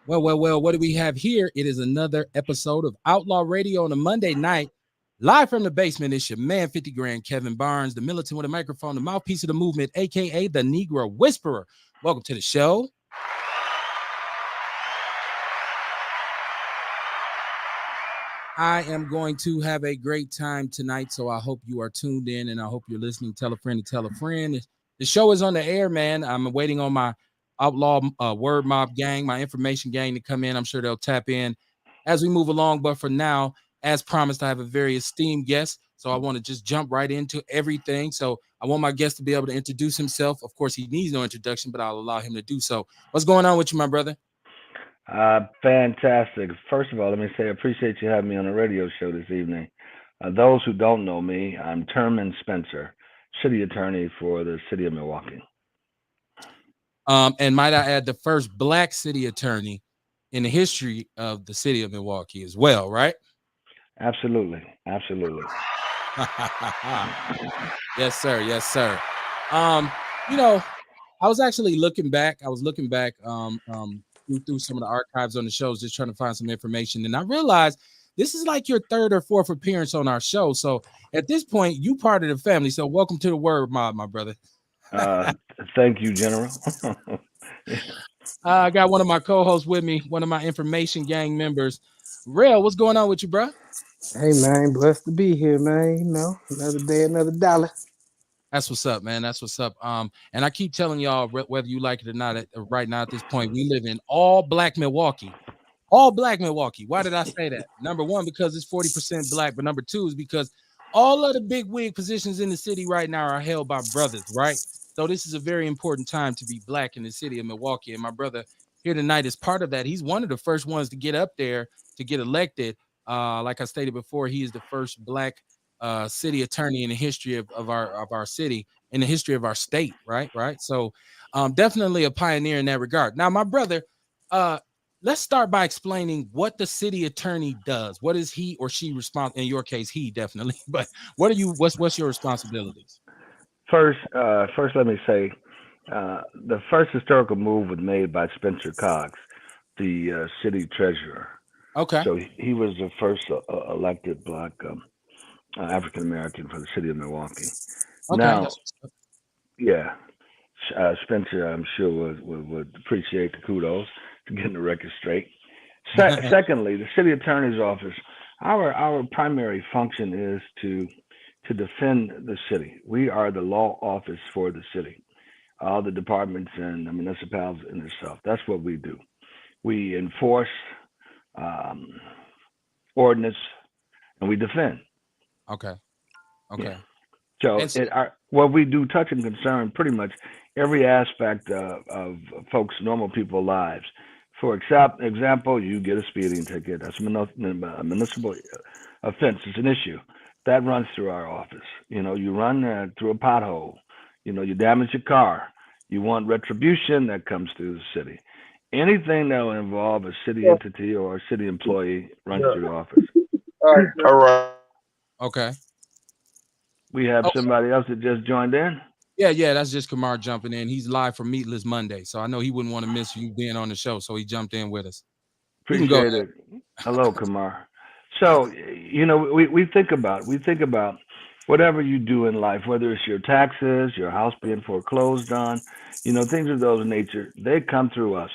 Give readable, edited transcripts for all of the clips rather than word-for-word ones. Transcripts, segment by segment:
Well, what do we have here? It is another episode of Outlaw Radio on a Monday night. Live from the basement, it's your man, 50 Grand, Kevin Barnes, the militant with a microphone, the mouthpiece of the movement, a.k.a. the Negro Whisperer. Welcome to the show. I am going to have a great time tonight, so I hope you are tuned in, and I hope you're listening. Tell a friend to tell a friend. The show is on the air, man. I'm waiting on my Outlaw Word Mob gang, my information gang to come in. I'm sure they'll tap in as we move along, but for now, as promised, I have a very esteemed guest, so I want to just jump right into everything. So I want my guest to be able to introduce himself. Of course, he needs no introduction, but I'll allow him to do so. What's going on with you, my brother? Fantastic. First of all, let me say I appreciate you having me on the radio show this evening. Those who don't know me, I'm Tiermann Spencer, city attorney for the city of Milwaukee. And might I add, the first black city attorney in the history of the city of Milwaukee as well, right? Absolutely. Yes, sir. Yes, sir. Um, you know, I was actually looking back. Through some of the archives on the shows, just trying to find some information, and I realized this is like your third or fourth appearance on our show. So at this point, you part of the family. So welcome to the Word Mob, my brother. Uh, Thank you, General. I got one of my co-hosts with me, one of my information gang members. Rail, what's going on with you, bro? Hey man, blessed to be here, man. Another day, another dollar. That's what's up, man. That's what's up. And I keep telling y'all, whether you like it or not, right now at this point, we live in all black Milwaukee. All black Milwaukee. Why did I say that? Number one, because it's 40% black, but number two is because all of the big wig positions in the city right now are held by brothers, right? So this is a very important time to be black in the city of Milwaukee. And my brother here tonight is part of that. He's one of the first ones to get up there to get elected. Like I stated before, he is the first black city attorney in the history of our city, in the history of our state, right. So definitely a pioneer in that regard. Now, my brother, let's start by explaining what the city attorney does. What is he or she responsible? In your case, he definitely. But what's your responsibilities? First, let me say the first historical move was made by Spencer Cox, the city treasurer. Okay. So he was the first elected black African American for the city of Milwaukee. Okay. Now, yeah, Spencer, I'm sure would appreciate the kudos to getting the record straight. Secondly, the city attorney's office, our primary function is to defend the city. We are the law office for the city, all the departments and the municipalities and itself. That's what we do. We enforce um, ordinance and we defend. Okay. Yeah. Okay. So And so, what we do touch and concern pretty much every aspect of folks, normal people lives. For example, you get a speeding ticket. That's a municipal offense. It's an issue that runs through our office. You run through a pothole. You damage your car. You want retribution that comes through the city. Anything that will involve a city entity or a city employee runs through the office. All right. okay. We have Okay. somebody else that just joined in. Yeah. That's just Kamar jumping in. He's live from Meatless Monday, so I know he wouldn't want to miss you being on the show, so he jumped in with us. You can go Appreciate ahead. it. Hello, Kamar. So, we think about whatever you do in life, whether it's your taxes, your house being foreclosed on, things of those nature, they come through us.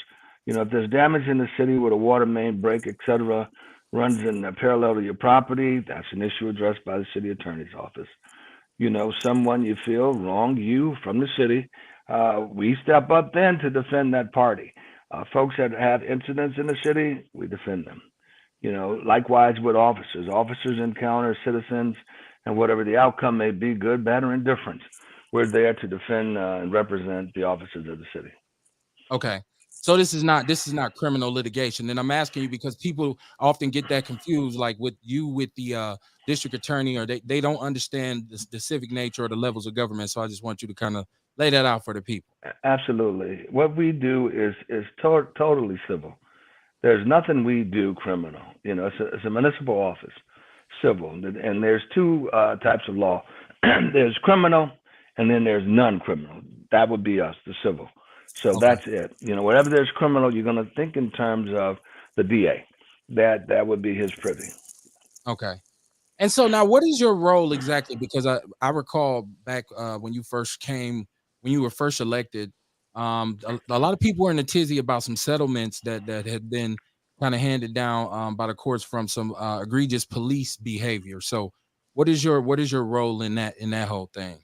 If there's damage in the city with a water main break, etc., runs in parallel to your property, that's an issue addressed by the city attorney's office. Someone you feel wronged you from the city, we step up then to defend that party. Folks that have incidents in the city, we defend them. Likewise with officers. Officers encounter citizens, and whatever the outcome may be, good, bad, or indifferent, we're there to defend and represent the officers of the city. Okay. So this is not criminal litigation. And I'm asking you because people often get that confused, like with the district attorney, or they don't understand the civic nature or the levels of government. So I just want you to kind of lay that out for the people. Absolutely. What we do is totally civil. There's nothing we do criminal. It's a municipal office, civil, and there's two types of law. There's criminal, and then there's non-criminal. That would be us, the civil. So Okay. that's it. Whatever there's criminal, you're going to think in terms of the DA. That would be his privy. Okay. And so now, what is your role exactly? Because I recall back when you first came, when you were first elected, a lot of people were in a tizzy about some settlements that had been kind of handed down by the courts from some egregious police behavior. So, what is your role in that whole thing?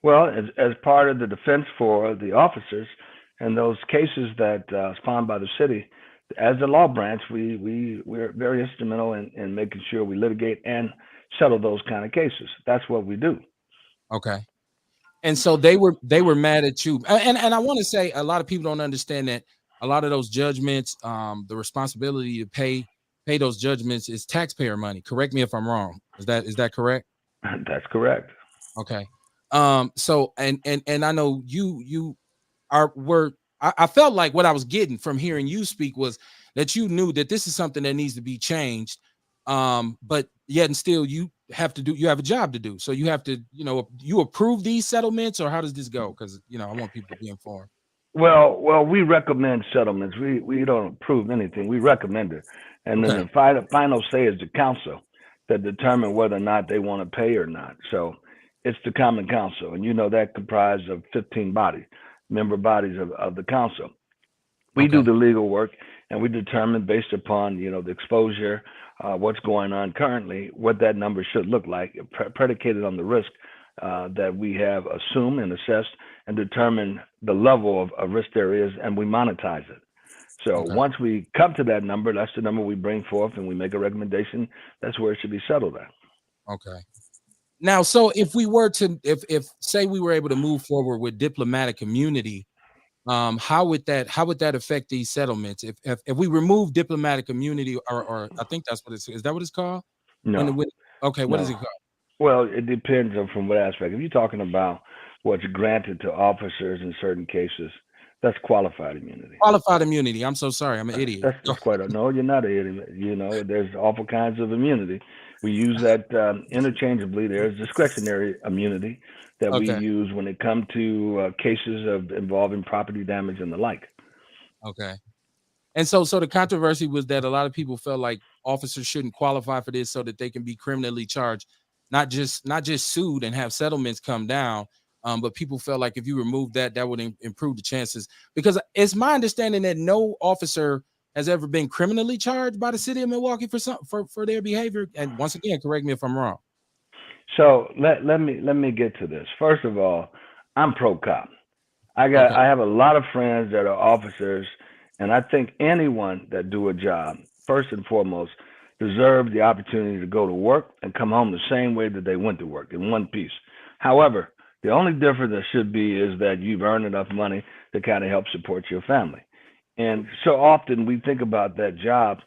Well, as part of the defense for the officers and those cases that spawned by the city, as the law branch, we're very instrumental in making sure we litigate and settle those kind of cases. That's what we do. Okay. And so they were mad at you. And I want to say a lot of people don't understand that a lot of those judgments, the responsibility to pay those judgments is taxpayer money. Correct me if I'm wrong. Is that correct? That's correct. Okay. So and I know you are were I felt like what I was getting from hearing you speak was that you knew that this is something that needs to be changed. But yet and still you have a job to do. So you have to, you approve these settlements, or how does this go? Because I want people to be informed. Well, we recommend settlements. We don't approve anything. We recommend it, and then Okay. the final say is the council that determine whether or not they want to pay or not. So it's the common council, and that comprised of 15 member bodies of the council. We do Okay. the legal work, and we determine based upon the exposure, what's going on currently, what that number should look like, predicated on the risk that we have assumed and assessed, and determine the level of risk there is, and we monetize it. So Okay. once we come to that number, that's the number we bring forth, and we make a recommendation. That's where it should be settled at. Okay. Now, so if we were to, if say we were able to move forward with diplomatic immunity, how would that affect these settlements? If we remove diplomatic immunity, or I think that's what it's, is that what it's called? When No, when okay, what is no. it called? Well, it depends on from what aspect. If you're talking about what's granted to officers in certain cases, that's qualified immunity. Qualified immunity. I'm so sorry. I'm an idiot. That's quite a no. You're not an idiot. There's awful kinds of immunity. We use that interchangeably. There's discretionary immunity that we Okay. use when it comes to cases of involving property damage and the like. Okay. And so the controversy was that a lot of people felt like officers shouldn't qualify for this so that they can be criminally charged, not just sued and have settlements come down. But people felt like if you remove that, that would improve the chances. Because it's my understanding that no officer has ever been criminally charged by the city of Milwaukee for their behavior. And once again, correct me if I'm wrong. So let me get to this. First of all, I'm pro cop. Okay. I have a lot of friends that are officers, and I think anyone that do a job, first and foremost, deserves the opportunity to go to work and come home the same way that they went to work in one piece. However, the only difference that should be is that you've earned enough money to kind of help support your family. And so often we think about that job,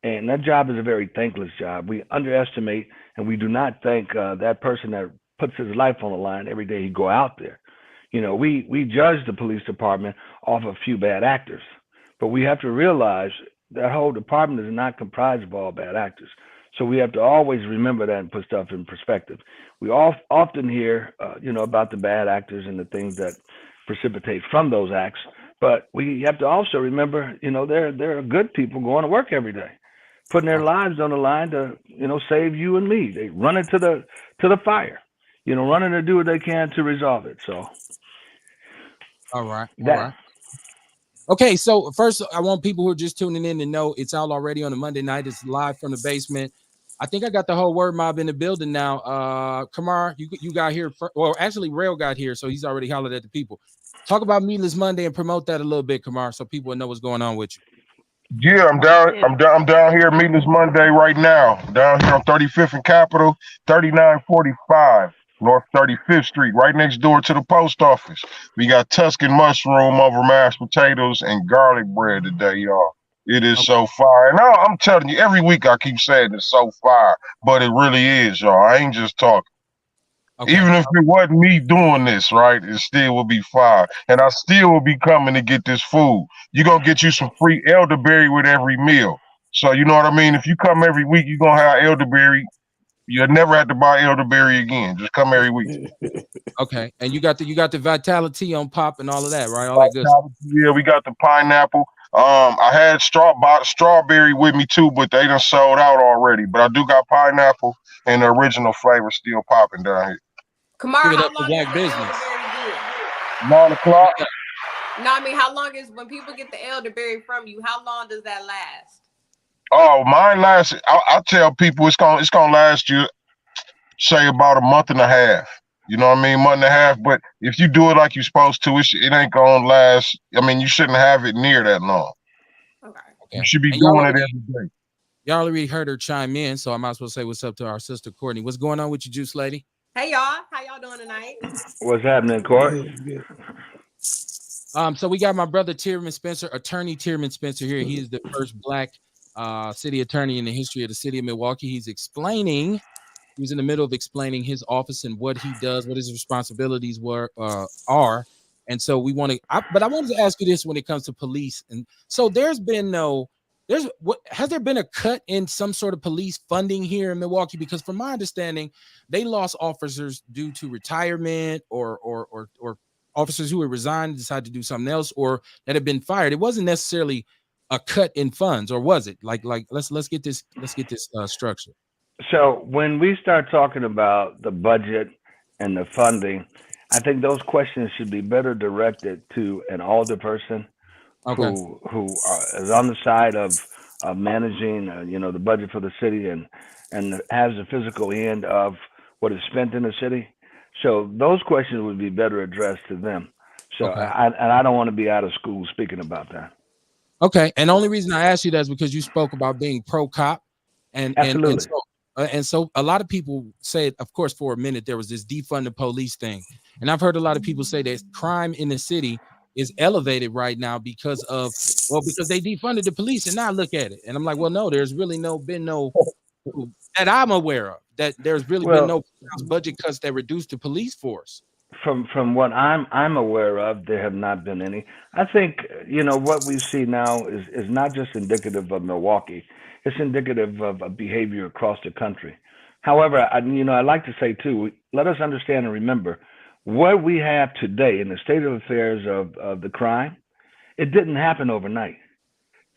and that job is a very thankless job. We underestimate and we do not thank that person that puts his life on the line every day he go out there. We judge the police department off a few bad actors, but we have to realize that whole department is not comprised of all bad actors. So we have to always remember that and put stuff in perspective. We often hear, about the bad actors and the things that precipitate from those acts, but we have to also remember, there are good people going to work every day, putting their Okay. lives on the line to, save you and me. They run into the fire, running to do what they can to resolve it. So All right. All that right. Okay, so first, I want people who are just tuning in to know it's out already on a Monday night. It's live from the basement. I think I got the whole word mob in the building now. Kamar, you got here, well, actually, Rail got here, so he's already hollered at the people. Talk about Meatless Monday and promote that a little bit, Kamar, so people will know what's going on with you. Yeah, I'm down. I'm down here meeting this Monday right now. Down here on 35th and Capitol, 3945 North 35th Street, right next door to the post office. We got Tuscan mushroom over mashed potatoes and garlic bread today, y'all. It is Okay, so fire. And I'm telling you, every week I keep saying it's so fire, but it really is, y'all. I ain't just talking. okay, Even if it wasn't me doing this, right, it still would be fire. And I still will be coming to get this food. You're going to get you some free elderberry with every meal. So, you know what I mean? If you come every week, you're going to have elderberry You'll never have to buy elderberry again. Just come every week. Okay, and you got the vitality on pop and all of that, right? All that good stuff. Yeah, we got the pineapple. I had bought strawberry with me too, but they done sold out already. But I do got pineapple and the original flavor still popping down here. Give Kamar, it how up for long is black the business. elderberry good? 9 o'clock. No, I mean, how long is when people get the elderberry from you? How long does that last? Oh, mine lasts. I tell people it's gonna last you say about a month and a half. You know what I mean, month and a half. But if you do it like you're supposed to, it ain't gonna last. I mean, you shouldn't have it near that long. Okay. You Okay, should be and doing it every day. y'all already heard her chime in, so I might as well say what's up to our sister Courtney. What's going on with you, Juice Lady? Hey y'all, how y'all doing tonight? What's happening, Court? Good. So we got my brother Tiermann Spencer, attorney Tiermann Spencer here. He is the first black city attorney in the history of the city of Milwaukee. He was in the middle of explaining his office and what he does, what his responsibilities are. And so but I wanted to ask you this when it comes to police. And so has there been a cut in some sort of police funding here in Milwaukee? Because from my understanding, they lost officers due to retirement or officers who had resigned, decided to do something else, or that have been fired. It wasn't necessarily a cut in funds, or was it? Like let's get this structure. So when we start talking about the budget and the funding, I think those questions should be better directed to an older person Okay. who is on the side of managing, the budget for the city and has the physical end of what is spent in the city. So those questions would be better addressed to them. So Okay. I don't want to be out of school speaking about that. Okay. And the only reason I asked you that is because you spoke about being pro cop, and Absolutely. so a lot of people say, of course, for a minute there was this defund the police thing, and I've heard a lot of people say that crime in the city is elevated right now because they defunded the police, and now look at it, and I'm like, well, no, there's really been no that I'm aware of that there's really been Well, no budget cuts that reduced the police force. from what I'm aware of, there have not been any. I think what we see now is not just indicative of Milwaukee; it's indicative of a behavior across the country. However, I like to say too, let us understand and remember what we have today in the state of affairs of the crime. It didn't happen overnight.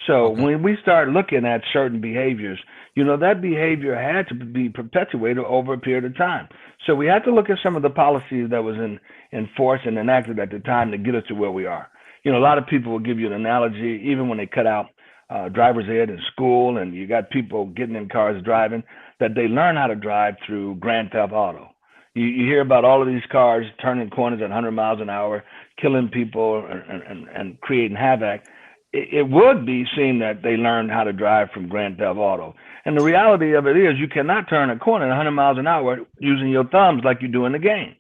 So Okay. when we start looking at certain behaviors, that behavior had to be perpetuated over a period of time. So we had to look at some of the policies that was in force and enacted at the time to get us to where we are. A lot of people will give you an analogy, even when they cut out driver's ed in school, and you got people getting in cars driving, that they learn how to drive through Grand Theft Auto. You hear about all of these cars turning corners at 100 miles an hour, killing people and creating havoc. It would be seen that they learned how to drive from Grand Theft Auto. And the reality of it is you cannot turn a corner at 100 miles an hour using your thumbs like you do in the game.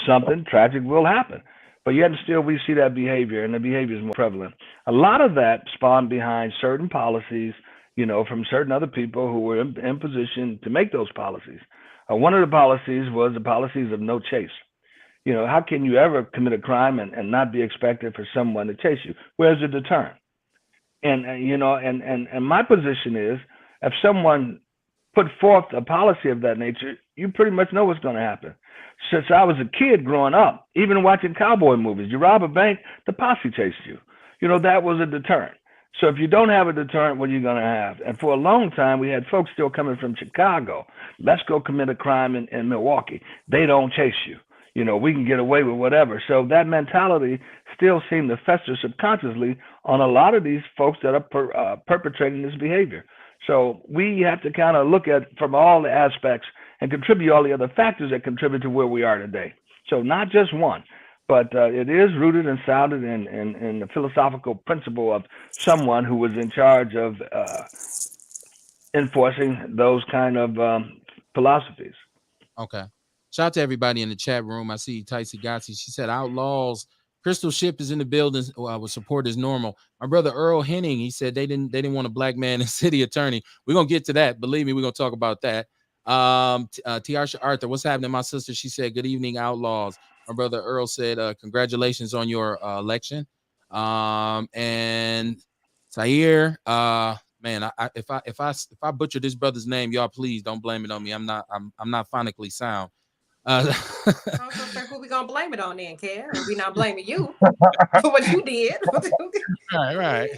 Something tragic will happen. But yet and still we see that behavior, and the behavior is more prevalent. A lot of that spawned behind certain policies, from certain other people who were in position to make those policies. One of the policies was the policies of no chase. How can you ever commit a crime and not be expected for someone to chase you? Where's the deterrent? And my position is, if someone put forth a policy of that nature, you pretty much know what's going to happen. Since I was a kid growing up, even watching cowboy movies, you rob a bank, the posse chased you. That was a deterrent. So if you don't have a deterrent, what are you going to have? And for a long time, we had folks still coming from Chicago. Let's go commit a crime in Milwaukee. They don't chase you. We can get away with whatever. So that mentality still seemed to fester subconsciously on a lot of these folks that are perpetrating this behavior. So we have to kind of look at from all the aspects and contribute all the other factors that contribute to where we are today. So not just one, but it is rooted and sounded in the philosophical principle of someone who was in charge of enforcing those kind of philosophies. Okay. Shout out to everybody in the chat room. I see Tyson Gotsi. She said Outlaws. Crystal Ship is in the building. With support is normal. My brother Earl Henning, he said they didn't want a black man as city attorney. We're gonna get to that. Believe me, we're gonna talk about that. Tiarsha Arthur, what's happening? My sister, she said, good evening, Outlaws. My brother Earl said, congratulations on your election. And Zaire, man, if I butcher this brother's name, y'all please don't blame it on me. I'm not phonically sound. I was gonna say, who we gonna blame it on then, Care? And we not blaming you for what you did. Right.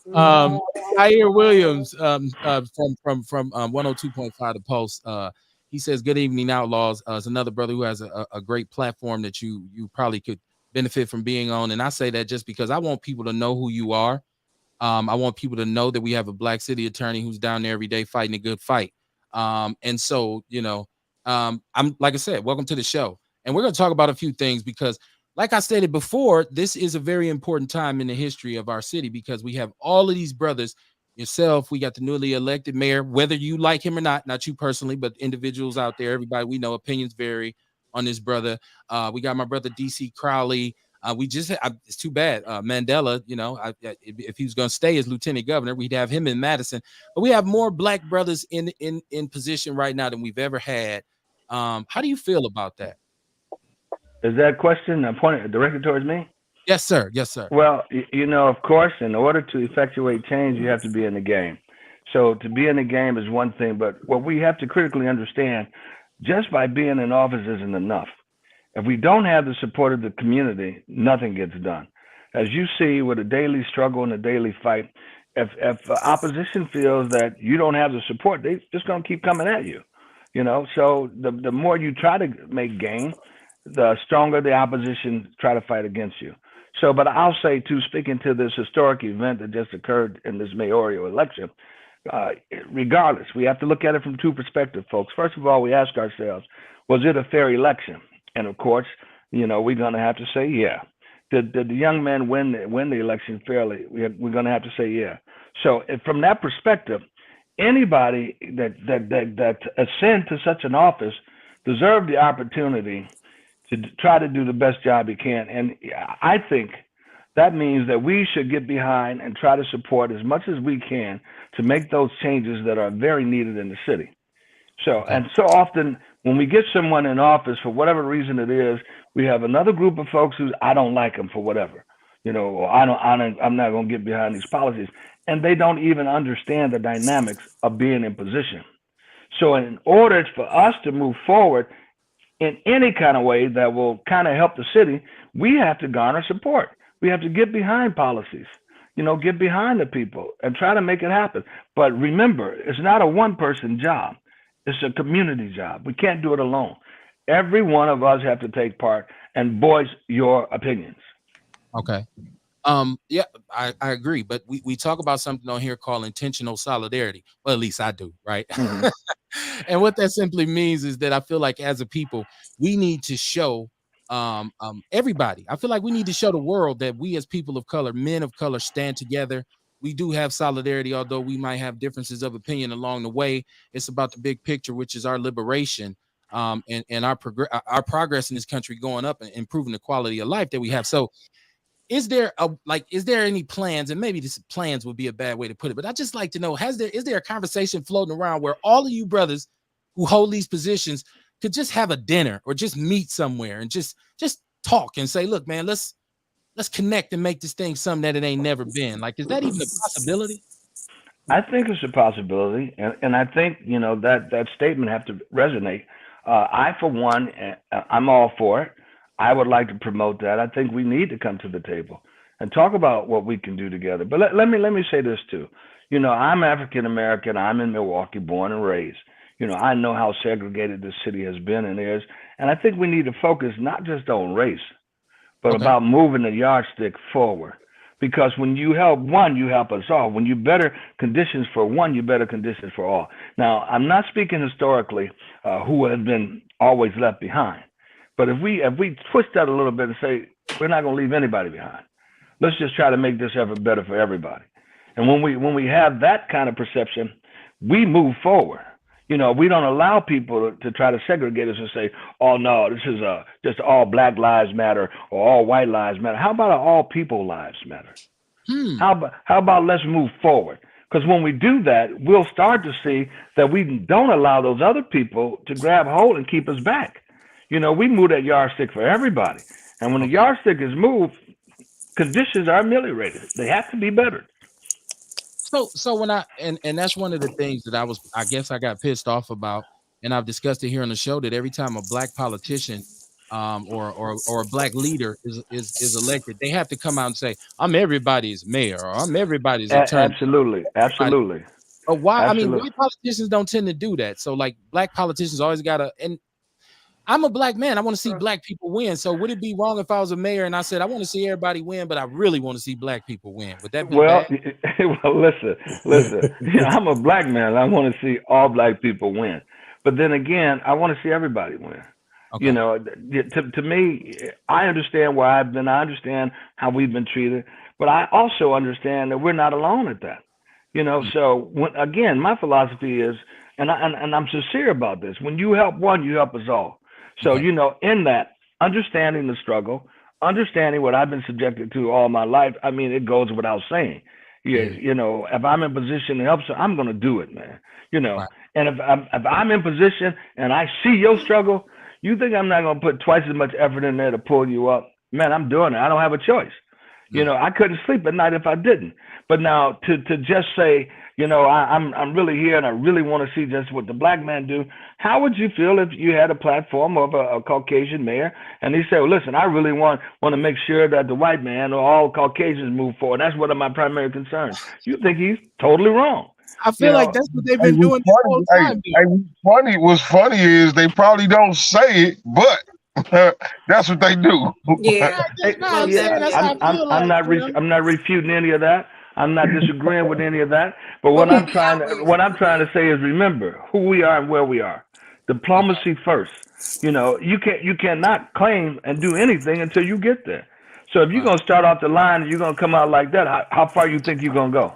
Jair Williams, from 102.5 The Post. He says, "Good evening, Outlaws." It's another brother who has a great platform that you probably could benefit from being on. And I say that just because I want people to know who you are. I want people to know that we have a black city attorney who's down there every day fighting a good fight. And so, I'm, like I said, welcome to the show. And we're going to talk about a few things because, like I stated before, this is a very important time in the history of our city because we have all of these brothers. Yourself, we got the newly elected mayor, whether you like him or not you personally, but individuals out there, everybody we know, opinions vary on this brother. We got my brother DC Crowley. It's too bad. Mandela, if he was going to stay as lieutenant governor, we'd have him in Madison. But we have more black brothers in position right now than we've ever had. How do you feel about that? Is that question directed towards me? Yes, sir. Yes, sir. Well, of course, in order to effectuate change, you have to be in the game. So to be in the game is one thing, but what we have to critically understand, just by being in office isn't enough. If we don't have the support of the community, nothing gets done. As you see with a daily struggle and a daily fight, if opposition feels that you don't have the support, they just going to keep coming at you. So the more you try to make gain, the stronger the opposition try to fight against you. So, but I'll say too, speaking to this historic event that just occurred in this mayoral election, regardless, we have to look at it from two perspectives, folks. First of all, we ask ourselves, was it a fair election? And of course, we're going to have to say, yeah. Did the young men win the election fairly? We're going to have to say, yeah. So from that perspective, anybody that ascend to such an office deserve the opportunity to try to do the best job he can. And I think that means that we should get behind and try to support as much as we can to make those changes that are very needed in the city. So, and so often when we get someone in office, for whatever reason it is, we have another group of folks who I don't like them for whatever, or I'm not going to get behind these policies. And they don't even understand the dynamics of being in position. So in order for us to move forward in any kind of way that will kind of help the city, we have to garner support. We have to get behind policies, get behind the people and try to make it happen. But remember, it's not a one-person job. It's a community job. We can't do it alone. Every one of us have to take part and voice your opinions. Okay. Yeah, I agree. But we talk about something on here called intentional solidarity. Well, at least I do, right? Mm-hmm. And what that simply means is that I feel like as a people, we need to show everybody. I feel like we need to show the world that we as people of color, men of color, stand together. We do have solidarity, although we might have differences of opinion along the way. It's about the big picture, which is our liberation and our progress in this country going up and improving the quality of life that we have. So is there any plans, and maybe this plans would be a bad way to put it, but I'd just like to know, is there a conversation floating around where all of you brothers who hold these positions could just have a dinner or just meet somewhere and just talk and say, look, man, let's connect and make this thing something that it ain't never been? Like, is that even a possibility? I think it's a possibility. And I think, that statement have to resonate. I, for one, I'm all for it. I would like to promote that. I think we need to come to the table and talk about what we can do together. But let me say this too. I'm African American. I'm in Milwaukee, born and raised. I know how segregated this city has been and is. And I think we need to focus not just on race, but about moving the yardstick forward. Because when you help one, you help us all. When you better conditions for one, you better conditions for all. Now, I'm not speaking historically who has been always left behind. But if we twist that a little bit and say, we're not going to leave anybody behind. Let's just try to make this effort better for everybody. And when we have that kind of perception, we move forward. We don't allow people to try to segregate us and say, oh, no, this is just all black lives matter or all white lives matter. How about all people lives matter? How about let's move forward? Because when we do that, we'll start to see that we don't allow those other people to grab hold and keep us back. We move that yardstick for everybody. And when the yardstick is moved, conditions are ameliorated. They have to be better. So when and that's one of the things that I guess I got pissed off about, and I've discussed it here on the show, that every time a black politician or a black leader is elected, they have to come out and say, I'm everybody's mayor, or I'm everybody's attorney, Absolutely, everybody. absolutely, But why? I mean, absolutely. white politicians don't tend to do that. So like black politicians always gotta, and I'm a black man. I want to see black people win. So would it be wrong if I was a mayor and I said I want to see everybody win, but I really want to see black people win? Would that be Well, bad? well, listen. I'm a black man. I want to see all black people win, but then again, I want to see everybody win. You Okay. know, to me, I understand where I've been. I understand how we've been treated, but I also understand that we're not alone at that. Mm, So again, my philosophy is, and I'm sincere about this. When you help one, you help us all. So okay. in that, understanding the struggle, understanding what I've been subjected to all my life. I mean, it goes without saying. Yeah, Mm, if I'm in position to help, so I'm gonna do it, man. You know, right. and if I'm in position and I see your struggle, you think I'm not gonna put twice as much effort in there to pull you up? Man, I'm doing it. I don't have a choice. Mm. I couldn't sleep at night if I didn't. But now to just say, I'm really here and I really want to see just what the black man do. How would you feel if you had a platform of a Caucasian mayor and he said, well, listen, I really want to make sure that the white man or all Caucasians move forward. That's one of my primary concerns. You think he's totally wrong. I You feel like know, that's what they've Hey, been what's doing this funny? whole time, dude. Hey, what's funny is they probably don't say it, but that's what they do. Yeah, No, I'm most Yeah, saying that's how definitely. I feel like, I'm not refuting any of that. I'm not disagreeing with any of that. But But what we I'm be trying out to with what I'm trying it. to say is remember who we are and where we are. Okay. Diplomacy first. You cannot claim and do anything until you get there. So if you're Right. gonna start off the line and you're gonna come out like that, how far you think you're gonna go?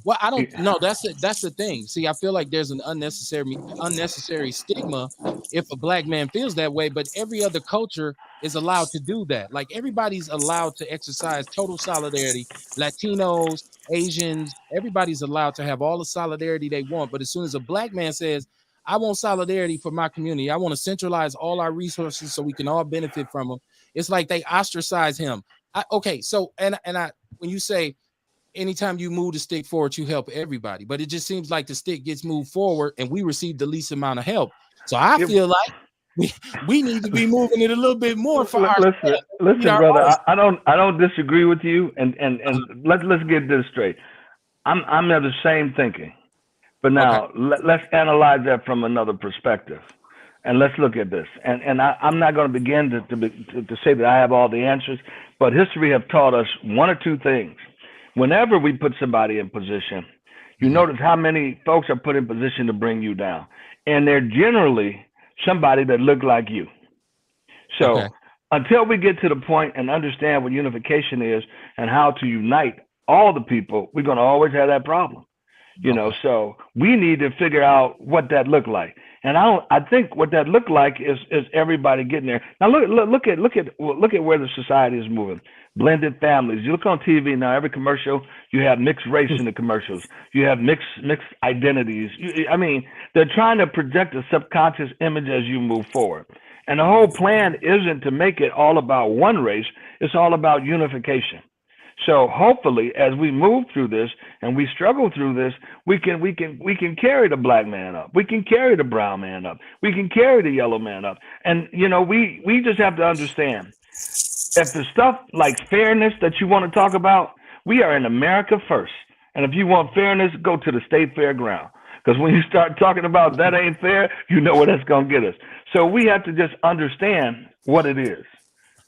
Well, I don't know. That's it. That's the thing. See, I feel like there's an unnecessary stigma if a black man feels that way, but every other culture is allowed to do that. Like everybody's allowed to exercise total solidarity. Latinos, Asians, everybody's allowed to have all the solidarity they want. But as soon as a black man says, I want solidarity for my community, I want to centralize all our resources so we can all benefit from them, it's like they ostracize him. Okay, so and I when you say anytime you move the stick forward, you help everybody. But it just seems like the stick gets moved forward and we receive the least amount of help. So I It, feel like we need to be moving it a little bit more for ourselves. Need listen, our brother. own. I don't disagree with you, and Uh-huh. let's get this straight. I'm of the same thinking. But Okay. now let's analyze that from another perspective, and let's look at this. I'm not going to begin to say that I have all the answers, but history have taught us one or two things. Whenever we put somebody in position, you Mhm. notice how many folks are put in position to bring you down, and they're generally somebody that look like you. Okay. So until we get to the point and understand what unification is and how to unite all the people, we're going to always have that problem. Okay. So we need to figure out what that looked like. And I think what that looked like is everybody getting there. Now look at where the society is moving. Blended families. You look on TV now, every commercial, you have mixed race in the commercials. You have mixed identities. I mean, they're trying to project a subconscious image as you move forward. And the whole plan isn't to make it all about one race, it's all about unification. So hopefully, as we move through this and we struggle through this, we can carry the black man up. We can carry the brown man up. We can carry the yellow man up. And we just have to understand if the stuff like fairness that you want to talk about, we are in America first. And if you want fairness, go to the state fairground. Because when you start talking about that ain't fair, you know where that's gonna get us. So we have to just understand what it is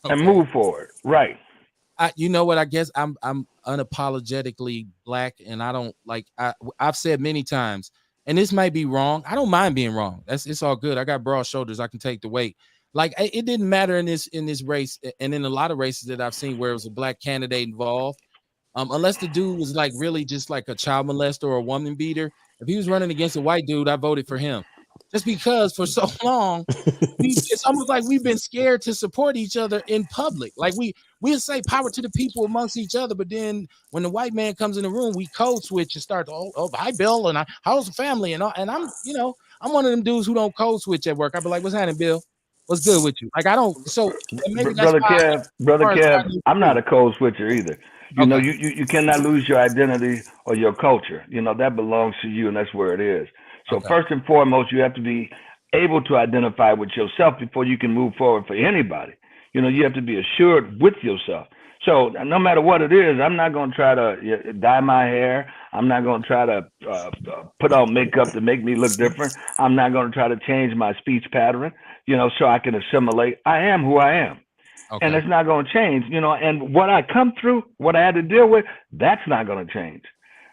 and Okay. move forward. Right. You know what? I guess I'm unapologetically black, and I don't like. I've said many times, and this might be wrong. I don't mind being wrong. It's all good. I got broad shoulders. I can take the weight. Like it didn't matter in this race, and in a lot of races that I've seen where it was a black candidate involved. Unless the dude was like really just like a child molester or a woman beater. If he was running against a white dude, I voted for him. Just because for so long it's almost like we've been scared to support each other in public. Like we'll say power to the people amongst each other, but then when the white man comes in the room, we code switch and start, oh hi Bill, and how's the family, and I'm one of them dudes who don't code switch at work. I'd be like, what's happening, Bill? What's good with you? Like I don't. So and maybe that's Brother why, as Kev, brother far as Kev, fighting I'm free. not a code switcher either. You know, Okay. you cannot lose your identity or your culture. You know, that belongs to you, and that's where it is. So Okay. first and foremost, you have to be able to identify with yourself before you can move forward for anybody. You know, you have to be assured with yourself. So no matter what it is, I'm not going to try to dye my hair. I'm not going to try to put on makeup to make me look different. I'm not going to try to change my speech pattern, you know, so I can assimilate. I am who I am, and Okay. it's not going to change, you know. And what I come through, what I had to deal with, that's not going to change.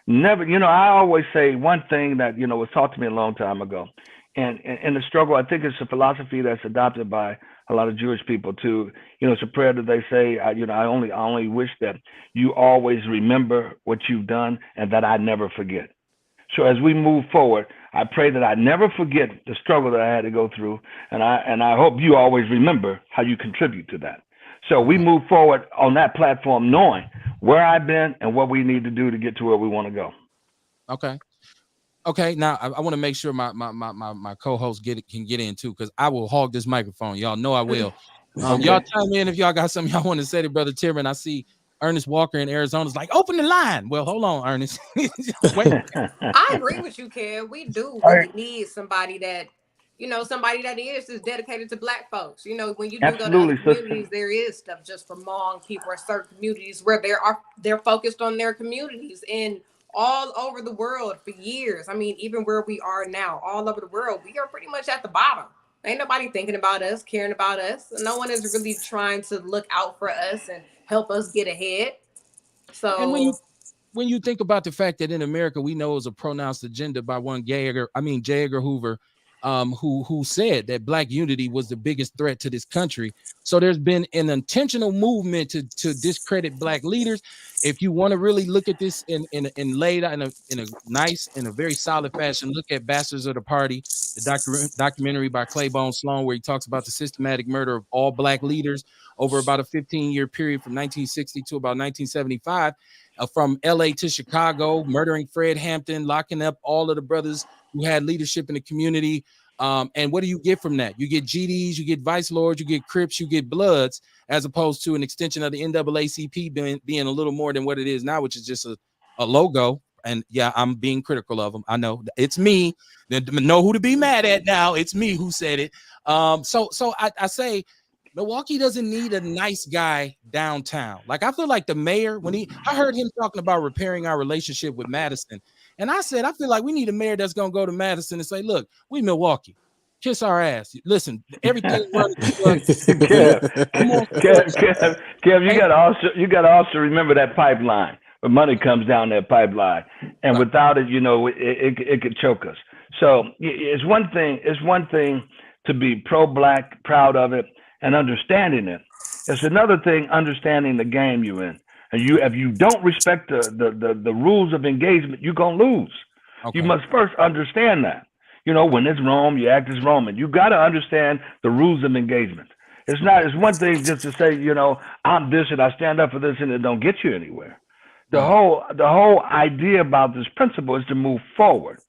Never, you know. I always say one thing that was taught to me a long time ago, and the struggle. I think it's a philosophy that's adopted by a lot of Jewish people too. You know, it's a prayer that they say. I only wish that you always remember what you've done, and that I never forget. So as we move forward, I pray that I never forget the struggle that I had to go through, and I hope you always remember how you contribute to that. So we Okay. move forward on that platform, knowing where I've been and what we need to do to get to where we want to go. Okay. Okay. Now I want to make sure my co-host can get in too, because I will hog this microphone. Y'all know I will. Y'all Okay. chime in if y'all got something y'all want to say to Brother Tierman. I see Ernest Walker in Arizona's like, open the line. Well, hold on, Ernest. Wait. I agree with you, Kev. We do Hey, really need somebody that, somebody that is dedicated to Black folks. When you do go to other Absolutely, sister. communities, there is stuff just for Hmong people or certain communities where they're focused on their communities, and all over the world for years. I mean, even where we are now, all over the world, we are pretty much at the bottom. Ain't nobody thinking about us, caring about us. No one is really trying to look out for us and help us get ahead. And So when you think about the fact that in America we know is a pronounced agenda by one J. Edgar Hoover, who said that Black unity was the biggest threat to this country. So there's been an intentional movement to discredit Black leaders. If you want to really look at this in laid out in a nice, in a very solid fashion, look at Bastards of the Party, the documentary by Claiborne Sloan, where he talks about the systematic murder of all Black leaders over about a 15-year period from 1960 to about 1975. From LA to Chicago, murdering Fred Hampton, locking up all of the brothers who had leadership in the community. And what do you get from that? You get GDs, you get Vice Lords, you get Crips, you get Bloods, as opposed to an extension of the NAACP being a little more than what it is now, which is just a logo. And yeah, I'm being critical of them. I know it's me. Know who to be mad at now. It's me who said it. So I say Milwaukee doesn't need a nice guy downtown. Like I feel like the mayor, I heard him talking about repairing our relationship with Madison, and I said I feel like we need a mayor that's gonna go to Madison and say, "Look, we Milwaukee, kiss our ass. Listen, everything running through us. Kev, I'm on Kev, hey, you got to also remember that pipeline. The money comes down that pipeline, and right, without it, it could choke us. So it's one thing. It's one thing to be pro-black, proud of it, and understanding it. It's another thing understanding the game you're in. And if you don't respect the rules of engagement, you're gonna lose. You okay, must first understand that. You know, when it's Rome, you act as Roman. You got to understand the rules of engagement. It's okay, not. It's one thing just to say, I'm this and I stand up for this, and it don't get you anywhere. The right, whole the whole idea about this principle is to move forward,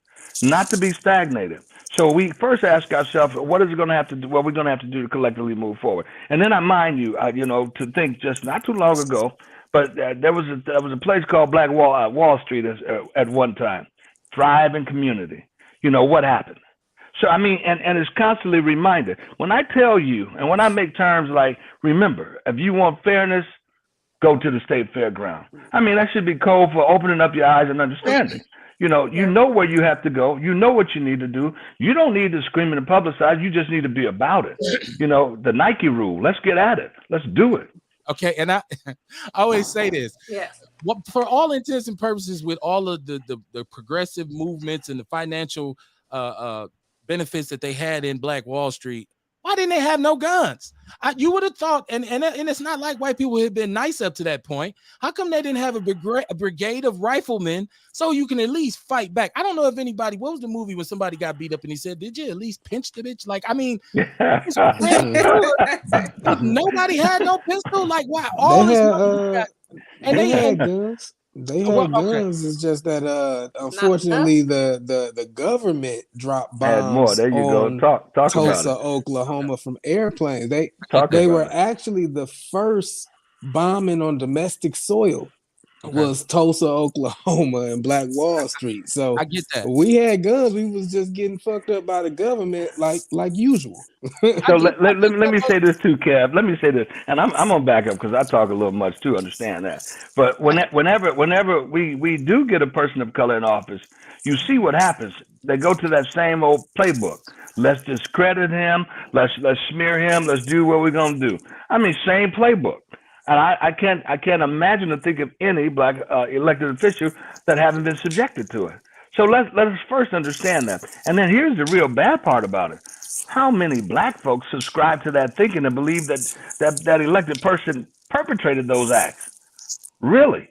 not to be stagnated. So we first ask ourselves, what is it going to have to do? What we're going to have to do to collectively move forward? And then I mind you, to think just not too long ago, but there was a place called Black Wall Street at one time, thriving community. You know what happened? So I mean, and it's constantly reminded. When I tell you, and when I make terms like, remember, if you want fairness, go to the state fairground. I mean, that should be code for opening up your eyes and understanding. You yeah. know where you have to go. You know what you need to do. You don't need to scream and publicize. You just need to be about it. The Nike rule. Let's get at it. Let's do it. okay. And I I always say this. Yes. What for all intents and purposes, with all of the progressive movements and the financial benefits that they had in Black Wall Street, why didn't they have no guns? You would have thought, and it's not like white people had been nice up to that point. How come they didn't have a brigade of riflemen so you can at least fight back? I don't know if anybody. What was the movie when somebody got beat up and he said, "Did you at least pinch the bitch?" Like, I mean, nobody had no pistol. Like, why They all this had money we got? And they they and had guns. They well, had okay, guns. It's just that Not enough. unfortunately the government dropped Add more. bombs There you go. on Talk about Tulsa, it. Oklahoma from airplanes. They Talk they about were it. actually the first bombing on domestic soil Okay. was Tulsa, Oklahoma, and Black Wall Street. So I get that. we had guns. We was just getting fucked up by the government, like usual. I So do. let, I let, do let, me- let feel me say like this too, Kev. Let me say this, and I'm gonna back up because I talk a little much too. Understand that, but whenever we do get a person of color in office, you see what happens. They go to that same old playbook. Let's discredit him. Let's smear him. Let's do what we're gonna do. I mean, same playbook. And I can't imagine to think of any black elected official that haven't been subjected to it. So let us first understand that. And then here's the real bad part about it. How many black folks subscribe to that thinking and believe that elected person perpetrated those acts? Really?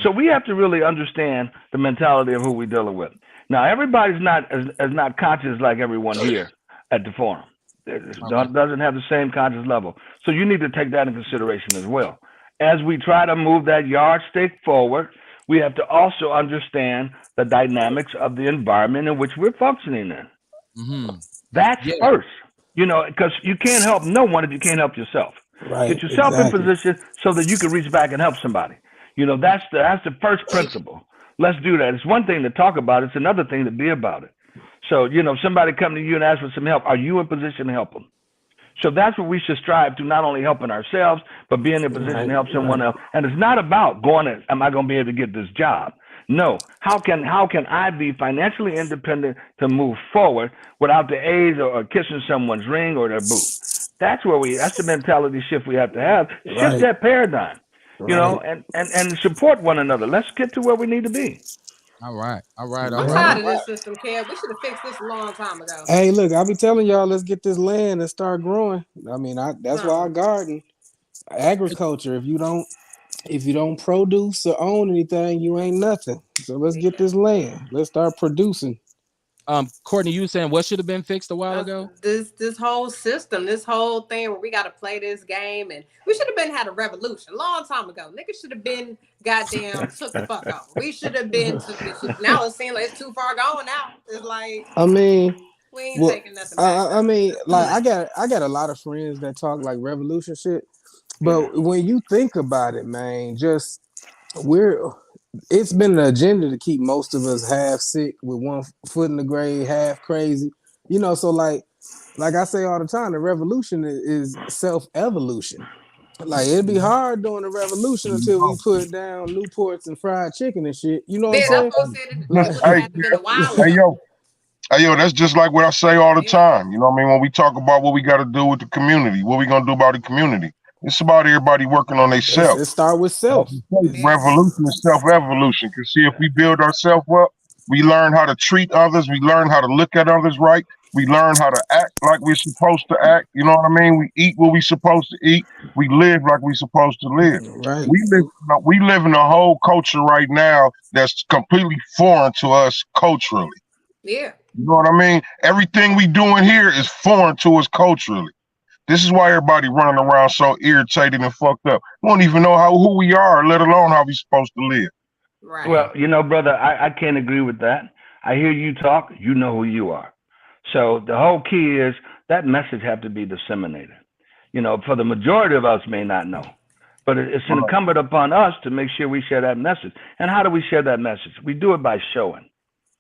So we have to really understand the mentality of who we're dealing with. Now, everybody's not as not conscious like everyone here at the forum. It Okay. doesn't have the same conscious level. So you need to take that in consideration as well. As we try to move that yardstick forward, we have to also understand the dynamics of the environment in which we're functioning in. Mm-hmm. That's Yeah. first, because you can't help no one if you can't help yourself. Right, Get yourself in exactly. position so that you can reach back and help somebody. That's the first principle. Let's do that. It's one thing to talk about it, it's another thing to be about it. So, somebody come to you and ask for some help. Are you in position to help them? So that's what we should strive to, not only helping ourselves, but being in a position Right, to help someone right, else. And it's not about going, am I going to be able to get this job? No. How can I be financially independent to move forward without the aid or kissing someone's ring or their boot? That's the mentality shift we have to have. Shift right, that paradigm, right. and support one another. Let's get to where we need to be. All right. All right. All I'm right. Yeah. tired All of right. this system, Kev. We should have fixed this a long time ago. Hey, look, I'll be telling y'all, let's get this land and start growing. I mean, that's why I No. garden, agriculture. If you don't produce or own anything, you ain't nothing. So let's get Yeah. this land. Let's start producing. Courtney, you were saying what should have been fixed a while ago? This whole system, this whole thing where we got to play this game, and we should have been had a revolution a long time ago. Niggas should have been goddamn took the fuck off. We should have been took this shit. Now it seems like it's too far gone. Now it's like I mean, we ain't well, taking nothing back I though. mean, like I got a lot of friends that talk like revolution shit, Yeah. but when you think about it, man, just we're it's been an agenda to keep most of us half sick with one foot in the grave, half crazy. So like I say all the time, the revolution is self evolution. Like it'd be hard during the revolution until we put down Newports and fried chicken and shit. You know what I'm Yeah, that's saying? what I said. It Like, would have Hey, had to been a while hey, ago. yo, hey, yo, that's just like what I say all the Yeah, time. You know what I mean? When we talk about what we got to do with the community, what we gonna do about the community, it's about everybody working on themselves. it start with Like self. you say, yeah, revolution is self-evolution. Cause see, if we build ourselves up, we learn how to treat others. We learn how to look at others right. We learn how to act like we're supposed to act. You know what I mean? We eat what we're supposed to eat. We live like we're supposed to live. Right. We live in a whole culture right now that's completely foreign to us culturally. yeah. You know what I mean? Everything we doing here is foreign to us culturally. This is why everybody running around so irritated and fucked up. We don't even know who we are, let alone how we supposed to live. Right. Well, brother, I can't agree with that. I hear you talk, you know who you are. So the whole key is that message have to be disseminated. For the majority of us may not know, but it's Right. incumbent upon us to make sure we share that message. And how do we share that message? We do it by showing.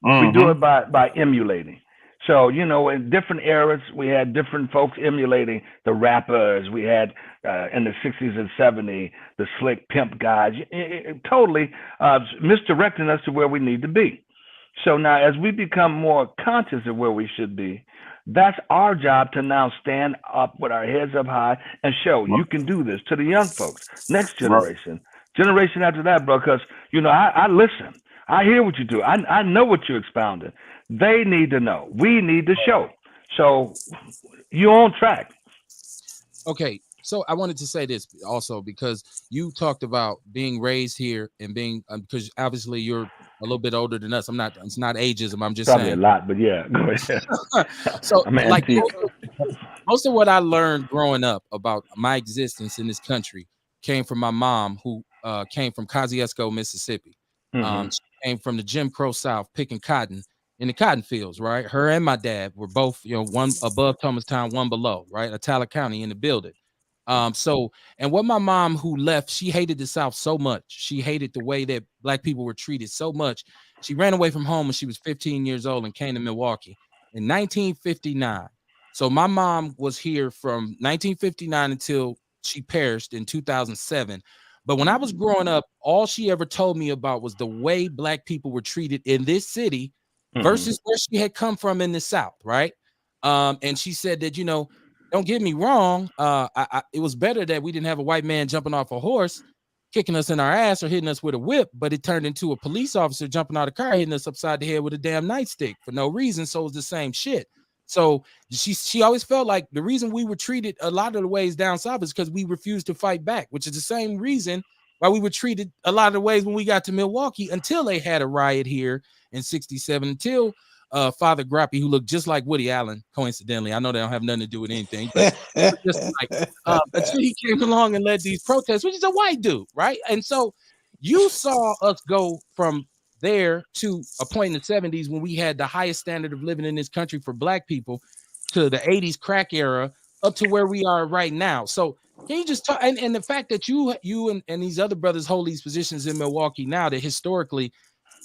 We do Mm-hmm. it by emulating. So, in different eras, we had different folks emulating the rappers. We had in the 60s and 70s, the slick pimp guys, totally misdirecting us to where we need to be. So now, as we become more conscious of where we should be, that's our job to now stand up with our heads up high and show Right. you can do this to the young folks, next Right. generation after that, bro. Because I listen, I hear what you do, I know what you're expounding. They need to know. We need to show. So you're on track. Okay, so I wanted to say this also because you talked about being raised here and being because obviously you're a little bit older than us. I'm not. It's not ageism. I'm just Probably a saying. lot, but yeah, go ahead. So, I'm like antique. most of what I learned growing up about my existence in this country came from my mom, who came from Kosciuszko, Mississippi. Hmm. She came from the Jim Crow South, picking cotton in the cotton fields. Right, her and my dad were both, one above Thomastown, one below. Right, Atala County in the building. So, and what my mom who left, she hated the South so much. She hated the way that black people were treated so much. She ran away from home when she was 15 years old and came to Milwaukee in 1959. So my mom was here from 1959 until she perished in 2007. But when I was growing up, all she ever told me about was the way black people were treated in this city versus where she had come from in the South, right? And she said that, don't get me wrong. It was better that we didn't have a white man jumping off a horse, kicking us in our ass or hitting us with a whip, but it turned into a police officer jumping out of the car, hitting us upside the head with a damn nightstick for no reason. So it was the same shit. So she always felt like the reason we were treated a lot of the ways down south is because we refused to fight back, which is the same reason why we were treated a lot of the ways when we got to Milwaukee until they had a riot here in 67, until Father Grappy, who looked just like Woody Allen, coincidentally. I know they don't have nothing to do with anything, but just like until he came along and led these protests, which is a white dude, right? And so you saw us go from there to a point in the 70s when we had the highest standard of living in this country for black people, to the 80s crack era, up to where we are right now. So can you just talk, and the fact that you and these other brothers hold these positions in Milwaukee now, that historically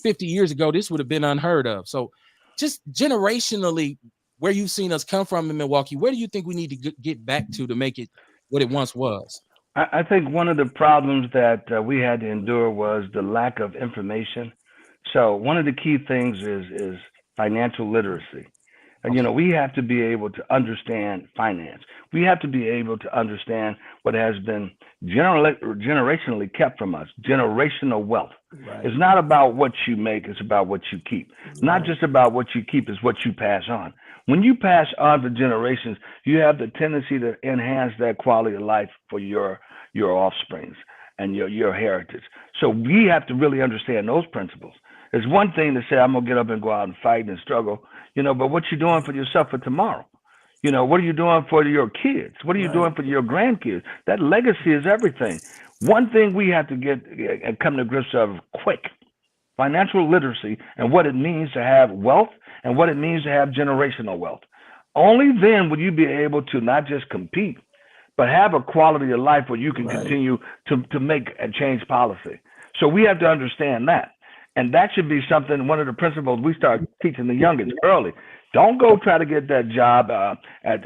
50 years ago this would have been unheard of. So just generationally, where you've seen us come from in Milwaukee, where do you think we need to get back to make it what it once was? I think one of the problems that we had to endure was the lack of information. So one of the key things is financial literacy. And Okay. we have to be able to understand finance. We have to be able to understand what has been generationally kept from us, generational wealth. Right. It's not about what you make, it's about what you keep. Not just about what you keep, it's what you pass on. When you pass on to generations, you have the tendency to enhance that quality of life for your offsprings and your heritage. So we have to really understand those principles. It's one thing to say, I'm going to get up and go out and fight and struggle, but what you doing for yourself for tomorrow? What are you doing for your kids? What are you doing for your grandkids? That legacy is everything. One thing we have to get and come to grips of quick: financial literacy and what it means to have wealth and what it means to have generational wealth. Only then will you be able to not just compete, but have a quality of life where you can continue to make and change policy. So we have to understand that. And that should be something, one of the principles we start teaching the youngins early. Don't go try to get that job at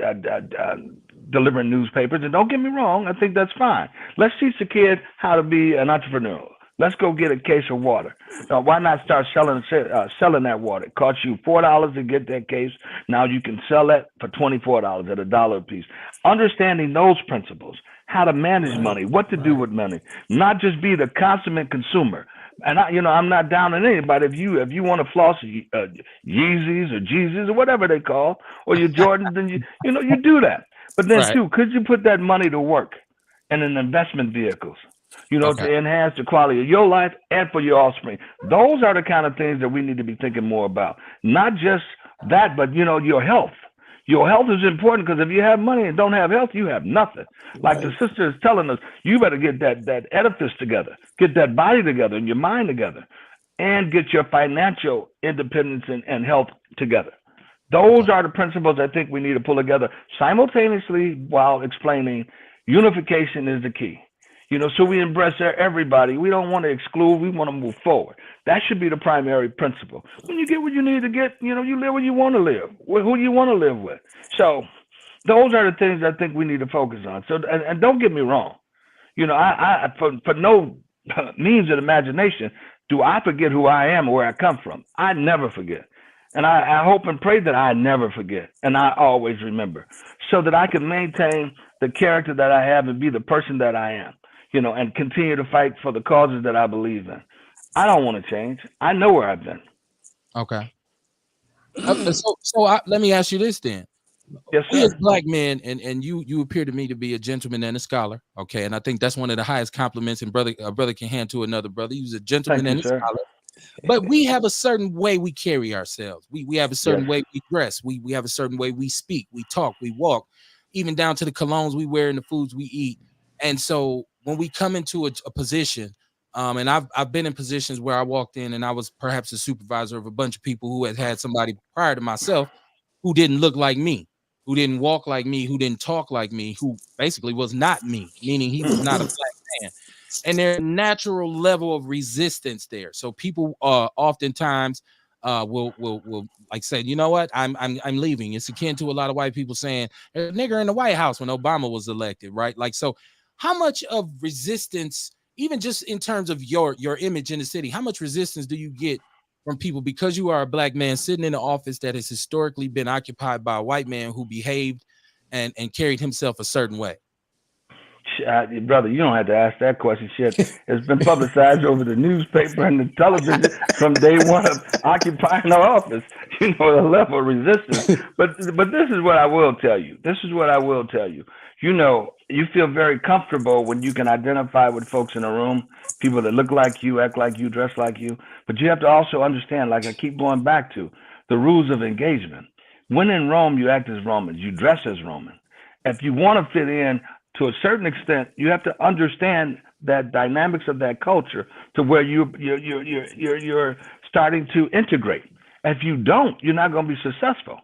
delivering newspapers. And don't get me wrong, I think that's fine. Let's teach the kid how to be an entrepreneur. Let's go get a case of water. Why not start selling that water? It costs you $4 to get that case. Now you can sell that for $24 at $1 a piece. Understanding those principles, how to manage money, what to do with money, not just be the consummate consumer. And I'm not down on anybody. If you want to floss Yeezys or Jeezys or whatever they call, or your Jordans, then you do that. But then too, could you put that money to work in an investment vehicles? To enhance the quality of your life and for your offspring. Those are the kind of things that we need to be thinking more about. Not just that, but your health. Your health is important, because if you have money and don't have health, you have nothing. Like the sister is telling us, you better get that edifice together, get that body together and your mind together, and get your financial independence and health together. Those are the principles I think we need to pull together simultaneously while explaining unification is the key. So we embrace everybody. We don't want to exclude. We want to move forward. That should be the primary principle. When you get what you need to get, you live where you want to live, who you want to live with. So those are the things I think we need to focus on. So, and don't get me wrong. I for no means of imagination do I forget who I am or where I come from. I never forget. And I hope and pray that I never forget, and I always remember, so that I can maintain the character that I have and be the person that I am. And continue to fight for the causes that I believe in. I don't want to change. I know where I've been. Okay. Let me ask you this then. Yes, sir. We as black men, and you appear to me to be a gentleman and a scholar. Okay, and I think that's one of the highest compliments a brother can hand to another brother. He's a gentleman and a scholar. But we have a certain way we carry ourselves. We have a certain way we dress. We have a certain way we speak, we talk, we walk, even down to the colognes we wear and the foods we eat. And so when we come into a position, and I've been in positions where I walked in and I was perhaps a supervisor of a bunch of people who had somebody prior to myself who didn't look like me. who didn't walk like me, who didn't talk like me, who basically was not me, meaning he was not a black man. And there's a natural level of resistance there. So people oftentimes will like say, you know what, I'm leaving. It's akin to a lot of white people saying there's a nigger in the White House when Obama was elected, right? Like, so how much of resistance, even just in terms of your image in the city, how much resistance do you get from people because you are a black man sitting in an office that has historically been occupied by a white man who behaved and carried himself a certain way? Brother, you don't have to ask that question. Shit, it's been publicized over the newspaper and the television from day one of occupying the office. You know the level of resistance. But this is what I will tell you. This is what I will tell you. You know, you feel very comfortable when you can identify with folks in a room, people that look like you, act like you, dress like you. But you have to also understand, like I keep going back to, the rules of engagement. When in Rome, you act as Romans, you dress as Roman. If you want to fit in, to a certain extent, you have to understand that dynamics of that culture to where you're starting to integrate. If you don't, you're not going to be successful.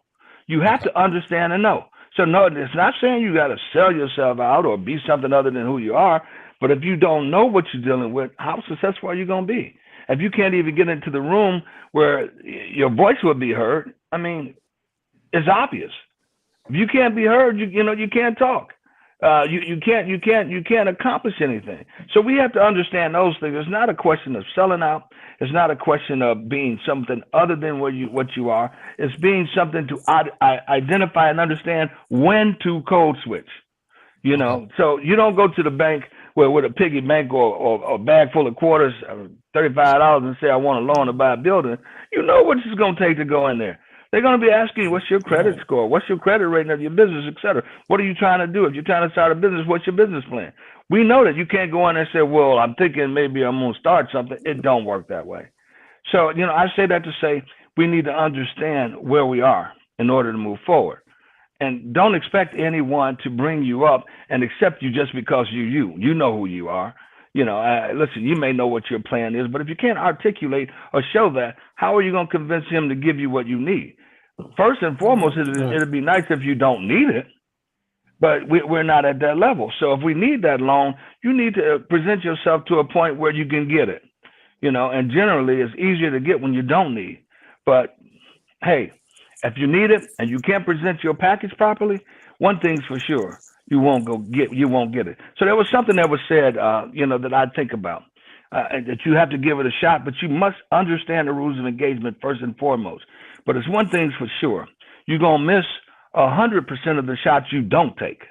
You have to understand and know. So no, it's not saying you got to sell yourself out or be something other than who you are. But if you don't know what you're dealing with, how successful are you going to be? If you can't even get into the room where your voice will be heard, I mean, it's obvious. If you can't be heard, you can't talk. You can't accomplish anything. So we have to understand those things. It's not a question of selling out. It's not a question of being something other than what you are. It's being something to identify and understand when to code switch. You know, so you don't go to the bank with a piggy bank or a bag full of quarters, $35, and say I want a loan to buy a building. You know what it's going to take to go in there. They're going to be asking you, what's your credit score? What's your credit rating of your business, et cetera? What are you trying to do? If you're trying to start a business, what's your business plan? We know that you can't go in there and say, well, I'm thinking maybe I'm going to start something. It don't work that way. So, you know, I say that to say we need to understand where we are in order to move forward. And don't expect anyone to bring you up and accept you just because you know who you are. You know, listen, you may know what your plan is, but if you can't articulate or show that, how are you going to convince him to give you what you need? First and foremost, it'd be nice if you don't need it, but we're not at that level. So if we need that loan, you need to present yourself to a point where you can get it, you know, and generally it's easier to get when you don't need. But hey, if you need it and you can't present your package properly, one thing's for sure, you won't get it. So there was something that was said, you know, that I think about, that you have to give it a shot, but you must understand the rules of engagement first and foremost. But it's one thing's for sure, you're gonna miss 100% of the shots you don't take.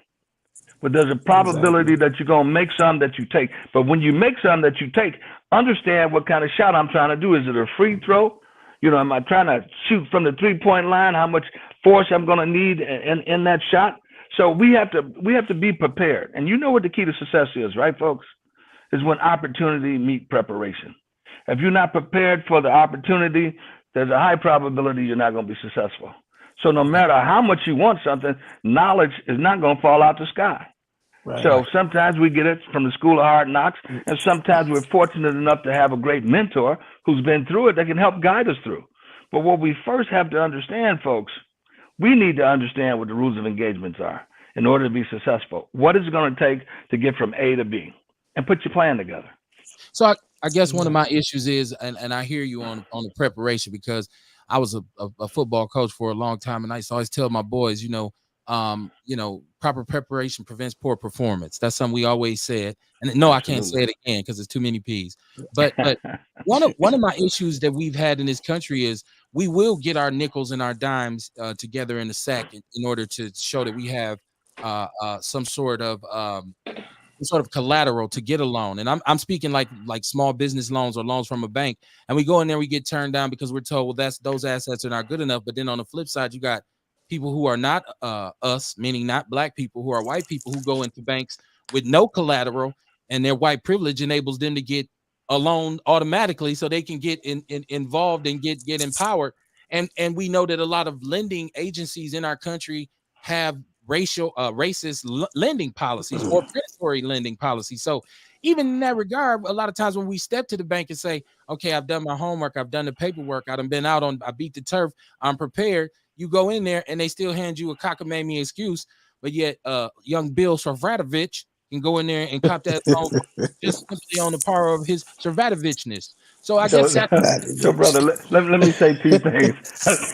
But there's a probability that you're gonna make some that you take. But when you make some that you take, understand what kind of shot I'm trying to do. Is it a free throw? You know, am I trying to shoot from the 3-point line? How much force I'm going to need in that shot? So we have to be prepared. And you know what the key to success is, right, folks? Is when opportunity meet preparation. If you're not prepared for the opportunity, there's a high probability you're not going to be successful. So no matter how much you want something, knowledge is not going to fall out the sky. Right. So sometimes we get it from the school of hard knocks, and sometimes we're fortunate enough to have a great mentor who's been through it that can help guide us through. But what we first have to understand, folks, we need to understand what the rules of engagements are in order to be successful. What is it going to take to get from A to B? And put your plan together. So I guess one of my issues is, and I hear you on the preparation, because I was a football coach for a long time, and I used to always tell my boys, you know, proper preparation prevents poor performance. That's something we always said. And no, I can't say it again because it's too many P's. But one of my issues that we've had in this country is we will get our nickels and our dimes together in a sack in order to show that we have some sort of collateral to get a loan. And I'm speaking like small business loans or loans from a bank. And we go in there, we get turned down because we're told, well, those assets are not good enough. But then on the flip side, you got people who are not us, meaning not black people, who are white people who go into banks with no collateral, and their white privilege enables them to get a loan automatically so they can get involved and get empowered. And we know that a lot of lending agencies in our country have racist lending policies or predatory lending policies. So even in that regard, a lot of times when we step to the bank and say, okay, I've done my homework, I've done the paperwork, I beat the turf, I'm prepared, You go in there and they still hand you a cockamamie excuse, but yet young Bill Servatovich can go in there and cop that loan just simply on the power of his Servatovichness. So I guess So, that's so brother, let me say two things.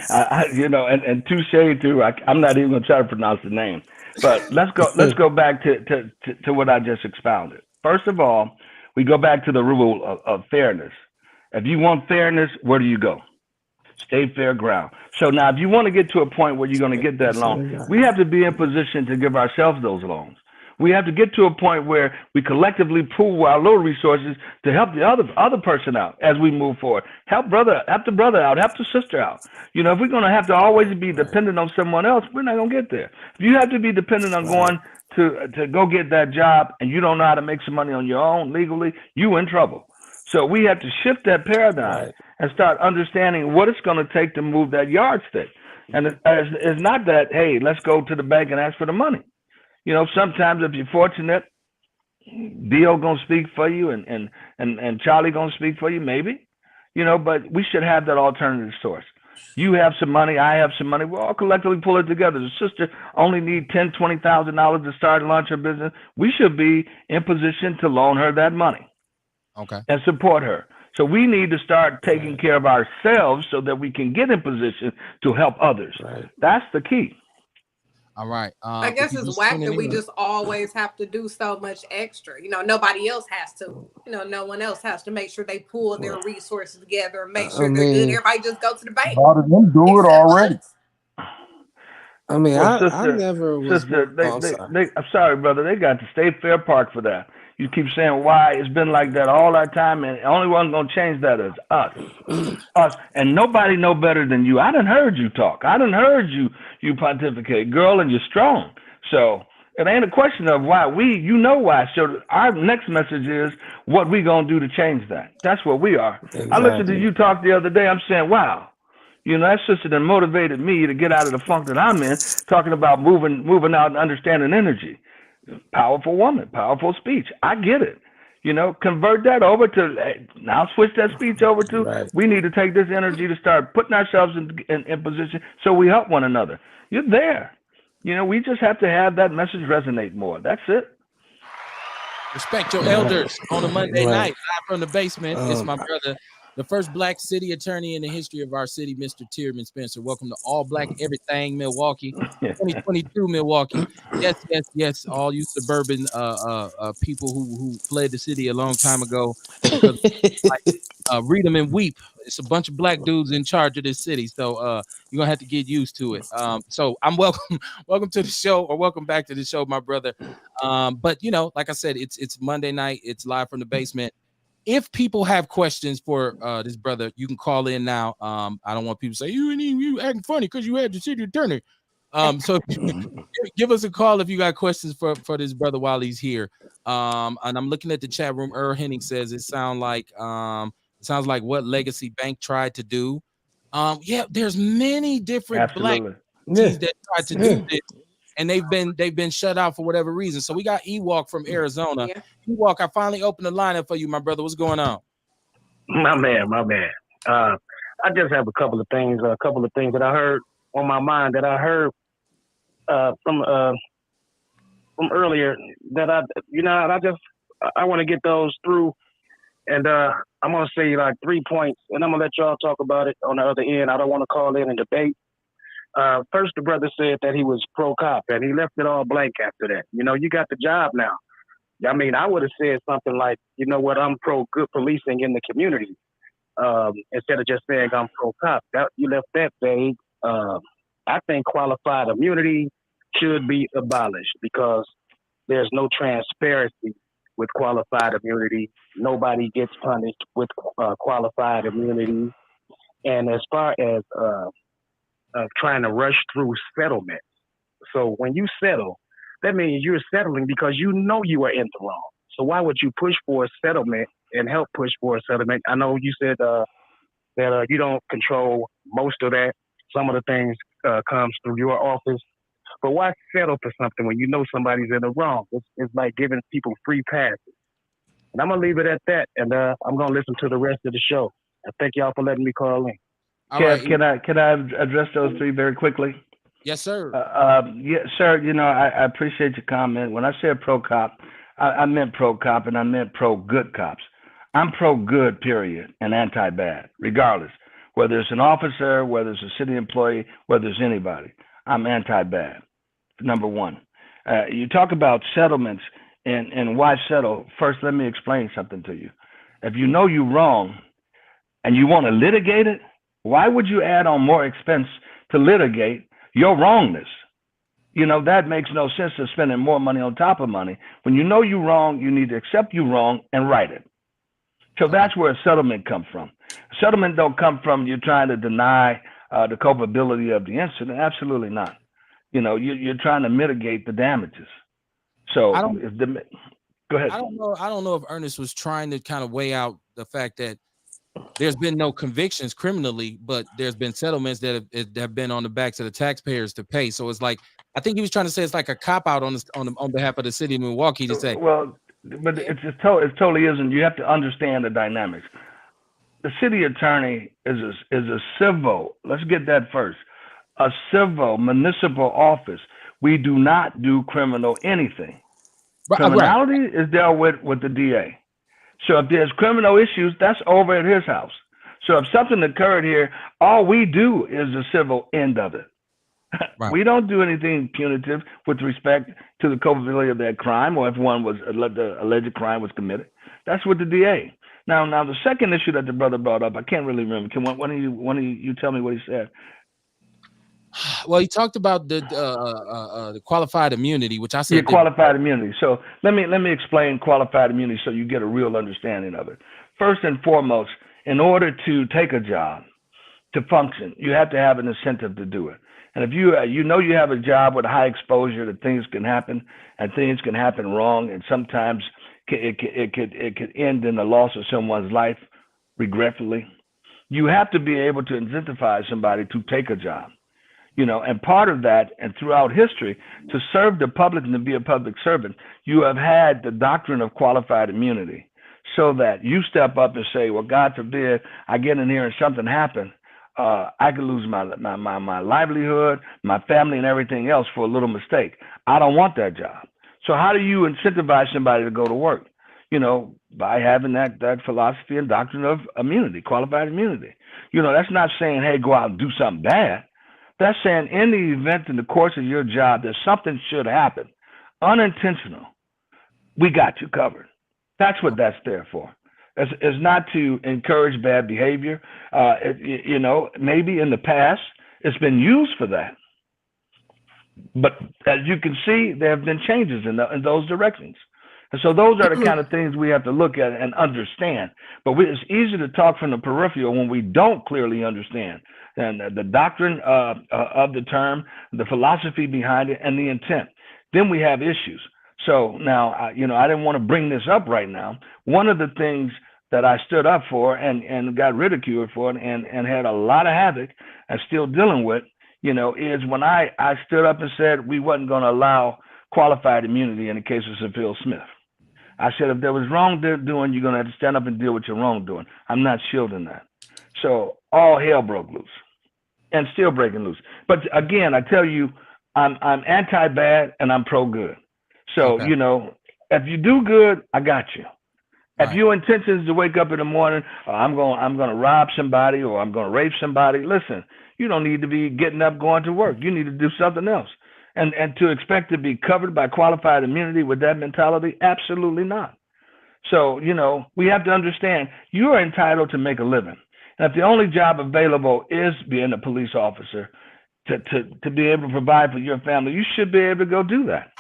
And touche too. I'm not even gonna try to pronounce the name, but let's go back to what I just expounded. First of all, we go back to the rule of fairness. If you want fairness, where do you go? State fair ground. So now, if you want to get to a point where you're going to get that loan, we have to be in position to give ourselves those loans. We have to get to a point where we collectively pool our little resources to help the other person out as we move forward. Help the brother out, help the sister out. If we're going to have to always be dependent on someone else, we're not going to get there. If you have to be dependent on going to go get that job and you don't know how to make some money on your own legally, you in trouble. So we have to shift that paradigm and start understanding what it's going to take to move that yardstick. And it's not that, hey, let's go to the bank and ask for the money. Sometimes if you're fortunate, Bill gonna speak for you and Charlie gonna speak for you, maybe. But we should have that alternative source. You have some money, I have some money. We'll all collectively pull it together. The sister only need $10,000-$20,000 to start and launch her business. We should be in position to loan her that money. Okay. And support her. So we need to start taking care of ourselves so that we can get in position to help others. Right. That's the key. All right. I guess it's whack that we just always have to do so much extra. Nobody else has to. No one else has to make sure they pull their resources together and make sure they're good. Everybody just go to the bank. A lot of them do it already. I mean, I never was. I'm sorry, brother. They got the State Fair Park for that. You keep saying why it's been like that all our time, and the only one gonna change that is us, and nobody know better than you. I done heard you talk. I done heard you pontificate, girl, and you're strong. So it ain't a question of why you know why. So our next message is what we gonna do to change that. That's what we are. Exactly. I listened to you talk the other day. I'm saying, wow. That sister that motivated me to get out of the funk that I'm in, talking about moving out and understanding energy. Powerful woman, powerful speech. I get it. Convert that over to, now switch that speech over to, we need to take this energy to start putting ourselves in position so we help one another. You're there. We just have to have that message resonate more. That's it. Respect your elders on a Monday night, live from the basement. It's my brother, the first black city attorney in the history of our city, Mr. Tiermann Spencer. Welcome to All Black Everything Milwaukee, 2022 Milwaukee. Yes. All you suburban people who fled the city a long time ago because read them and weep. It's a bunch of black dudes in charge of this city, so you're gonna have to get used to it. So I'm welcome to the show, or welcome back to the show, my brother. But like I said, it's Monday night. It's live from the basement. If people have questions for this brother, you can call in now. I don't want people to say you acting funny because you had the city attorney. So give us a call if you got questions for this brother while he's here. And I'm looking at the chat room. Earl Henning says it sounds like what Legacy Bank tried to do. There's many different black entities that tried to do this. And they've been shut out for whatever reason. So we got Ewok from Arizona. Yeah. Ewok, I finally opened the line up for you, my brother. What's going on? My man. I just have a couple of things that I heard on my mind that I heard from earlier that I want to get those through. And I'm gonna say like 3 points, and I'm gonna let y'all talk about it on the other end. I don't want to call in and debate. First, the brother said that he was pro-cop, and he left it all blank after that. You got the job now. I mean, I would have said something like, you know what, I'm pro-good policing in the community, instead of just saying I'm pro-cop. You left that vague. I think qualified immunity should be abolished because there's no transparency with qualified immunity. Nobody gets punished with qualified immunity. And as far as trying to rush through settlements. So when you settle, that means you're settling because you know you are in the wrong. So why would you push for a settlement and help push for a settlement? I know you said that you don't control most of that. Some of the things comes through your office. But why settle for something when you know somebody's in the wrong? It's like giving people free passes. And I'm going to leave it at that, and I'm going to listen to the rest of the show. I thank y'all for letting me call in. All Kev, right. can I address those three very quickly? Yes, sir. Yeah, sir. You know, I appreciate your comment. When I said pro cop, I meant pro cop and I meant pro good cops. I'm pro good, period, and anti bad, regardless whether it's an officer, whether it's a city employee, whether it's anybody. I'm anti bad. Number one. You talk about settlements and why settle. First, let me explain something to you. If you know you're wrong and you want to litigate it, why would you add on more expense to litigate your wrongness? You know, that makes no sense to spending more money on top of money. When you know you're wrong, you need to accept you're wrong and right it. So Okay. that's where a settlement comes from. Settlement don't come from you trying to deny the culpability of the incident. Absolutely not. You know, you're trying to mitigate the damages. I So don't if the go ahead. I don't know if Ernest was trying to kind of weigh out the fact that there's been no convictions criminally, but there's been settlements that have been on the backs of the taxpayers to pay. So it's like I think he was trying to say it's like a cop out on behalf of the city of Milwaukee to say, Well, but Yeah. it totally isn't. You have to understand the dynamics. The city attorney is a civil. Let's get that first. A civil municipal office. We do not do criminal anything. right, Criminality is dealt with the DA. So if there's criminal issues, that's over at his house. So if something occurred here, all we do is the civil end of it. right. We don't do anything punitive with respect to the culpability of that crime, or if the alleged crime was committed. That's with the DA. Now, the second issue that the brother brought up, I can't really remember. Can one of you tell me what he said? Well, he talked about the qualified immunity, which I Yeah, said qualified immunity. So let me explain qualified immunity so you get a real understanding of it. First and foremost, in order to take a job, to function, you have to have an incentive to do it. And if you know you have a job with high exposure, that things can happen and things can happen wrong, and sometimes it could end in the loss of someone's life, regretfully. You have to be able to incentivize somebody to take a job. You know, and part of that, and throughout history, to serve the public and to be a public servant, you have had the doctrine of qualified immunity, so that you step up and say, well, God forbid I get in here and something happens. I could lose my livelihood, my family, and everything else for a little mistake. I don't want that job. So how do you incentivize somebody to go to work? You know, by having that philosophy and doctrine of immunity, qualified immunity. You know, that's not saying, hey, go out and do something bad. That's saying in the event in the course of your job that something should happen, unintentional, we got you covered. That's what that's there for. It's not to encourage bad behavior. You know, maybe in the past it's been used for that. But as you can see, there have been changes in those directions. And so those are the kind of things we have to look at and understand. But it's easy to talk from the peripheral when we don't clearly understand and the doctrine of the term, the philosophy behind it, and the intent. Then we have issues. So now, you know, I didn't want to bring this up right now. One of the things that I stood up for and got ridiculed for and had a lot of havoc and still dealing with, you know, is when I stood up and said we wasn't going to allow qualified immunity in the case of Seville Smith. I said if there was wrongdoing, you're going to have to stand up and deal with your wrongdoing. I'm not shielding that. So all hell broke loose and still breaking loose. But again, I tell you, I'm anti-bad and I'm pro-good. So, okay. you know, if you do good, I got you. If Right. your intention is to wake up in the morning, I'm going to rob somebody or I'm going to rape somebody, listen, you don't need to be getting up going to work. You need to do something else. And to expect to be covered by qualified immunity with that mentality, absolutely not. So, you know, we have to understand you are entitled to make a living. And if the only job available is being a police officer to be able to provide for your family, you should be able to go do that.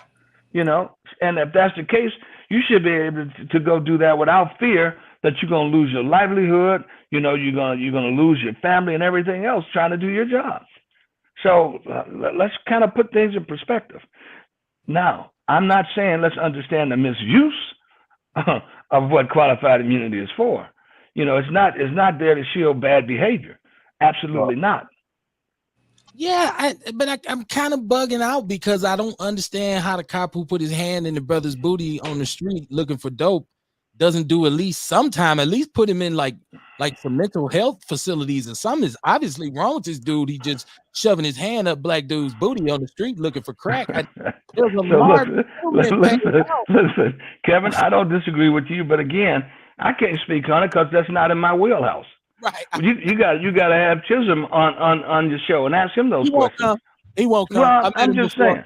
You know, and if that's the case, you should be able to go do that without fear that you're going to lose your livelihood. You know, you're going to lose your family and everything else trying to do your job. So let's kind of put things in perspective. Now, I'm not saying let's understand the misuse of what qualified immunity is for. You know, it's not there to shield bad behavior. Absolutely not. Yeah, I'm kind of bugging out because I don't understand how the cop who put his hand in the brother's booty on the street looking for dope doesn't do at least sometime, at least put him in like like some mental health facilities, and something is obviously wrong with this dude. He just shoving his hand up black dude's booty on the street looking for crack. There's a So large listen, settlement paid out. listen, Kevin. I don't disagree with you, but again, I can't speak on it because that's not in my wheelhouse. Right. You got to have Chisholm on your show and ask him those He won't questions. come. He won't come. Well, I met I'm him just before. saying.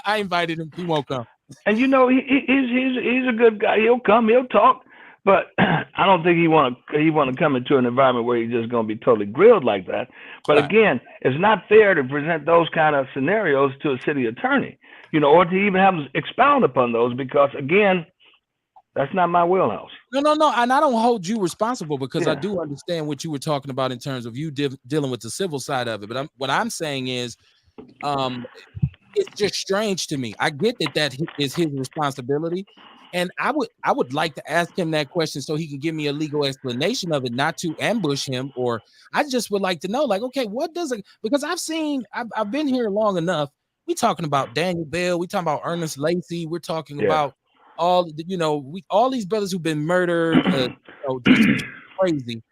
I invited him. He won't come. And he's a good guy. He'll come. He'll talk. But I don't think he want to come into an environment where he's just going to be totally grilled like that. But Right. again, it's not fair to present those kind of scenarios to a city attorney, or to even have them expound upon those, because again, that's not my wheelhouse. No. And I don't hold you responsible, because I Yeah. do understand what you were talking about in terms of you dealing with the civil side of it. But what I'm saying is, it's just strange to me. I get that is his responsibility, and I would like to ask him that question so he can give me a legal explanation of it, not to ambush him. Or I just would like to know, like, okay, what does it? Because I've been here long enough. We talking about Daniel Bell. We talking about Ernest Lacey. We're talking about all all these brothers who've been murdered, just crazy,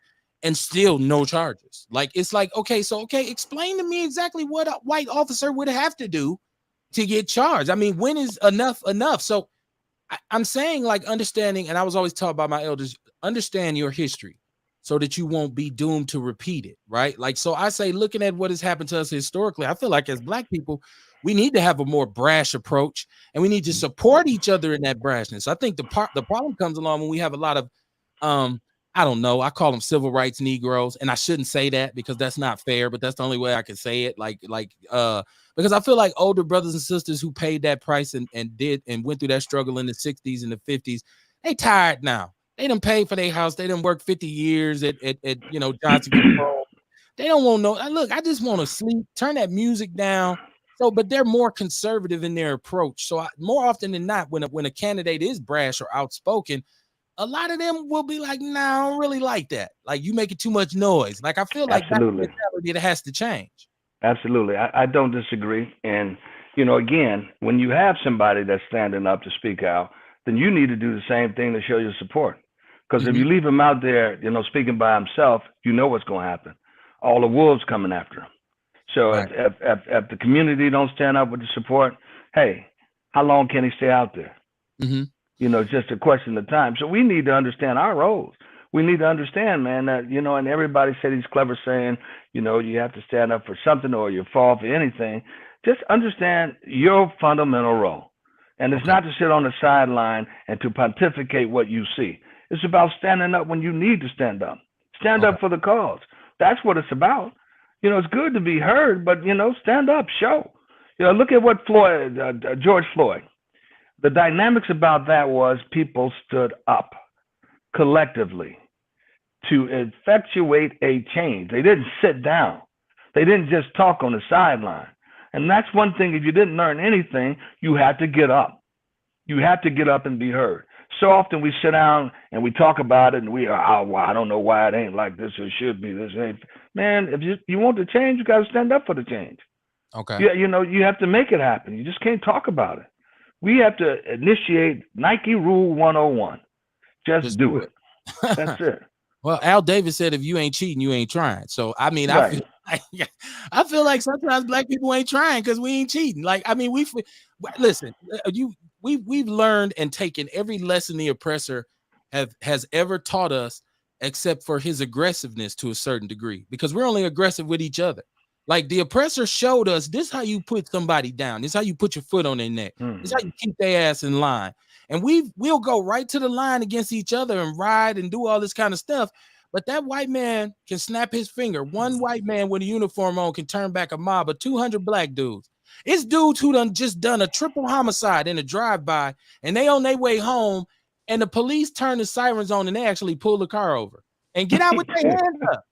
and still no charges. Like, it's like, okay, explain to me exactly what a white officer would have to do to get charged. I mean, when is enough? So I'm saying, like, understanding, and I was always taught by my elders, understand your history so that you won't be doomed to repeat it, right? Like, so I say, looking at what has happened to us historically, I feel like as Black people, we need to have a more brash approach, and we need to support each other in that brashness. I think the problem comes along when we have a lot of I don't know, I call them civil rights Negroes, and I shouldn't say that because that's not fair, but that's the only way I can say it. Because I feel like older brothers and sisters who paid that price and went through that struggle in the 60s and the 50s, they tired now. They done paid for their house. They done worked 50 years at Johnson Control. They don't want no. Look, I just want to sleep. Turn that music down. So, but they're more conservative in their approach. So more often than not, when a candidate is brash or outspoken, a lot of them will be like, "Nah, I don't really like that. Like, you making too much noise." Like, I feel like that's the mentality that has to change. Absolutely. I don't disagree. And, again, when you have somebody that's standing up to speak out, then you need to do the same thing to show your support. Because if you leave him out there, speaking by himself, you know what's going to happen. All the wolves coming after him. So Right. if the community don't stand up with the support, hey, how long can he stay out there? It's just a question of time. So we need to understand our roles. We need to understand, man, that, and everybody said he's clever saying, you have to stand up for something or you fall for anything. Just understand your fundamental role. And it's not to sit on the sideline and to pontificate what you see. It's about standing up when you need to stand up. Stand up for the cause. That's what it's about. It's good to be heard, but, stand up, show. Look at what George Floyd. The dynamics about that was people stood up collectively to effectuate a change. They didn't sit down. They didn't just talk on the sideline. And that's one thing. If you didn't learn anything, you had to get up. You had to get up and be heard. So often we sit down and we talk about it, and we are, well, I don't know why it ain't like this. It should be this. Ain't. Man, if you want the change, you got to stand up for the change. Okay. Yeah, you have to make it happen. You just can't talk about it. We have to initiate Nike Rule 101. Just do it. That's it. Well, Al Davis said, if you ain't cheating, you ain't trying. So, I mean, Right. I feel like sometimes Black people ain't trying because we ain't cheating. Like, I mean, we've learned and taken every lesson the oppressor has ever taught us, except for his aggressiveness to a certain degree, because we're only aggressive with each other. Like, the oppressor showed us, this how you put somebody down. This how you put your foot on their neck. This how you keep their ass in line. And we'll go right to the line against each other and ride and do all this kind of stuff. But that white man can snap his finger. One white man with a uniform on can turn back a mob of 200 Black dudes. It's dudes who done a triple homicide in a drive-by, and they on their way home, and the police turn the sirens on, and they actually pull the car over and get out with their hands up.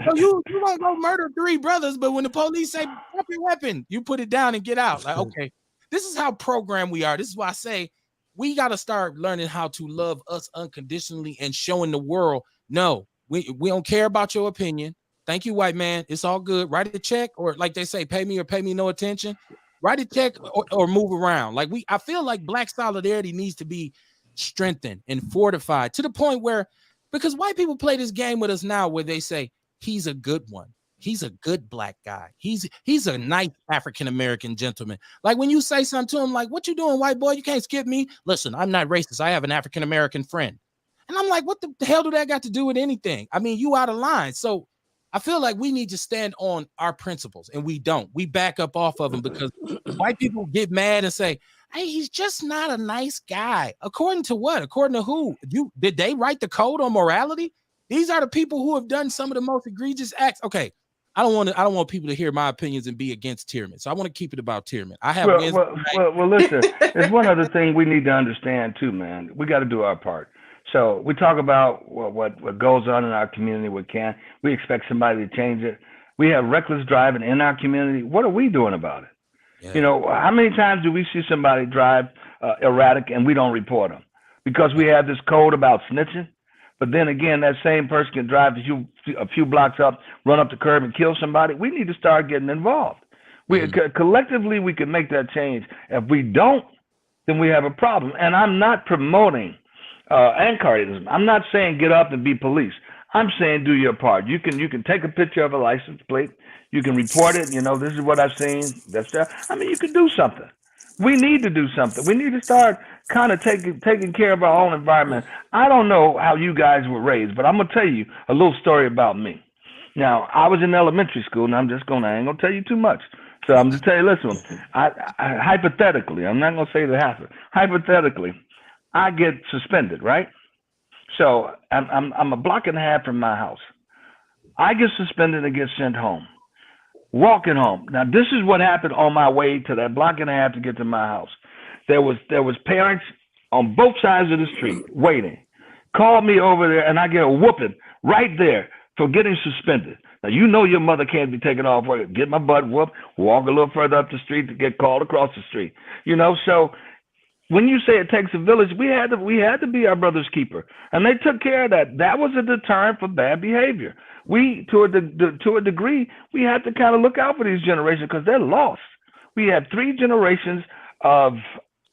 So you won't go murder 3 brothers, but when the police say, drop your weapon, you put it down and get out. Like, okay, this is how programmed we are. This is why I say we got to start learning how to love us unconditionally and showing the world, no, we don't care about your opinion. Thank you, white man. It's all good. Write a check, or like they say, pay me or pay me no attention. Write a check or move around. Like, I feel like Black solidarity needs to be strengthened and fortified to the point where Because white people play this game with us now where they say, he's a good one. He's a good black guy. He's a nice African-American gentleman. Like when you say something to him, like, what you doing, white boy? You can't skip me. Listen, I'm not racist. I have an African-American friend. And I'm like, what the hell do that got to do with anything? I mean, you out of line. So I feel like we need to stand on our principles, and we don't. We back up off of them because white people get mad and say, hey, he's just not a nice guy. According to what? According to who? Did they write the code on morality? These are the people who have done some of the most egregious acts. Okay, I don't want people to hear my opinions and be against Tiermann. So I want to keep it about Tiermann. I have well, listen, there's one other thing we need to understand too, man. We got to do our part. So we talk about what goes on in our community. We expect somebody to change it. We have reckless driving in our community. What are we doing about it? Yeah. You know, how many times do we see somebody drive erratic and we don't report them because we have this code about snitching? But then again, that same person can drive a few blocks up, run up the curb and kill somebody. We need to start getting involved. Collectively, we can make that change. If we don't, then we have a problem. And I'm not promoting anti-cartism. I'm not saying get up and be police. I'm saying do your part. You can take a picture of a license plate. You can report it. You know, this is what I've seen. I mean, you can do something. We need to do something. We need to start kind of taking care of our own environment. I don't know how you guys were raised, but I'm going to tell you a little story about me. Now, I was in elementary school, and I ain't going to tell you too much. So I'm just telling you, listen, I hypothetically, I'm not going to say that happened. Hypothetically, I get suspended, right? So I'm a block and a half from my house. I get suspended and get sent home. Walking home. Now, this is what happened on my way to that block and a half to get to my house. There was parents on both sides of the street waiting. Called me over there, and I get a whooping right there for getting suspended. Now, you know your mother can't be taken off work. Get my butt whooped, walk a little further up the street to get called across the street. You know, so when you say it takes a village, we had to be our brother's keeper, and they took care of that. That was a deterrent for bad behavior. We, to a degree, we had to kind of look out for these generations because they're lost. We have 3 generations of,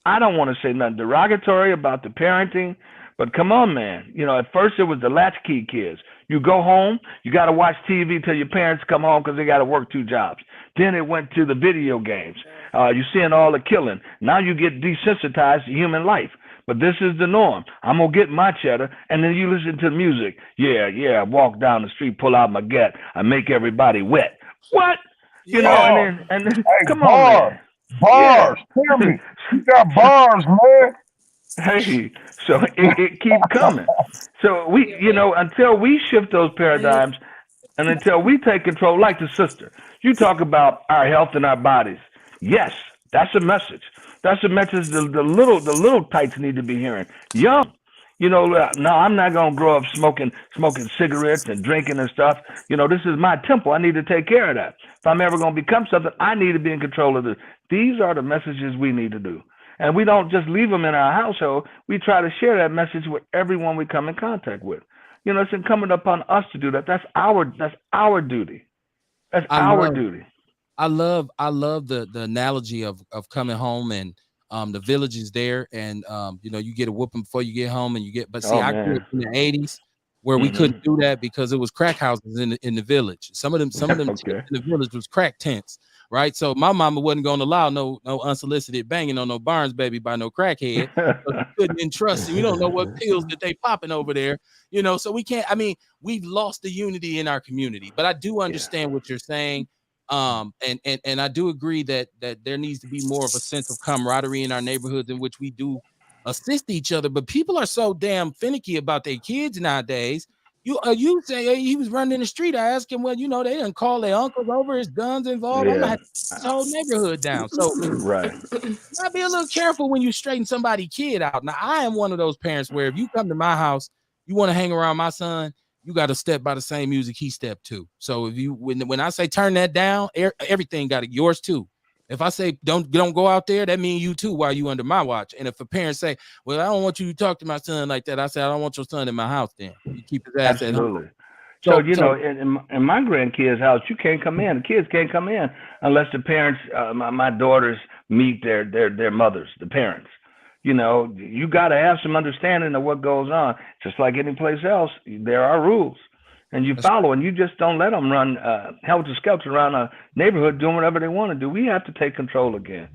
I don't want to say nothing derogatory about the parenting, but come on, man. You know, at first it was the latchkey kids. You go home, you got to watch TV till your parents come home because they got to work 2 jobs. Then it went to the video games. You're seeing all the killing. Now you get desensitized to human life. But this is the norm. I'm going to get my cheddar, and then you listen to music. Yeah, walk down the street, pull out my gat. I make everybody wet. What? You know, and then hey, come on, man. Bars. Tell me. You got bars, man. Hey, so it keeps coming. So we, you know, until we shift those paradigms and until we take control, like the sister, you talk about our health and our bodies. Yes, that's a message. That's a message the little tights need to be hearing. Young, you know, no, I'm not going to grow up smoking cigarettes and drinking and stuff. You know, this is my temple. I need to take care of that. If I'm ever going to become something, I need to be in control of this. These are the messages we need to do. And we don't just leave them in our household. We try to share that message with everyone we come in contact with. You know, it's incumbent upon us to do that. That's our duty. That's our duty. I love the analogy of coming home and the village is there, and you know, you get a whooping before you get home, and you get. But see, I grew up in the '80s where we couldn't do that because it was crack houses in the village. Some of them okay. In the village was crack tents, right? So my mama wasn't going to allow no unsolicited banging on no Barnes baby by no crackhead. So she couldn't entrust him. You don't know what pills that they popping over there, you know. So we can't. I mean, we've lost the unity in our community, but I do understand what you're saying. And I do agree that there needs to be more of a sense of camaraderie in our neighborhoods in which we do assist each other. But people are so damn finicky about their kids nowadays. You say, hey, he was running in the street. I asked him, well, you know, they didn't call their uncles over, his guns involved. I'm gonna have to shut the whole neighborhood down. So right, you gotta be a little careful when you straighten somebody's kid out. Now, I am one of those parents where if you come to my house, you want to hang around my son, you got to step by the same music he stepped to. So if you when I say turn that down, everything got it, yours too. If I say don't go out there, that means you too while you under my watch. And if a parent say, well, I don't want you to talk to my son like that, I say I don't want your son in my house. Then you keep his ass at home. So you know, in my grandkids' house, you can't come in. The kids can't come in unless the parents, my daughters meet their mothers, the parents. You know, you got to have some understanding of what goes on. Just like any place else, there are rules, and you That's follow, and you just don't let them run helter skelter around a neighborhood doing whatever they want to do. We have to take control again.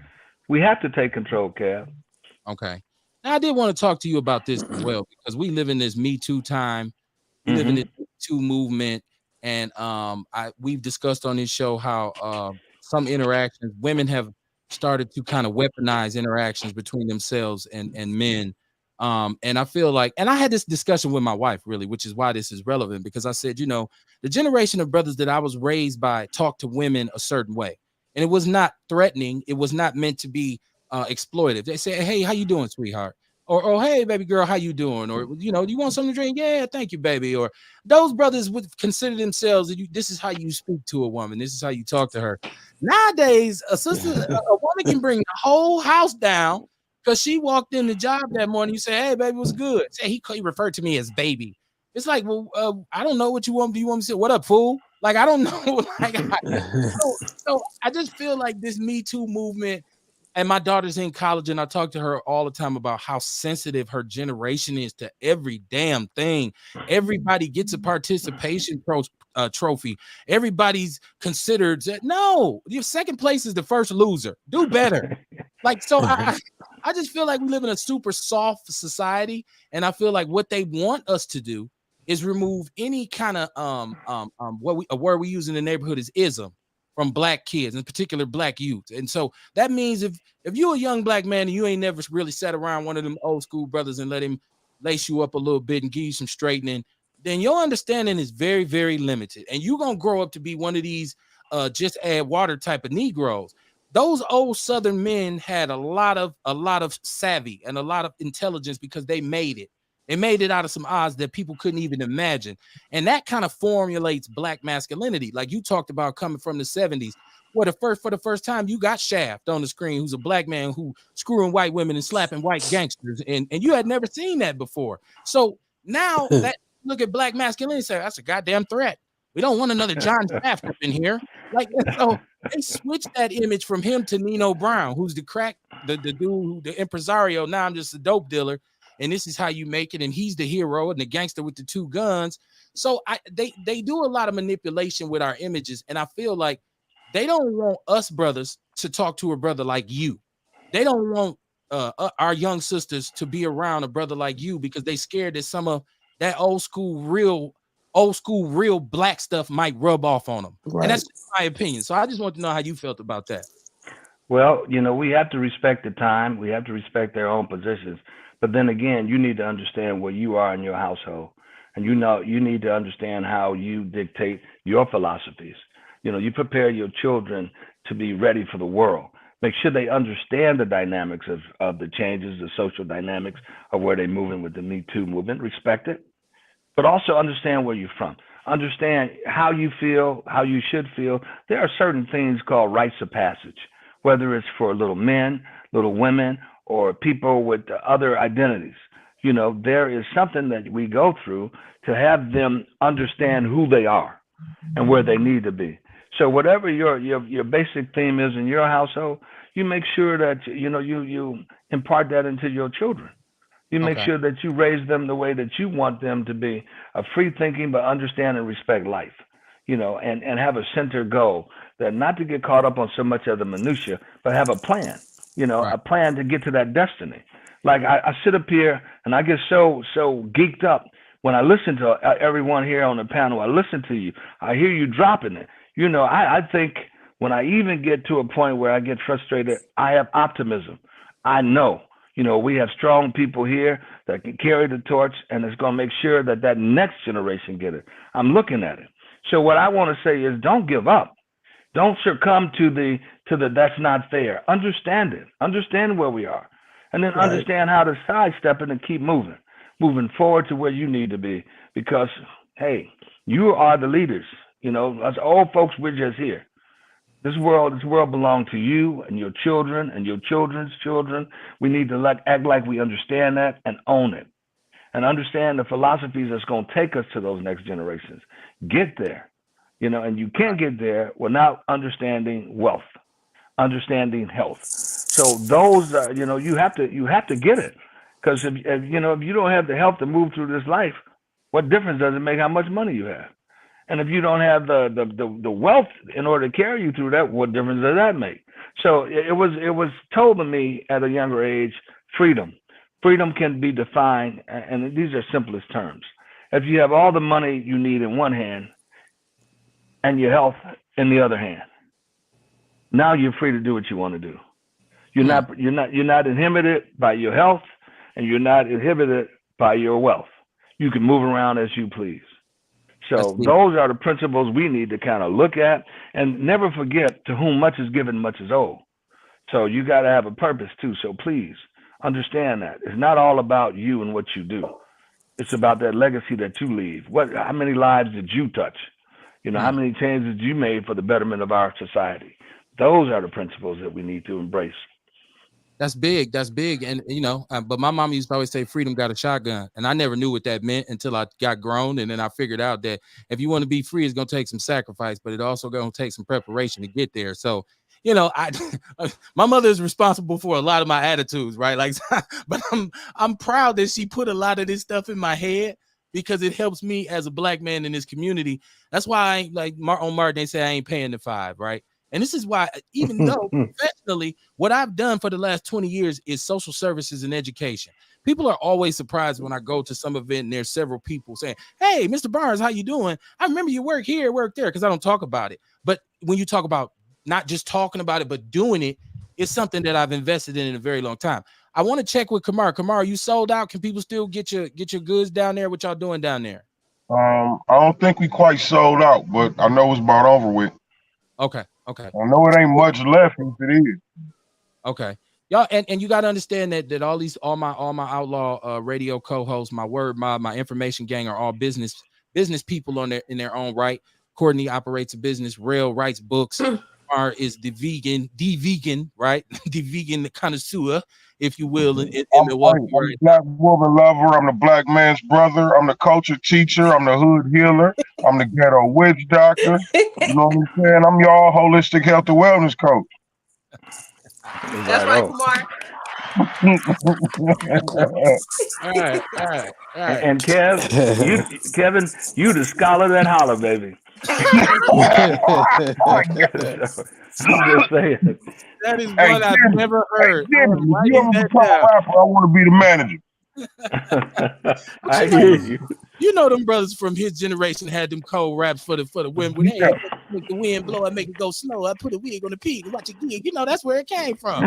We have to take control, Kev. okay. Now I did want to talk to you about this as well because we live in this Me Too time. We live in this Hmm. Me Too movement, and we've discussed on this show how some interactions women have started to kind of weaponize interactions between themselves and men. And I feel like, and I had this discussion with my wife really, which is why this is relevant because I said, you know, the generation of brothers that I was raised by talked to women a certain way, and it was not threatening. It was not meant to be exploitive. They say, "Hey, how you doing, sweetheart?" Or "Oh, hey, baby girl, how you doing?" Or you know, "Do you want something to drink?" "Yeah, thank you, baby." Or those brothers would consider themselves that this is how you speak to a woman. This is how you talk to her. Nowadays, a woman can bring the whole house down because she walked in the job that morning. You say, "Hey, baby, what's good?" Say he referred to me as baby. It's like, well, I don't know what you want. Do you want me to say, "What up, fool?" Like I don't know. Like so I just feel like this Me Too movement, and my daughter's in college, and I talk to her all the time about how sensitive her generation is to every damn thing. Everybody gets a participation trophy. Everybody's considered. No, your second place is the first loser. Do better. Like so, I just feel like we live in a super soft society, and I feel like what they want us to do is remove any kind of what we a word we use in the neighborhood is ism from black kids, in particular black youth. And so that means if you're a young black man and you ain't never really sat around one of them old school brothers and let him lace you up a little bit and give you some straightening, then your understanding is very, very limited. And you're gonna grow up to be one of these just add water type of Negroes. Those old Southern men had a lot of savvy and a lot of intelligence because they made it. They made it out of some odds that people couldn't even imagine. And that kind of formulates black masculinity. Like you talked about coming from the 70s, where for the first time you got Shaft on the screen, who's a black man who screwing white women and slapping white gangsters, and you had never seen that before. So now that look at black masculinity, say that's a goddamn threat. We don't want another John Shaft up in here. Like so, they switched that image from him to Nino Brown, who's the dude, the impresario. Now I'm just a dope dealer, and this is how you make it. And he's the hero and the gangster with the two guns. So they do a lot of manipulation with our images, and I feel like they don't want us brothers to talk to a brother like you. They don't want our young sisters to be around a brother like you because they scared that some of that old school real black stuff might rub off on them. And Right. that's just my opinion. So I just want to know how you felt about that. Well, you know, we have to respect the time. We have to respect their own positions. But then again, you need to understand where you are in your household. And you know, you need to understand how you dictate your philosophies. You know, you prepare your children to be ready for the world. Make sure they understand the dynamics of the changes, the social dynamics of where they're moving with the Me Too movement. Respect it, but also understand where you're from. Understand how you feel, how you should feel. There are certain things called rites of passage, whether it's for little men, little women, or people with other identities. You know, there is something that we go through to have them understand who they are and where they need to be. So whatever your basic theme is in your household, you make sure that you impart that into your children. You make Okay. sure that you raise them the way that you want them to be, a free thinking but understand and respect life, and have a center goal, that not to get caught up on so much of the minutia, but have a plan, Right. a plan to get to that destiny. Like I sit up here and I get so geeked up when I listen to everyone here on the panel. I listen to you. I hear you dropping it. I think when I even get to a point where I get frustrated, I have optimism. I know, we have strong people here that can carry the torch, and it's going to make sure that that next generation get it. I'm looking at it. So what I want to say is, don't give up. Don't succumb to the that's not fair. Understand it. Understand where we are, and then Right. understand how to sidestep it and keep moving forward to where you need to be. Because hey, you are the leaders. Us old folks, we're just here. This world belongs to you and your children and your children's children. We need to act like we understand that and own it, and understand the philosophies that's going to take us to those next generations. Get there, and you can't get there without understanding wealth, understanding health. So those, you have to get it, because if you don't have the help to move through this life, what difference does it make how much money you have? And if you don't have the wealth in order to carry you through that, what difference does that make? So it was told to me at a younger age, freedom. Freedom can be defined, and these are simplest terms. If you have all the money you need in one hand and your health in the other hand, now you're free to do what you want to do. You're not inhibited by your health, and you're not inhibited by your wealth. You can move around as you please. So those are the principles we need to kind of look at, and never forget, to whom much is given, much is owed. So you got to have a purpose too. So please understand that it's not all about you and what you do. It's about that legacy that you leave. How many lives did you touch? How many changes you made for the betterment of our society? Those are the principles that we need to embrace. That's big. That's big. And but my mom used to always say freedom got a shotgun. And I never knew what that meant until I got grown. And then I figured out that if you want to be free, it's gonna take some sacrifice, but it also gonna take some preparation to get there. So I my mother is responsible for a lot of my attitudes, right? Like, but I'm proud that she put a lot of this stuff in my head, because it helps me as a black man in this community. That's why I ain't, like on Martin, they say I ain't paying the $5, right? And this is why, even though professionally, what I've done for the last 20 years is social services and education. People are always surprised when I go to some event and there's several people saying, "Hey, Mr. Barnes, how you doing? I remember you work here, work there," because I don't talk about it. But when you talk about not just talking about it, but doing it, it's something that I've invested in a very long time. I want to check with Kamar. Kamar, you sold out? Can people still get your goods down there? What y'all doing down there? I don't think we quite sold out, but I know it's about over with. Okay. I know it ain't much left if it is. Okay. Y'all, and you got to understand that all my Outlaw radio co-hosts, my word mob, my information gang are all business people in their own right. Courtney operates a business. Rail writes books. Is the vegan, right? The vegan connoisseur, if you will, in Milwaukee. I'm the black woman lover. I'm the black man's brother. I'm the culture teacher. I'm the hood healer. I'm the ghetto witch doctor. You know what I'm saying? I'm your holistic health and wellness coach. That's right, Kumar. All right. And Kevin, you the scholar that holler, baby. I'm just saying. That is one I've never heard. If you ever become a rapper, I want to be the manager. I hear you. Them brothers from his generation had them cold raps for the wind. When they make the wind blow and make it go slow, I put a wig on the pig and watch it gig. That's where it came from.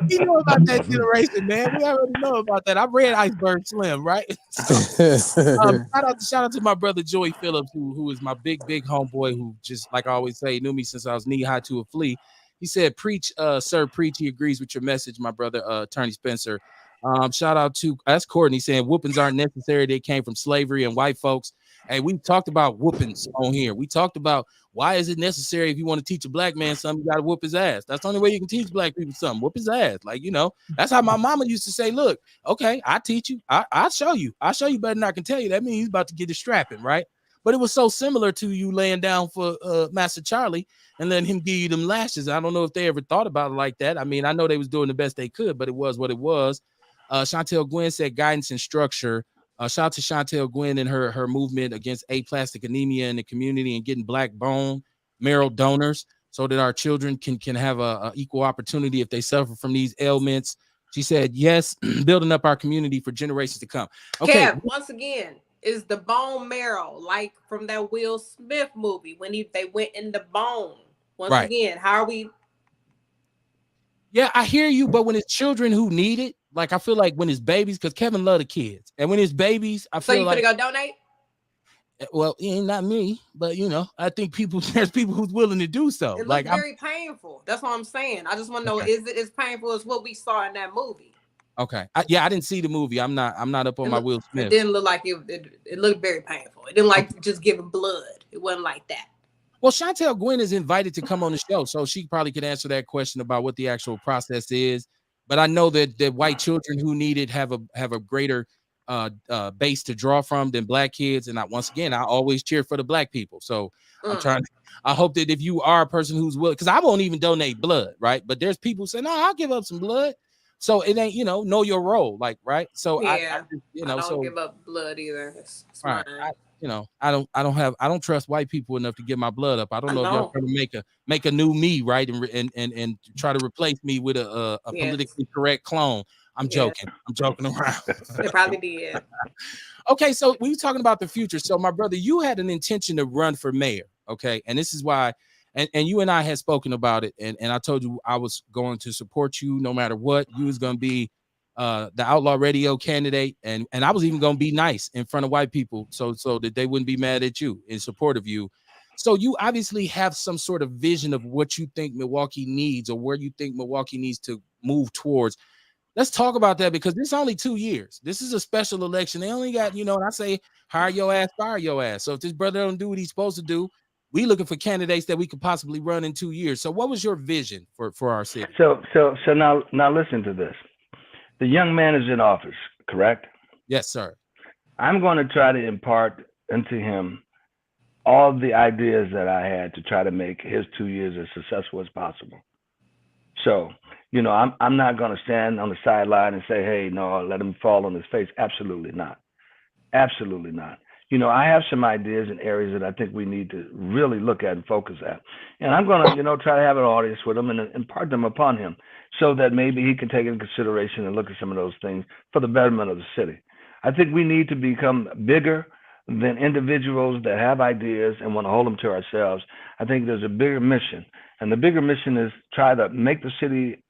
You know about that generation, man. We already know about that. I read Iceberg Slim, right? Shout out to my brother Joey Phillips, who is my big homeboy, who, just like I always say, knew me since I was knee high to a flea. He said, "Preach, sir, preach." He agrees with your message, my brother, Attorney Spencer. Shout out to that's Courtney saying whoopings aren't necessary. They came from slavery and white folks. Hey, we talked about whoopings on here. We talked about why is it necessary if you want to teach a black man something, you got to whoop his ass. That's the only way you can teach black people something. Whoop his ass. Like, that's how my mama used to say, look, okay, I teach you. I'll show you. I'll show you better than I can tell you. That means he's about to get the strapping, right? But it was so similar to you laying down for Master Charlie and letting him give you them lashes. I don't know if they ever thought about it like that. I mean, I know they was doing the best they could, but it was what it was. Chantel Gwynn said guidance and structure. Shout out to Chantel Gwynn and her movement against aplastic anemia in the community and getting black bone marrow donors so that our children can have a equal opportunity if they suffer from these ailments. She said, yes, building up our community for generations to come. Okay. Kev, once again, is the bone marrow like from that Will Smith movie when they went in the bone? Once again, how are we? Yeah, I hear you, but when it's children who need it, like I feel like when it's babies, because Kevin love the kids, and when it's babies, I feel like. So you gonna go donate? Well, not me, but I think there's people who's willing to do so. It looks very painful. That's what I'm saying. I just want to know, is it as painful as what we saw in that movie? Okay, I didn't see the movie. I'm not up on my Will Smith. It didn't look like it looked very painful. It didn't like just giving blood. It wasn't like that. Well, Chantel Gwynn is invited to come on the show, so she probably could answer that question about what the actual process is. But I know that white children who need it have a greater base to draw from than black kids. And once again, I always cheer for the black people. So I hope that if you are a person who's willing, because I won't even donate blood, right? But there's people who say, no, I'll give up some blood. So it ain't, know your role, like, right? So I don't give up blood either. It's right. mine. I don't trust white people enough to get my blood up. I don't know if y'all trying to make a new me, right, and try to replace me with a politically correct clone. I'm joking around. They probably did. Okay, so we were talking about the future. So my brother, you had an intention to run for mayor, okay, and this is why. And you and I had spoken about it, and I told you I was going to support you no matter what. You was going to be the Outlaw Radio candidate, and I was even going to be nice in front of white people so that they wouldn't be mad at you, in support of you. So you obviously have some sort of vision of what you think Milwaukee needs, or where you think Milwaukee needs to move towards. Let's talk about that, because this is only 2 years. This is a special election. They only got, and I say, hire your ass, fire your ass. So if this brother don't do what he's supposed to do, we looking for candidates that we could possibly run in 2 years. So what was your vision for our city? So now listen to this. The young man is in office, correct? Yes, sir. I'm going to try to impart into him all the ideas that I had to try to make his 2 years as successful as possible. So, I'm not going to stand on the sideline and say, hey, no, let him fall on his face. Absolutely not. Absolutely not. I have some ideas and areas that I think we need to really look at and focus at. And I'm going to, try to have an audience with him and impart them upon him so that maybe he can take into consideration and look at some of those things for the betterment of the city. I think we need to become bigger than individuals that have ideas and want to hold them to ourselves. I think there's a bigger mission. And the bigger mission is try to make the city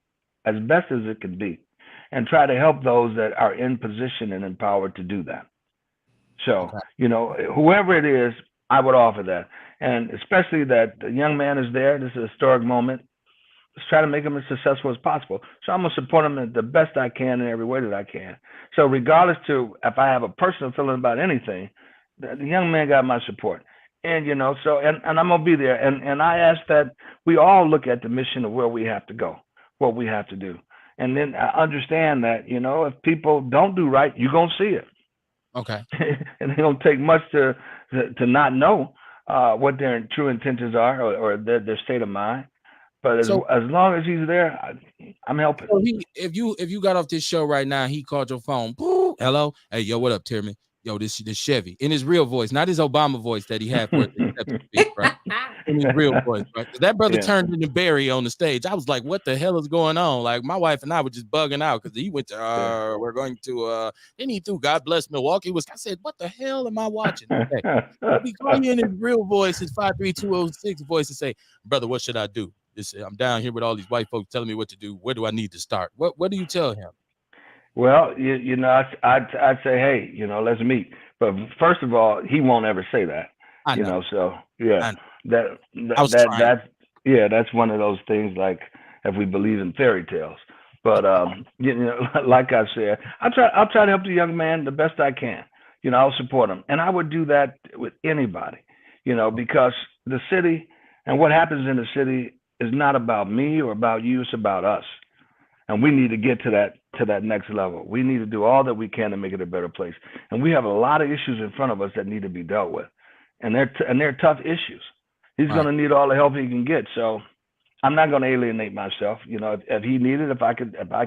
as best as it can be and try to help those that are in position and empowered to do that. So, whoever it is, I would offer that. And especially that the young man is there. This is a historic moment. Let's try to make him as successful as possible. So I'm going to support him the best I can in every way that I can. So regardless to if I have a personal feeling about anything, the young man got my support. And, and I'm going to be there. And I ask that we all look at the mission of where we have to go, what we have to do. And then I understand that, if people don't do right, you're going to see it. Okay. And it don't take much to not know what their true intentions are or their state of mind. But as long as he's there, I'm helping. So if you got off this show right now, he called your phone. Hello, hey, yo, what up, Tiermann? Yo, this Chevy, in his real voice, not his Obama voice that he had for it, right? In his real voice, right? That brother turned into Barry on the stage. I was like, what the hell is going on? Like, my wife and I were just bugging out because he went to we're going to then he threw God Bless Milwaukee. I said, what the hell am I watching? Okay. But we call you in his real voice, his 53206 voice, and say, brother, what should I do? I'm down here with all these white folks telling me what to do. Where do I need to start? What do you tell him? Well, I'd say, hey, let's meet. But first of all, he won't ever say that. I know. So yeah, that's one of those things. Like if we believe in fairy tales, but like I said, I'll try to help the young man the best I can. I'll support him, and I would do that with anybody. Because the city and what happens in the city is not about me or about you. It's about us. And we need to get to that next level. We need to do all that we can to make it a better place. And we have a lot of issues in front of us that need to be dealt with. And they're tough issues. He's going to need all the help he can get. So I'm not going to alienate myself. If he needed, if I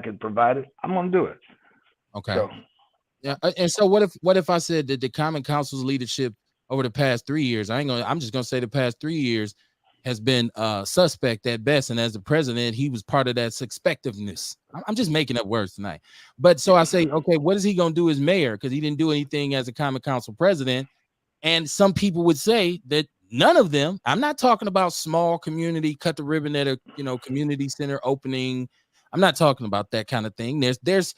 could provide it, I'm going to do it. Okay. So. Yeah. And so what if I said that the Common Council's leadership over the past 3 years, I'm just going to say the past 3 years, has been suspect at best. And as the president, he was part of that suspectiveness. I'm just making up words tonight. But so I say, okay, what is he going to do as mayor? Because he didn't do anything as a Common Council president. And some people would say that none of them, I'm not talking about small community, cut the ribbon at a community center opening. I'm not talking about that kind of thing. There's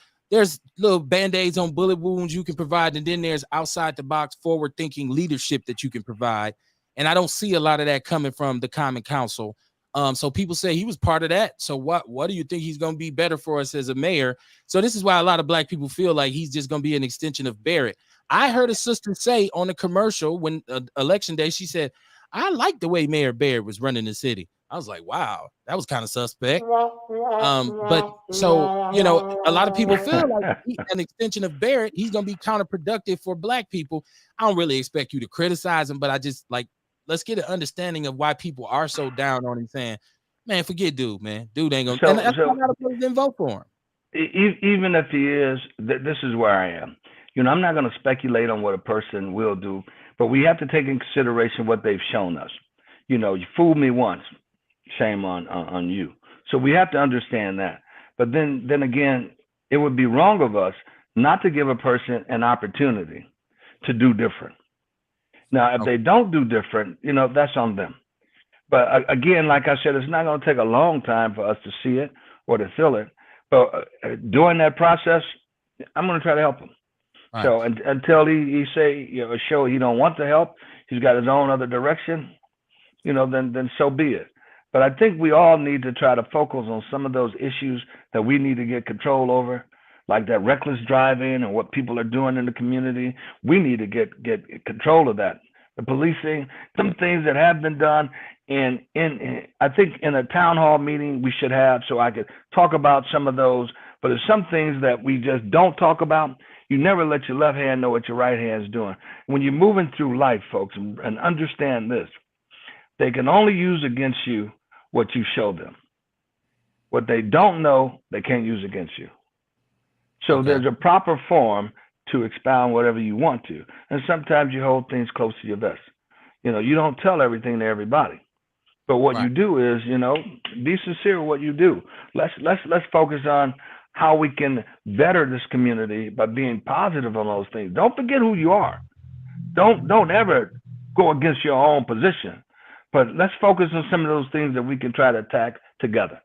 little band-aids on bullet wounds you can provide. And then there's outside the box, forward thinking leadership that you can provide. And I don't see a lot of that coming from the Common Council. So people say he was part of that. So what do you think he's going to be better for us as a mayor? So this is why a lot of black people feel like he's just going to be an extension of Barrett. I heard a sister say on a commercial when election day, she said, I like the way Mayor Barrett was running the city. I was like, wow, that was kind of suspect. But so, you know, a lot of people feel like an extension of Barrett, he's going to be counterproductive for black people. I don't really expect you to criticize him, but I just like, let's get an understanding of why people are so down on him saying, man, forget dude, man. Dude ain't going to, and that's why a lot of people didn't vote for him. Even if he is, this is where I am. You know, I'm not going to speculate on what a person will do, but we have to take in consideration what they've shown us. You know, you fooled me once, shame on you. So we have to understand that. But then again, it would be wrong of us not to give a person an opportunity to do different. Now, if they don't do different, you know, that's on them. But again, like I said, it's not going to take a long time for us to see it or to feel it. But during that process, I'm going to try to help him. Right. So until he say, you know, show he don't want the help, he's got his own other direction, you know, then so be it. But I think we all need to try to focus on some of those issues that we need to get control over, like that reckless driving and what people are doing in the community. We need to get control of that. The policing, some things that have been done. And I think in a town hall meeting we should have, so I could talk about some of those. But there's some things that we just don't talk about. You never let your left hand know what your right hand is doing. When you're moving through life, folks, and understand this, they can only use against you what you show them. What they don't know, they can't use against you. So there's a proper form to expound whatever you want to. And sometimes you hold things close to your vest. You know, you don't tell everything to everybody. But what you do is, you know, be sincere with what you do. Let's focus on how we can better this community by being positive on those things. Don't forget who you are. Don't ever go against your own position. But let's focus on some of those things that we can try to attack together.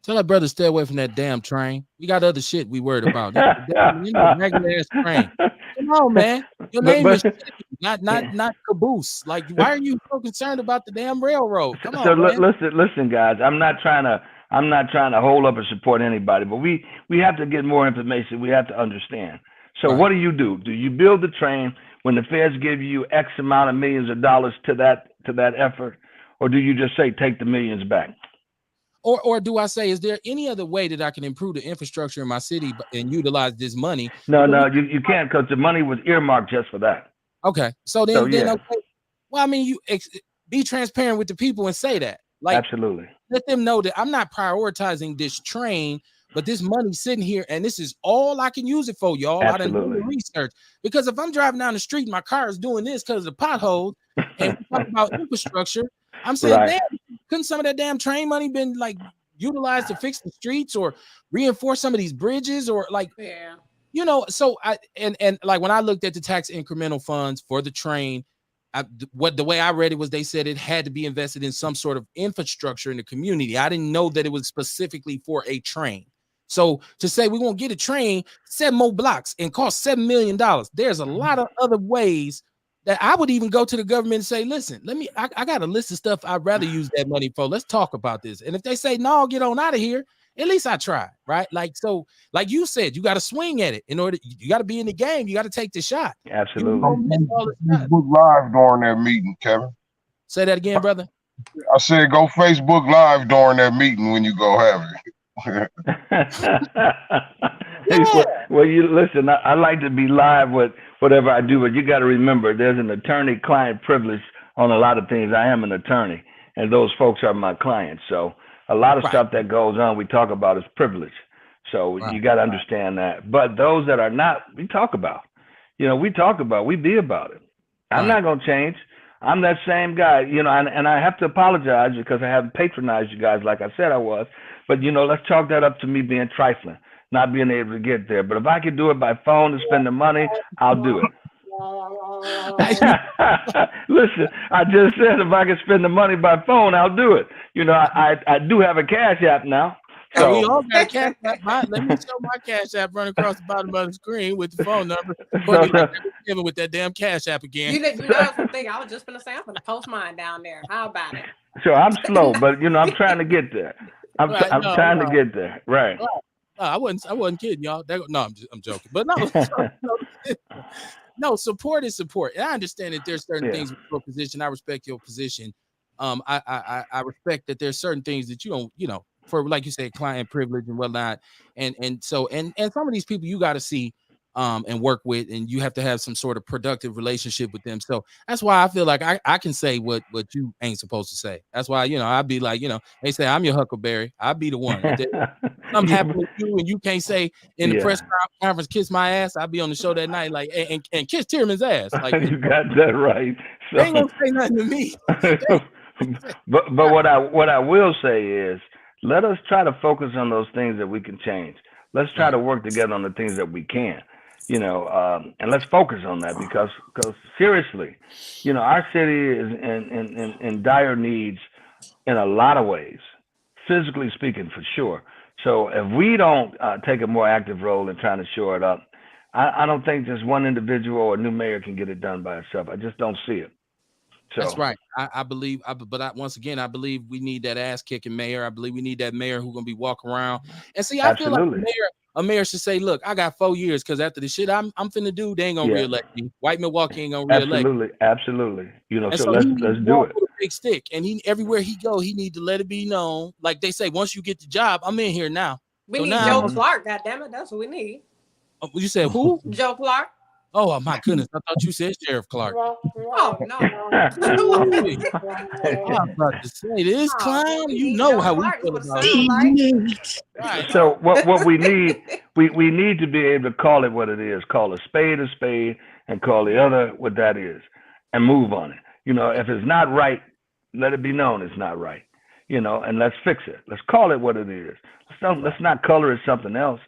Tell our brother stay away from that damn train. We got other shit we worried about. Regular ass train. Come on, man. Your name is not caboose. Like, why are you so concerned about the damn railroad? Come on, so man. Listen, guys. I'm not trying to hold up or support anybody, but we have to get more information. We have to understand. So what do? Do you build the train when the feds give you X amount of millions of dollars to that effort, or do you just say take the millions back? Or do I say, is there any other way that I can improve the infrastructure in my city and utilize this money? No, you can't, because the money was earmarked just for that. Okay, so then okay. Well, I mean, you be transparent with the people and say that. Like, absolutely. Let them know that I'm not prioritizing this train, but this money's sitting here, and this is all I can use it for, y'all. Absolutely. I done done the research. Because if I'm driving down the street and my car is doing this because of the potholes, and we talk about infrastructure, I'm saying, damn, couldn't some of that damn train money been like utilized to fix the streets or reinforce some of these bridges or like, you know? So and like when I looked at the tax incremental funds for the train, the way I read it was they said it had to be invested in some sort of infrastructure in the community. I didn't know that it was specifically for a train. So to say we won't get a train 7 more blocks and cost $7 million, there's a lot of other ways that I would even go to the government and say, listen, I got a list of stuff I'd rather use that money for. Let's talk about this. And if they say, no, get on out of here, at least I tried, right? Like, so like you said, you got to swing at it in order, you got to be in the game. You got to take the shot. Absolutely. Facebook Live during that meeting, Kevin. Say that again, brother. I said, go Facebook Live during that meeting when you go have it. Well, you listen, I like to be live with whatever I do, but you got to remember there's an attorney-client privilege on a lot of things. I am an attorney, and those folks are my clients. So a lot of stuff that goes on we talk about is privilege. So you got to understand that. But those that are not, we talk about. You know, we be about it. I'm not going to change. I'm that same guy, you know, and I have to apologize because I haven't patronized you guys like I said I was. But, you know, let's chalk that up to me being trifling, not being able to get there. But if I could do it by phone and spend the money, I'll do it. Listen, I just said if I could spend the money by phone, I'll do it. You know, I do have a Cash App now. So we all got a Cash App. Let me show my Cash App running across the bottom of the screen with the phone number. Kevin with that damn Cash App again. You know something? I was just gonna say I'm gonna post mine down there. How about it? So I'm slow, but you know I'm trying to get there. I'm trying to get there. Right. I wasn't kidding, y'all. I'm joking. But no, support is support. And I understand that there's certain things with your position. I respect your position. I respect that there's certain things that you don't, for like you said, client privilege and whatnot, and so and some of these people you got to see and work with, and you have to have some sort of productive relationship with them. So that's why I feel like I can say what you ain't supposed to say. That's why I'd be like, they say I'm your Huckleberry, I'll be the one. If something happened with you and you can't say in the press conference, kiss my ass, I'll be on the show that night, like, and kiss Tiermann's ass. Like, you got that right. they ain't gonna say nothing to me. but what I will say is, let us try to focus on those things that we can change. Let's try to work together on the things that we can, and let's focus on that because seriously, our city is in dire needs in a lot of ways, physically speaking, for sure. So if we don't take a more active role in trying to shore it up, I don't think just one individual or new mayor can get it done by itself. I just don't see it. So. That's right. I believe, once again, I believe we need that ass kicking mayor. I believe we need that mayor who's gonna be walking around. And see, I feel like a mayor should say, "Look, I got 4 years because after the shit I'm finna do, they ain't gonna reelect me. White Milwaukee ain't gonna reelect me." Absolutely. So let's do it. With a big stick, and everywhere he go, he need to let it be known. Like they say, once you get the job, I'm in here now. We need Joe Clark. Goddammit, that's what we need. You said who? Joe Clark. Oh my goodness! I thought you said Sheriff Clark. Oh no! I'm about to say this clown. You know how we feel about it. Right. So what we need, we need to be able to call it what it is. Call a spade, and call the other what that is, and move on it. If it's not right, let it be known it's not right. And let's fix it. Let's call it what it is. Let's not color it something else.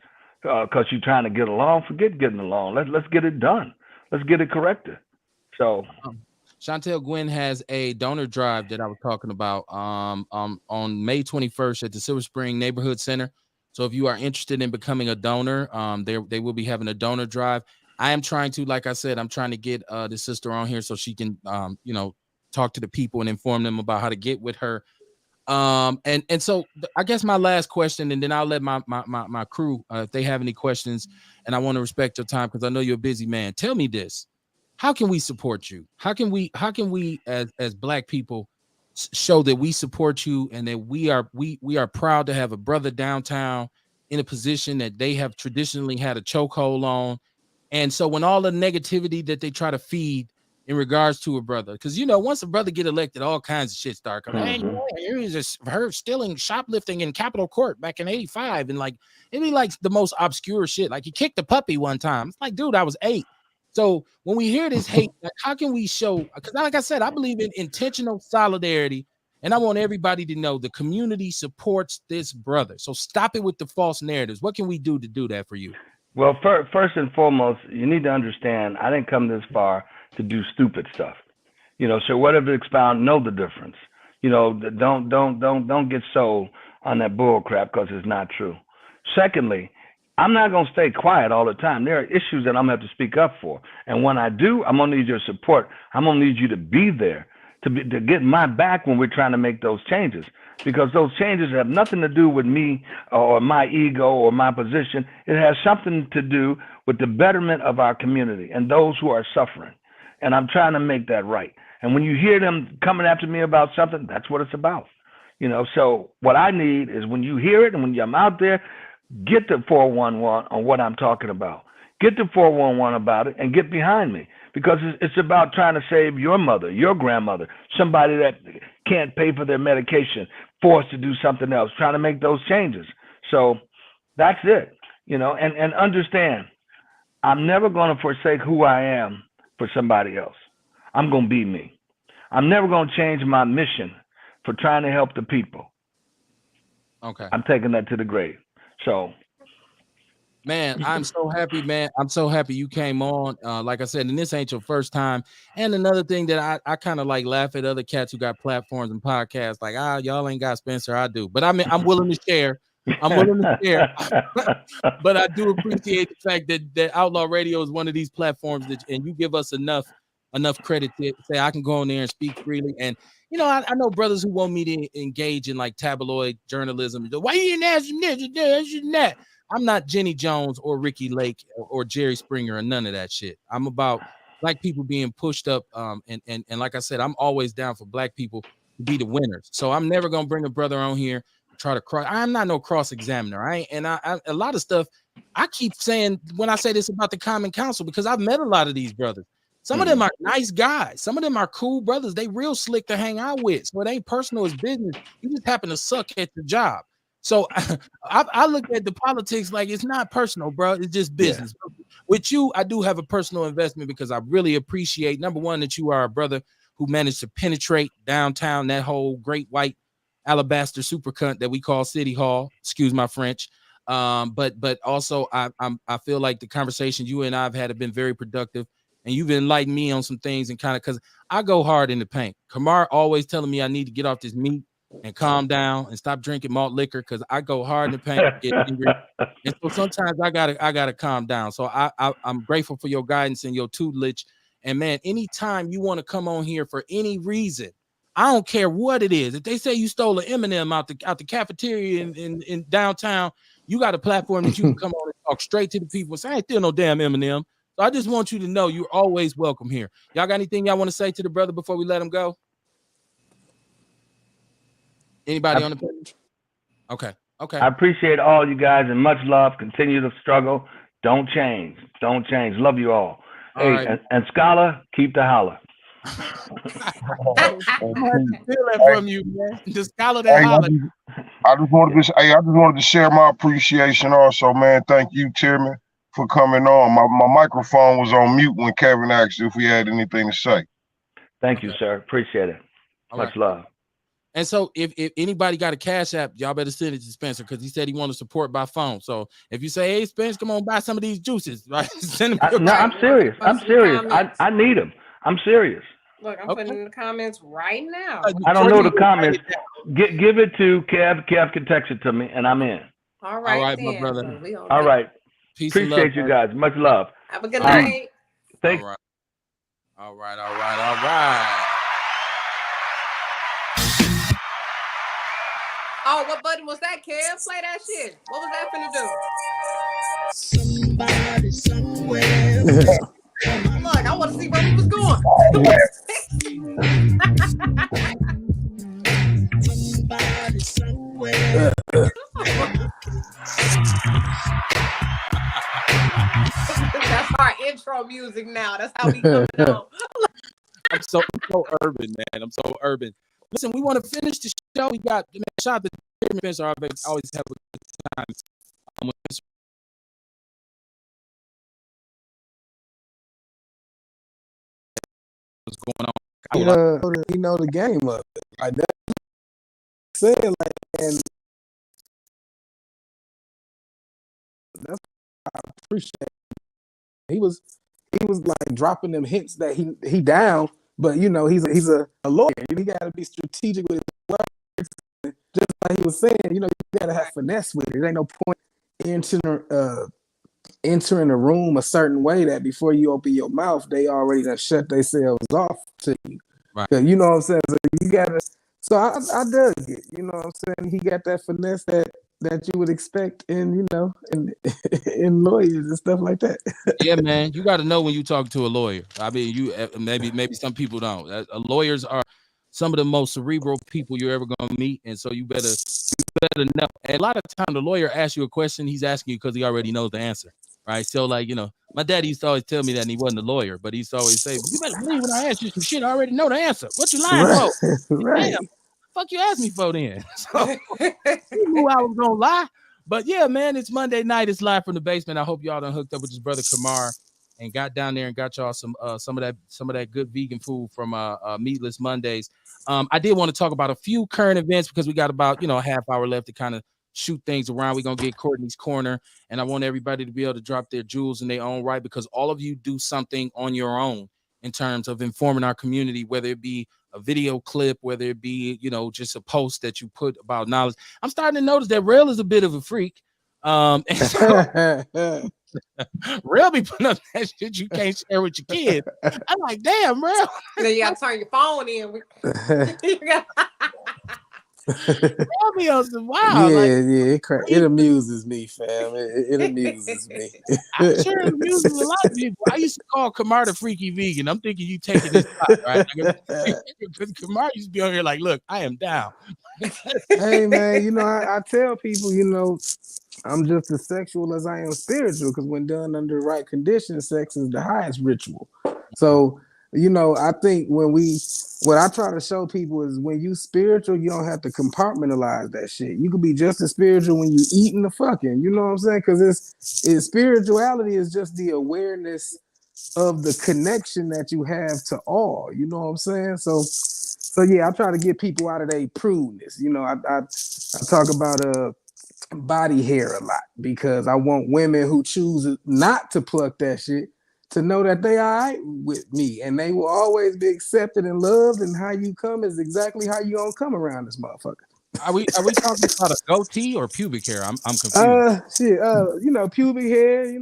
Because you're trying to get along, forget getting along. Let's get it done. Let's get it corrected. So, Chantel Gwynn has a donor drive that I was talking about on May 21st at the Silver Spring Neighborhood Center. So if you are interested in becoming a donor, they will be having a donor drive. I am trying to, like I said, I'm trying to get the sister on here so she can, talk to the people and inform them about how to get with her. And so I guess my last question, and then I'll let my crew if they have any questions, and I want to respect your time because I know you're a busy man. Tell me this: how can we support you? How can we as Black people show that we support you and that we are proud to have a brother downtown in a position that they have traditionally had a chokehold on? And so when all the negativity that they try to feed in regards to a brother, because once a brother get elected, all kinds of shit start coming. Hey, here is just her stealing, shoplifting in Capitol Court back in '85, and like it'd be like the most obscure shit. Like he kicked a puppy one time. It's like, dude, I was 8. So when we hear this hate, like, how can we show? Because like I said, I believe in intentional solidarity, and I want everybody to know the community supports this brother. So stop it with the false narratives. What can we do to do that for you? Well, first and foremost, you need to understand I didn't come this far to do stupid stuff. So whatever expound, know the difference. Don't get sold on that bull crap because it's not true. Secondly, I'm not going to stay quiet all the time. There are issues that I'm going to have to speak up for. And when I do, I'm going to need your support. I'm going to need you to be there, to get my back when we're trying to make those changes. Because those changes have nothing to do with me or my ego or my position. It has something to do with the betterment of our community and those who are suffering. And I'm trying to make that right. And when you hear them coming after me about something, that's what it's about. So what I need is when you hear it and when I'm out there, get the 411 on what I'm talking about. Get the 411 about it and get behind me. Because it's about trying to save your mother, your grandmother, somebody that can't pay for their medication, forced to do something else, trying to make those changes. So that's it, and understand, I'm never going to forsake who I am for somebody else. I'm going to be me. I'm never going to change my mission for trying to help the people. Okay. I'm taking that to the grave. So. Man, I'm so happy, man. I'm so happy you came on. Like I said, and this ain't your first time. And another thing that I kind of like laugh at other cats who got platforms and podcasts, like, y'all ain't got Spencer, I do. But I'm willing to share. I'm willing to share. But I do appreciate the fact that Outlaw Radio is one of these platforms and you give us enough credit to say I can go on there and speak freely. And I know brothers who want me to engage in like tabloid journalism. Why you didn't ask that? I'm not Jenny Jones or Ricky Lake or Jerry Springer or none of that shit. I'm about Black people being pushed up. And like I said, I'm always down for Black people to be the winners. So I'm never gonna bring a brother on here to try to cross. I'm not no cross examiner. I ain't, and I a lot of stuff I keep saying when I say this about the Common Council, because I've met a lot of these brothers. Some of them are nice guys. Some of them are cool brothers. They real slick to hang out with. So it ain't personal, it's business. You just happen to suck at your job. So I look at the politics like it's not personal, bro. It's just business. Yeah. With you, I do have a personal investment because I really appreciate, number one, that you are a brother who managed to penetrate downtown, that whole great white alabaster super cunt that we call City Hall. Excuse my French. But also I feel like the conversation you and I have had have been very productive, and you've enlightened me on some things, and kind of because I go hard in the paint. Kamar always telling me I need to get off this meat and calm down and stop drinking malt liquor because I go hard in the paint, get angry. And so sometimes I gotta calm down. So I'm grateful for your guidance and your tutelage. And man, anytime you want to come on here for any reason, I don't care what it is. If they say you stole an M&M out the cafeteria in downtown, you got a platform that you can come on and talk straight to the people and say, I ain't still no damn M&M. So I just want you to know you're always welcome here. Y'all got anything y'all want to say to the brother before we let him go? Anybody on the page? Okay. I appreciate all you guys and much love. Continue to struggle. Don't change. Don't change. Love you all. Hey, right. and Scholar, keep the holler. I feel that from you, man. The Scholar that holler. I just wanted to share my appreciation also, man. Thank you, Tiermann, for coming on. My microphone was on mute when Kevin asked if we had anything to say. Thank you, sir. Appreciate it. Much love. And so if anybody got a Cash App, y'all better send it to Spencer because he said he wanted support by phone. So if you say, hey, Spencer, come on, buy some of these juices, right? Send them. No, I'm serious. I'm serious. I need them. I'm serious. Look, I'm putting in the comments right now. I don't know the comments. Give it to Kev. Kev can text it to me, and I'm in. All right, my brother. All right. Peace Appreciate you guys. Much love. Have a good night. Thanks. All right. Oh, what button was that, Kev? Play that shit. What was that finna do? Somebody somewhere. Look, I want to see where we was going. Somebody somewhere. That's our intro music now. That's how we come on. I'm so urban, man. I'm so urban. Listen, we want to finish the show. We got shout out to Tiermann Spencer. I always have a good time. What's going on? He know the game up. Like that said, like, and that's I appreciate it. He was like dropping them hints that he down, but you know he's a lawyer. He got to be strategic with his words. Just like he was saying, you know, you got to have finesse with it. There ain't no point entering a room a certain way that before you open your mouth, they already done shut themselves off to you. Right. You know what I'm saying? So you gotta. So I dug it. You know what I'm saying? He got that finesse that you would expect in in lawyers and stuff like that. Yeah, man, you got to know when you talk to a lawyer. I mean, you maybe some people don't. Lawyers are some of the most cerebral people you're ever gonna meet, and so you better know. And a lot of time, the lawyer asks you a question, he's asking you because he already knows the answer, right? So, like, you know, my daddy used to always tell me that, and he wasn't a lawyer, but he used to always say, "You better believe when I ask you some shit, I already know the answer. What you lying for? Right. Damn, fuck you asked me for then." So you knew I was gonna lie. But yeah, man, it's Monday night. It's live from the basement. I hope y'all done hooked up with his brother Kamar and got down there and got y'all some of that good vegan food from Meatless Mondays. I did want to talk about a few current events because we got about a half hour left to kind of shoot things around. We're gonna get Courtney's Corner, and I want everybody to be able to drop their jewels in their own right because all of you do something on your own in terms of informing our community, whether it be a video clip, whether it be, just a post that you put about knowledge. I'm starting to notice that Rail is a bit of a freak. And so Rail be putting up that shit you can't share with your kids. I'm like, damn, Rail. Then you gotta turn your phone in. Y'all be on some wild. Like, Yeah, it crazy. amuses me, fam. It amuses me. I'm sure it amuses a lot of people. I used to call Kamar the freaky vegan. I'm thinking you taking this spot, right? Because Kamar used to be on here like, look, I am down. Hey man, I tell people, I'm just as sexual as I am spiritual, because when done under the right conditions, sex is the highest ritual. So, I think what I try to show people is when you spiritual, you don't have to compartmentalize that shit. You could be just as spiritual when you eating the fucking, you know what I'm saying? Because it's spirituality is just the awareness of the connection that you have to all. You know what I'm saying? So yeah, I try to get people out of their prudeness. I talk about body hair a lot, because I want women who choose not to pluck that shit to know that they all right with me, and they will always be accepted and loved, and how you come is exactly how you gonna come around this motherfucker. Are we talking about a goatee or pubic hair? I'm confused. Pubic hair,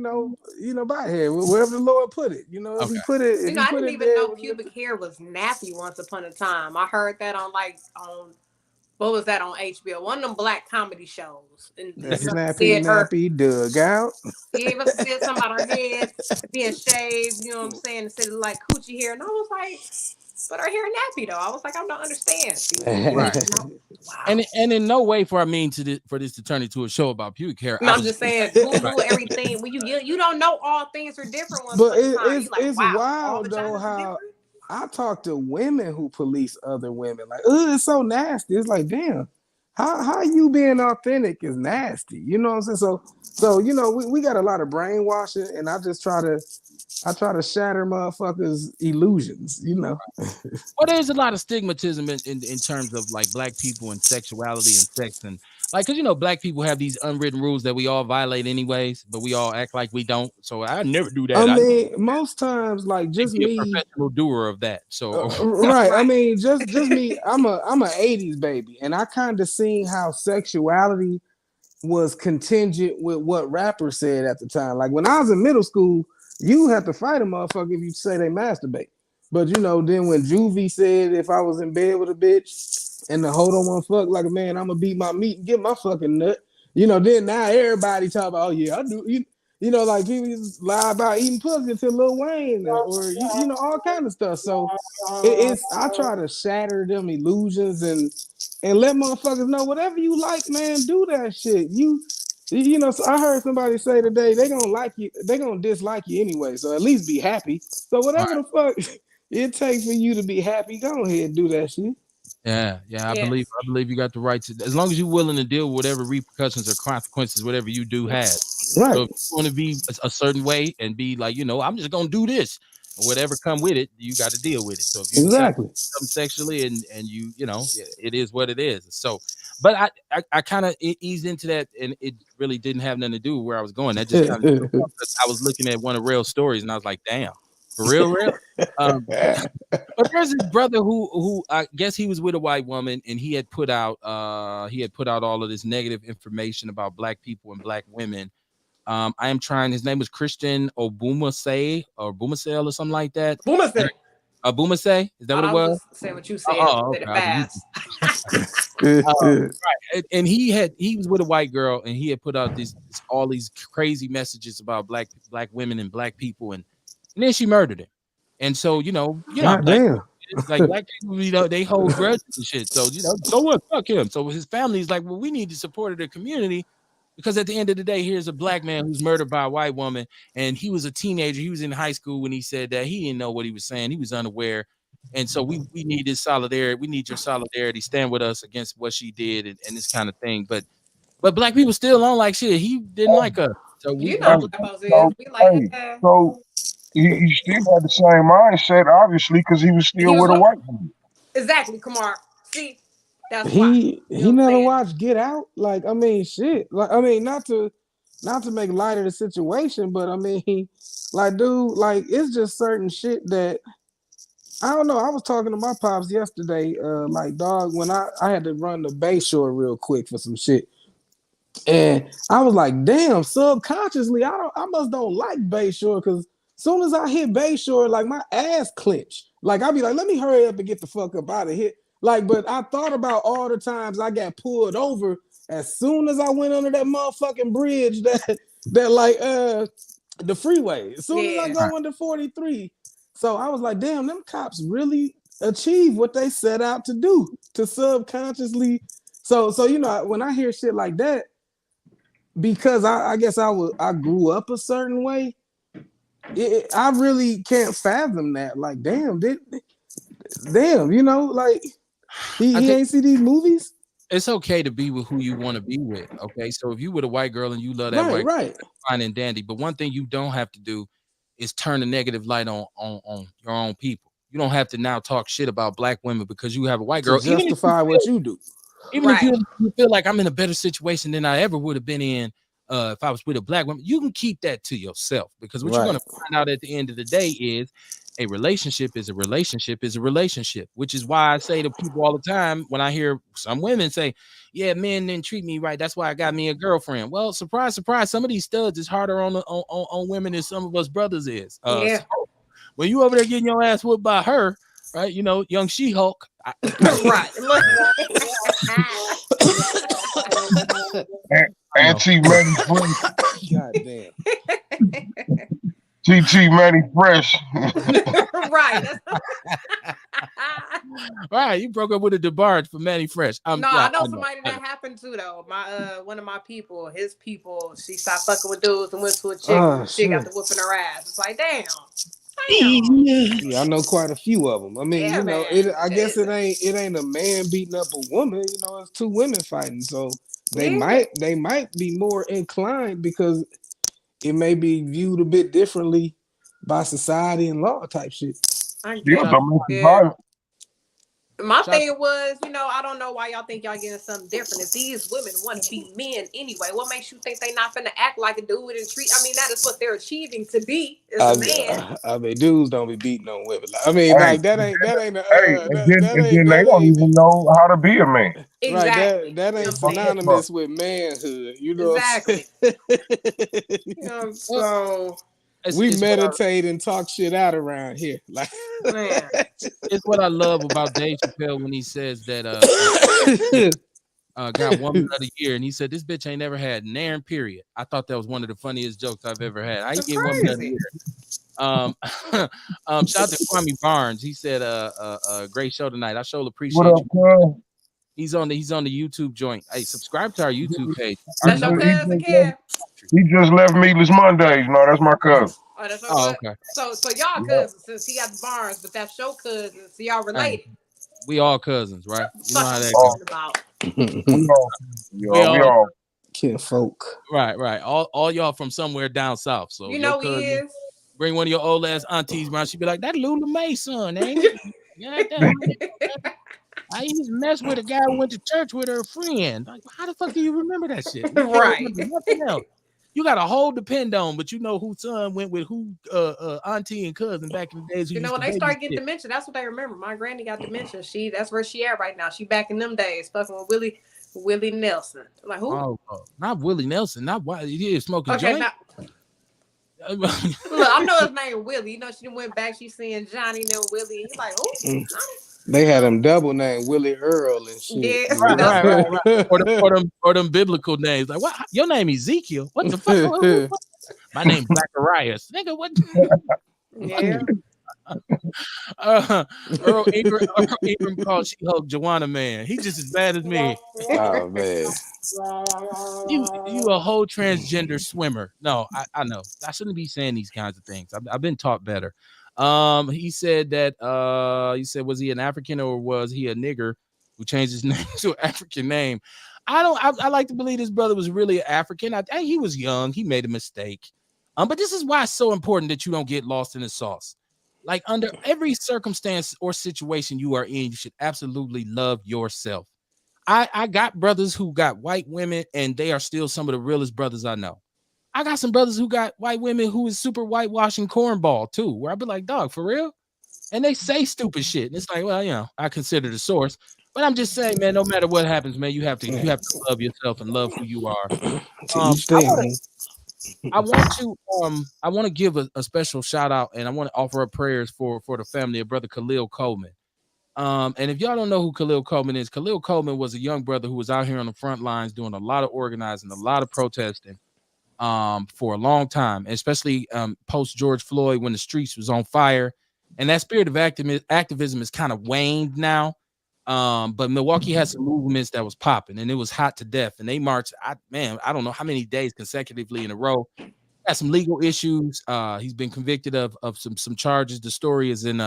body hair, wherever the Lord put it. If Okay. he put it, if he I put didn't it even there, know pubic hair was nappy once upon a time. I heard that on what was that on HBO? One of them black comedy shows. And the he must have snappy said her nappy dugout. he must have said something about her head being shaved, you know what I'm saying, instead of like coochie hair. And I was like, but her hair nappy though. I was like, I don't understand. See, Right. wow. And in no way for I mean for this to turn into a show about pubic hair. No, I I'm was just saying right. Google everything. When you don't know all things are different once But upon a time. You like, it's wow, all wild though vaginas are how different. I talk to women who police other women. Like, it's so nasty. It's like, damn, how you being authentic is nasty. You know what I'm saying? So we got a lot of brainwashing, and I try to shatter motherfuckers' illusions. Well, there's a lot of stigmatism in terms of like black people and sexuality and sex and like because black people have these unwritten rules that we all violate anyways, but we all act like we don't. So I never do I that. I mean, most times, like may just be a me. professional doer of that. So Right. I Right. mean, just me. I'm a '80s baby, and I kind of seen how sexuality was contingent with what rappers said at the time. Like when I was in middle school, you have to fight a motherfucker if you say they masturbate. But then when Juvie said if I was in bed with a bitch and the hoe don't want to fuck like a man, I'm gonna beat my meat and get my fucking nut. Then now everybody talk about, oh yeah, I do. Like people just lie about eating pussy to Lil Wayne, or all kind of stuff. So it's I try to shatter them illusions and let motherfuckers know whatever you like, man, do that shit. So I heard somebody say today they gonna like you, they gonna dislike you anyway. So at least be happy. So right. whatever the fuck it takes for you to be happy, go ahead and do that shit. Yeah. I believe Yes. you got the right to as long as you're willing to deal with whatever repercussions or consequences, whatever you do has. So Right. if you want to be a certain way and be like, I'm just gonna do this, or whatever come with it, you got to deal with it. So if you decide Exactly. something sexually and it is what it is. So, but I kind of eased into that, and it really didn't have nothing to do with where I was going. That just kind of I was looking at one of Rail's stories, and I was like, damn, for real. Um, but there's this brother who I guess he was with a white woman, and he had put out all of this negative information about black people and black women. I am trying. His name was Christian Obumasale or something like that. Boomer said. Abumase, is that Thought what it I was was? just saying what you said. Oh, Said okay. it I was like, fast. right. And he was with a white girl, and he had put out all these crazy messages about black women and black people, and then she murdered him. And so how God black damn. it's like black people, they hold grudges and shit. So so what? Fuck him. So his family is like, well, we need the support of the community. Because at the end of the day, here's a black man who's murdered by a white woman, and he was a teenager. He was in high school when he said that. He didn't know what he was saying. He was unaware. And so we need his solidarity. We need your solidarity. Stand with us against what she did and this kind of thing. But black people still don't like shit. He didn't like us. So You we know Hey, black folks is. so, We like, hey, so he still had the same mindset, obviously, because he was he still was with a with white woman. exactly, Kamar. See, that's why. You He know what I'm never saying? watched Get Out. Like, I mean, shit. Like, I mean, not to make light of the situation, but I mean, like, dude, like, it's just certain shit that I don't know. I was talking to my pops yesterday, like, dog, when I had to run to Bayshore real quick for some shit. And I was like, damn, subconsciously, I must don't like Bayshore, because soon as I hit Bayshore, like my ass clenched. Like I'd be like, let me hurry up and get the fuck up out of here. Like, but I thought about all the times I got pulled over as soon as I went under that motherfucking bridge that like the freeway. As soon as I Yeah. go under 43. So I was like, damn, them cops really achieve what they set out to do, to subconsciously. So you know, when I hear shit like that, because I guess I grew up a certain way, I really can't fathom that. Like, damn, you know, like I he think ain't see these movies. it's okay to be with who you want to be with. Okay, so if you with a white girl and you love that Right, white girl, right. fine and dandy. But one thing you don't have to do is turn a negative light on your own people. You don't have to now talk shit about black women because you have a white To girl, justify what you do. even if Right. you feel like I'm in a better situation than I ever would have been in if I was with a black woman. You can keep that to yourself, because what you're Right. going to find out at the end of the day is a relationship is a relationship is a relationship, which is why I say to people all the time when I hear some women say, yeah, men didn't treat me right, that's why I got me a girlfriend. Well, surprise, surprise, some of these studs is harder on women than some of us brothers is. Yeah. So when you over there getting your ass whooped by her, right, you know, young She-Hulk, Right. Look. I know. Auntie Manny Fresh. God damn. TT Manny Fresh. Right. Right, you broke up with a DeBarge for Manny Fresh. No, Yeah, I know I know. somebody that happened to though. My one of my people, his people, she stopped fucking with dudes and went to a chick, and Oh the chick got shit. to whooping her ass. It's like, damn. Yeah, I know quite a few of them. I mean, Yeah, you know, man. I guess it ain't a man beating up a woman. You know, it's two women fighting. So Yeah. they might be more inclined because it may be viewed a bit differently by society and law type shit. I Yeah, Shout out, guess. domestic Yeah. violence. My shout thing was, I don't know why y'all think y'all getting something different. If these women want to be men anyway, what makes you think they not finna act like a dude and treat? I mean, that is what they're achieving to be as a man. I mean, dudes don't be beating on women. I mean, Hey, like that ain't hey, and then they that don't ain't even know how to be a man. right. Exactly. That You know ain't what I'm saying? Fuck. synonymous with manhood. You know what I'm Exactly. saying? well, So We it's what meditate and talk shit out around here. Like man. it's what I love about Dave Chappelle when he says that got woman of the year, and he said this bitch ain't never had Nairn, period. I thought that was one of the funniest jokes I've ever had. I That's get woman of the crazy. year. Um, shout out to Kwame Barnes. He said, great show tonight. I sure What appreciate up, you. cuz? He's on the YouTube joint. Hey, subscribe to our YouTube page. He Our That's your number. just, he cousin, just left, Kev. he just left Meatless Mondays. No, that's my cousin. Oh, that's your Oh, what? okay. So y'all Yeah. cousins since he got the Barnes, but that's your cousin. So y'all Hey, related. we all cousins, right? You know Fuck how I'm that goes. Oh, talking about. we all, We we all all. kinfolk. right. All y'all from somewhere down south. So You your know he cousin, is. bring one of your old ass aunties around. She'd be like, "That Lula Mae son, ain't it?" Yeah, I used to mess with a guy who went to church with her friend. Like, how the fuck do you remember that shit? You can't Right. remember nothing else. You got a whole depend on, but you know whose son went with who, auntie and cousin back in the days who You know used when to they start getting babysit. dementia, that's what they remember. My granny got dementia. That's where she at right now. She back in them days, fucking with Willie Nelson. Like who? Oh, not Willie Nelson, not why he is smoking Okay, joint. now look, I know his name Willie. She went back. She seeing Johnny and then Willie. And you like, oh, They had him double name Willie Earl and shit. yeah, You Right, that's right, right. right, right. Or them biblical names. Like, what? Your name Ezekiel? What the fuck? know. My name Zacharias. Nigga, what? Yeah. uh, Earl Ingram called She-Hulk Joanna Man. He just as bad as me. Oh man. You a whole transgender swimmer. No, I know. I shouldn't be saying these kinds of things. I've been taught better. He said that was he an African or was he a nigger who changed his name to an African name? I like to believe this brother was really African. I think he was young, he made a mistake. But this is why it's so important that you don't get lost in the sauce. Like under every circumstance or situation you are in, you should absolutely love yourself. I got brothers who got white women and they are still some of the realest brothers I know. I got some brothers who got white women who is super whitewashing cornball too, where I be like, dog, for real? And they say stupid shit. And it's like, well, I consider the source. But I'm just saying, man, no matter what happens, man, you have to love yourself and love who you are. To each I thing. want to give a special shout out and I want to offer up prayers for the family of brother Khalil Coleman. And if y'all don't know who Khalil Coleman is, Khalil Coleman was a young brother who was out here on the front lines doing a lot of organizing, a lot of protesting for a long time, especially post George Floyd when the streets was on fire. And that spirit of activism is kind of waned now. But Milwaukee had some movements that was popping and it was hot to death. And they marched, I don't know how many days consecutively in a row. Had some legal issues. He's been convicted of some charges. The story is in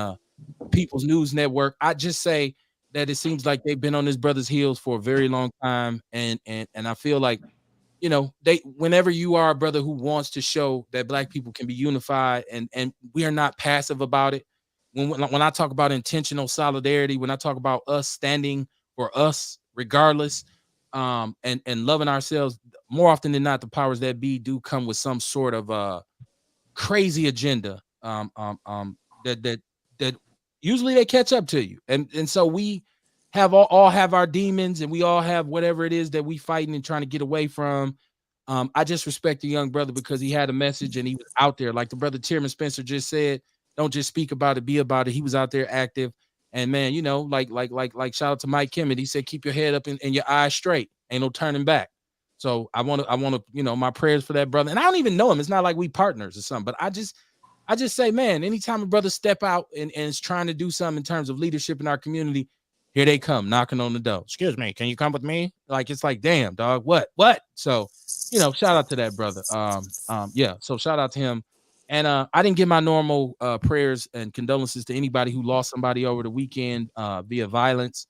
People's News Network. I just say that it seems like they've been on this brother's heels for a very long time. And I feel like, whenever you are a brother who wants to show that black people can be unified and we are not passive about it. When I talk about intentional solidarity, when I talk about us standing for us regardless, and loving ourselves, more often than not, the powers that be do come with some sort of crazy agenda. That usually they catch up to you, and so we have all have our demons, and we all have whatever it is that we fighting and trying to get away from. I just respect the young brother because he had a message and he was out there, like the brother Tiermann Spencer just said. Don't just speak about it, be about it. He was out there active, and man, like shout out to Mike Kimmett. He said, keep your head up and your eyes straight. Ain't no turning back. So I want to, my prayers for that brother. And I don't even know him. It's not like we partners or something, but I just say, man, anytime a brother step out and is trying to do something in terms of leadership in our community, here they come knocking on the door. Excuse me, can you come with me? Like, it's like, damn, dog, what? So, shout out to that brother. Yeah. So shout out to him. And I didn't give my normal prayers and condolences to anybody who lost somebody over the weekend via violence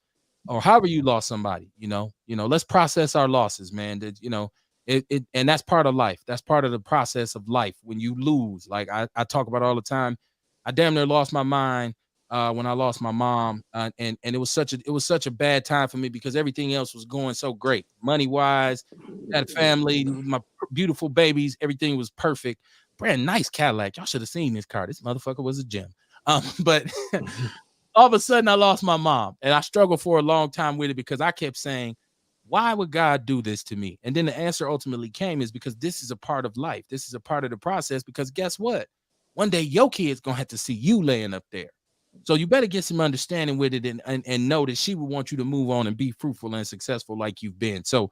or however you lost somebody. Let's process our losses, man. And that's part of life. That's part of the process of life. When you lose, like I talk about all the time, I damn near lost my mind when I lost my mom, and it was such a bad time for me because everything else was going so great, money wise, had a family, my beautiful babies, everything was perfect. Brand nice Cadillac. Y'all should have seen this car. This motherfucker was a gem. But all of a sudden I lost my mom, and I struggled for a long time with it because I kept saying, why would God do this to me? And then the answer ultimately came is because this is a part of life. This is a part of the process, because guess what? One day your kid's going to have to see you laying up there. So you better get some understanding with it and know that she would want you to move on and be fruitful and successful like you've been. So,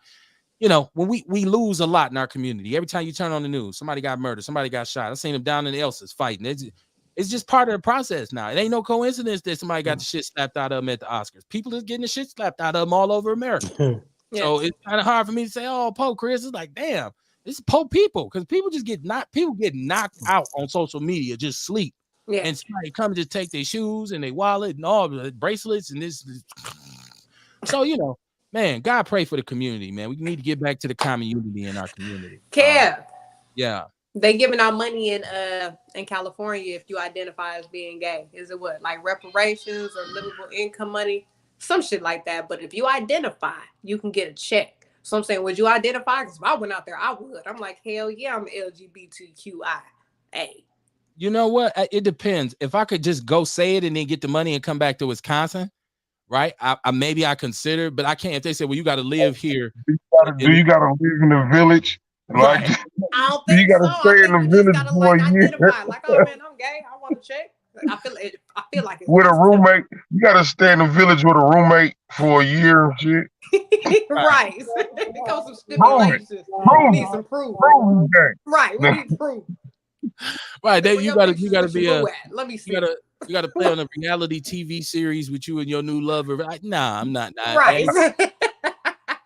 when we lose a lot in our community, every time you turn on the news, somebody got murdered, somebody got shot. I seen them down in the Elsas fighting. It's just part of the process now. It ain't no coincidence that somebody got the shit slapped out of them at the Oscars. People is getting the shit slapped out of them all over America. Yes. So it's kind of hard for me to say, oh, Pope Chris. It's like, damn, this is Pope people, because people get knocked out on social media, just sleep. Yeah. And somebody come and just take their shoes and their wallet and all the bracelets and this. So, man, God pray for the community, man. We need to get back to the common unity in our community. Kev. Yeah. They giving out money in California if you identify as being gay. Is it what? Like reparations or livable income money? Some shit like that. But if you identify, you can get a check. So I'm saying, would you identify? Because if I went out there, I would. I'm like, hell yeah, I'm LGBTQIA. You know what? It depends. If I could just go say it and then get the money and come back to Wisconsin, right? I maybe I consider, but I can't. If they say, well, you got to live here. Do you got to live in the village? Like, right. I don't think you got to stay in the village for a year. Like, oh man, I'm gay. I want to check. I feel like it's with a roommate. You got to stay in the village with a roommate for a year and shit. Right. It goes some stipulations. We need some proof. Right. We need proof. Right. You gotta be let me see. You gotta play on a reality TV series with you and your new lover. Like, nah, I'm not. Right.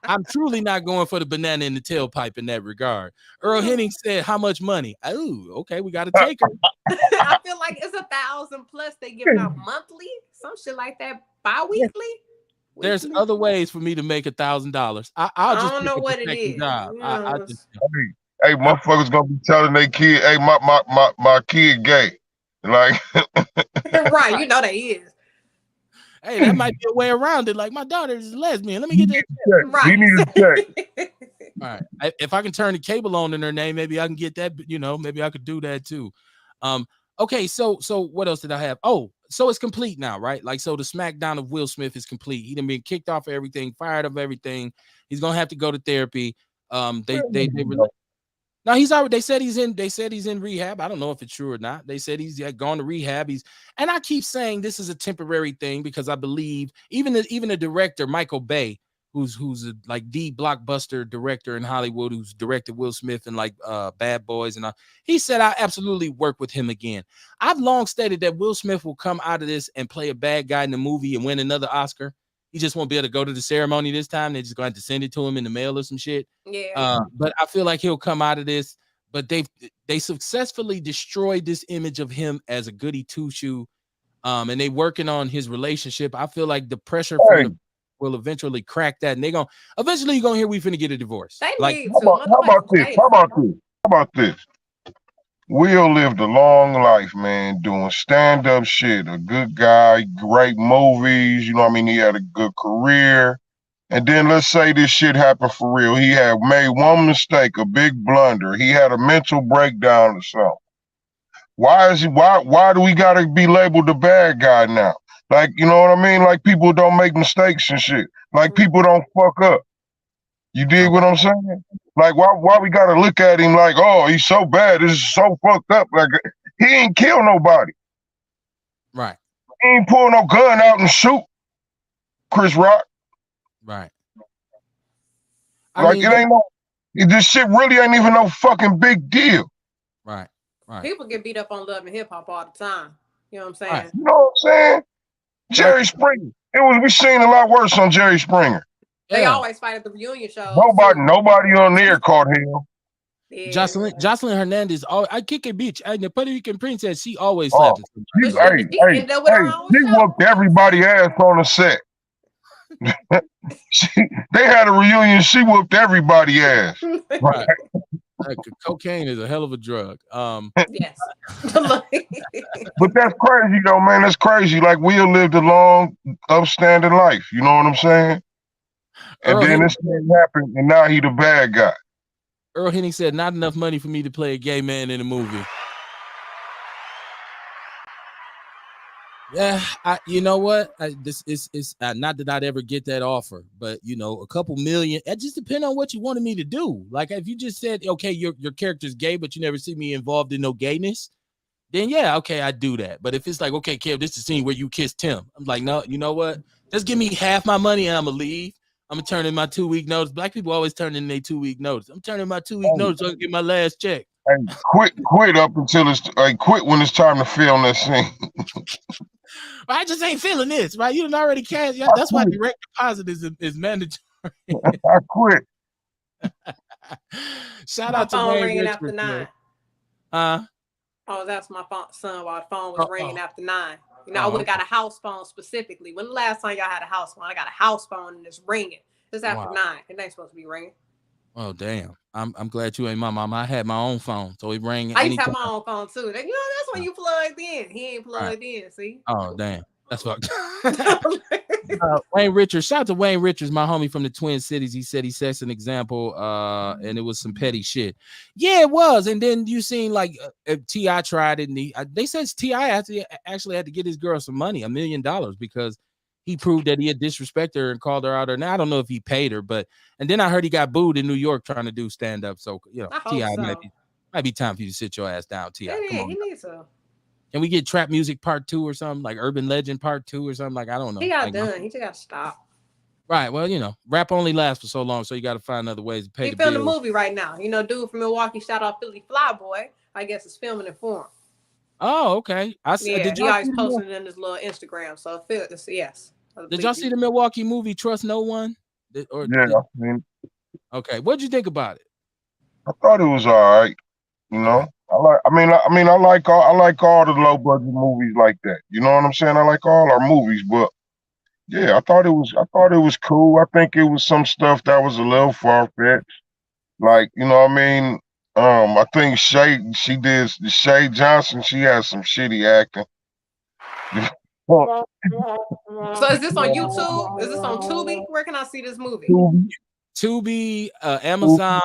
I'm truly not going for the banana in the tailpipe in that regard. Earl Henning said, how much money? Oh, okay, we gotta take her. I feel like it's 1,000 plus they giving out monthly, some shit like that, bi-weekly. There's other ways for me to make $1,000. I just don't know what it is. Job. Hey, motherfuckers gonna be telling their kid, hey, my kid gay. Like right, they is. Hey, that might be a way around it. Like, my daughter is a lesbian. Let me get that check. Right. You need a check. All right. If I can turn the cable on in her name, maybe I can get that. Maybe I could do that too. Okay. So what else did I have? Oh, so it's complete now, right? Like, so the smackdown of Will Smith is complete. He done been kicked off of everything, fired of everything. He's gonna have to go to therapy. No, he's already. They said he's in rehab. I don't know if it's true or not. They said he's gone to rehab. And I keep saying this is a temporary thing because I believe even the director Michael Bay, who's like the blockbuster director in Hollywood, who's directed Will Smith and like Bad Boys and all, he said I absolutely work with him again. I've long stated that Will Smith will come out of this and play a bad guy in the movie and win another Oscar. He just won't be able to go to the ceremony this time. They're just going to send it to him in the mail or some shit. Yeah. But I feel like he'll come out of this. But they successfully destroyed this image of him as a goody two shoe. And they working on his relationship. I feel like the pressure from the will eventually crack that, and they're gonna eventually you're gonna hear we finna get a divorce. They Like, need How about this? How about this? How about this? Will lived a long life, man, doing stand-up shit. A good guy, great movies. You know what I mean? He had a good career. And then let's say this shit happened for real. He had made one mistake, a big blunder. He had a mental breakdown or something. Why do we gotta be labeled the bad guy now? Like, you know what I mean? Like people don't make mistakes and shit. Like people don't fuck up. You dig what I'm saying? Like why we gotta look at him like, oh, he's so bad, this is so fucked up. Like he ain't kill nobody. right, He ain't pull no gun out and shoot Chris Rock. right. Like it ain't no, this shit really ain't even no fucking big deal. Right. People get beat up on Love and Hip Hop all the time. You know what I'm saying? Right. You know what I'm saying? Jerry Springer. We seen a lot worse on Jerry Springer. They always fight at the reunion show. Nobody on there caught him. Yeah. Jocelyn Hernandez. I kick a bitch. And the Puerto Rican princess, she always Oh, slapped it. she whooped everybody ass on the set. They had a reunion. She whooped everybody ass. Right. Cocaine is a hell of a drug. Yes. But that's crazy though, man. That's crazy. Like Will lived a long, upstanding life. You know what I'm saying? And then this thing happened, and now he the bad guy. Earl Henning said, "Not enough money for me to play a gay man in a movie." Yeah, you know what? This is not that I'd ever get that offer, but you know, a couple million. It just depends on what you wanted me to do. Like if you just said, okay, your character's gay, but you never see me involved in no gayness, then yeah, okay, I do that. But if it's like, okay, Kev, this is the scene where you kiss Tim, I'm like, no, you know what? Just give me half my money and I'm gonna leave. I'm gonna turn in my 2-week notice. Black people always turn in their 2-week notice. I'm turning my 2-week notice so I can get my last check. Hey, quit up until it's quit when it's time to film that scene. I just ain't feeling this, right? You done already cast. Yeah, that's why direct deposit is mandatory. I quit. Shout out to Wayne ringing Richards, after 9. Oh, that's my son while the phone was ringing after 9. You know, we got a house phone specifically. When the last time y'all had a house phone? I got a house phone and it's ringing. It's after 9. It ain't supposed to be ringing. Oh damn! I'm glad you ain't my mom. I had my own phone, so it rang. I used to have my own phone too. You know, that's when you plugged in. He ain't plugged in. See? Oh damn! That's fucked. Wayne Richards. Shout out to Wayne Richards, my homie from the Twin Cities. He said he sets an example, and it was some petty shit. Yeah, it was. And then you seen like T.I. tried it, and they said T.I. actually had to get his girl some money, $1 million, because he proved that he had disrespected her and called her out. Now I don't know if he paid her, but and then I heard he got booed in New York trying to do stand up. So you know, T.I. might be time for you to sit your ass down. T.I. Come on, he needs to. Can we get trap music part 2 or something, like Urban Legend part 2 or something? Like I don't know. He got done. He just got to stop. Right. Well, you know, rap only lasts for so long, so you got to find other ways to pay the bills. He filmed a movie right now. You know, dude from Milwaukee, shout out Philly Flyboy. I guess is filming it for him. Oh, okay. I see. Yeah, he always posting it in his little Instagram. So yes. Did y'all see the Milwaukee movie Trust No One? Okay. What'd you think about it? I thought it was all right. You know, I like all the low budget movies like that. You know what I'm saying? I like all our movies, but yeah, I thought it was cool. I think it was some stuff that was a little far fetched. Like, you know what I mean? I think Shay Johnson, she has some shitty acting. So is this on YouTube? Is this on Tubi? Where can I see this movie? Tubi, Amazon.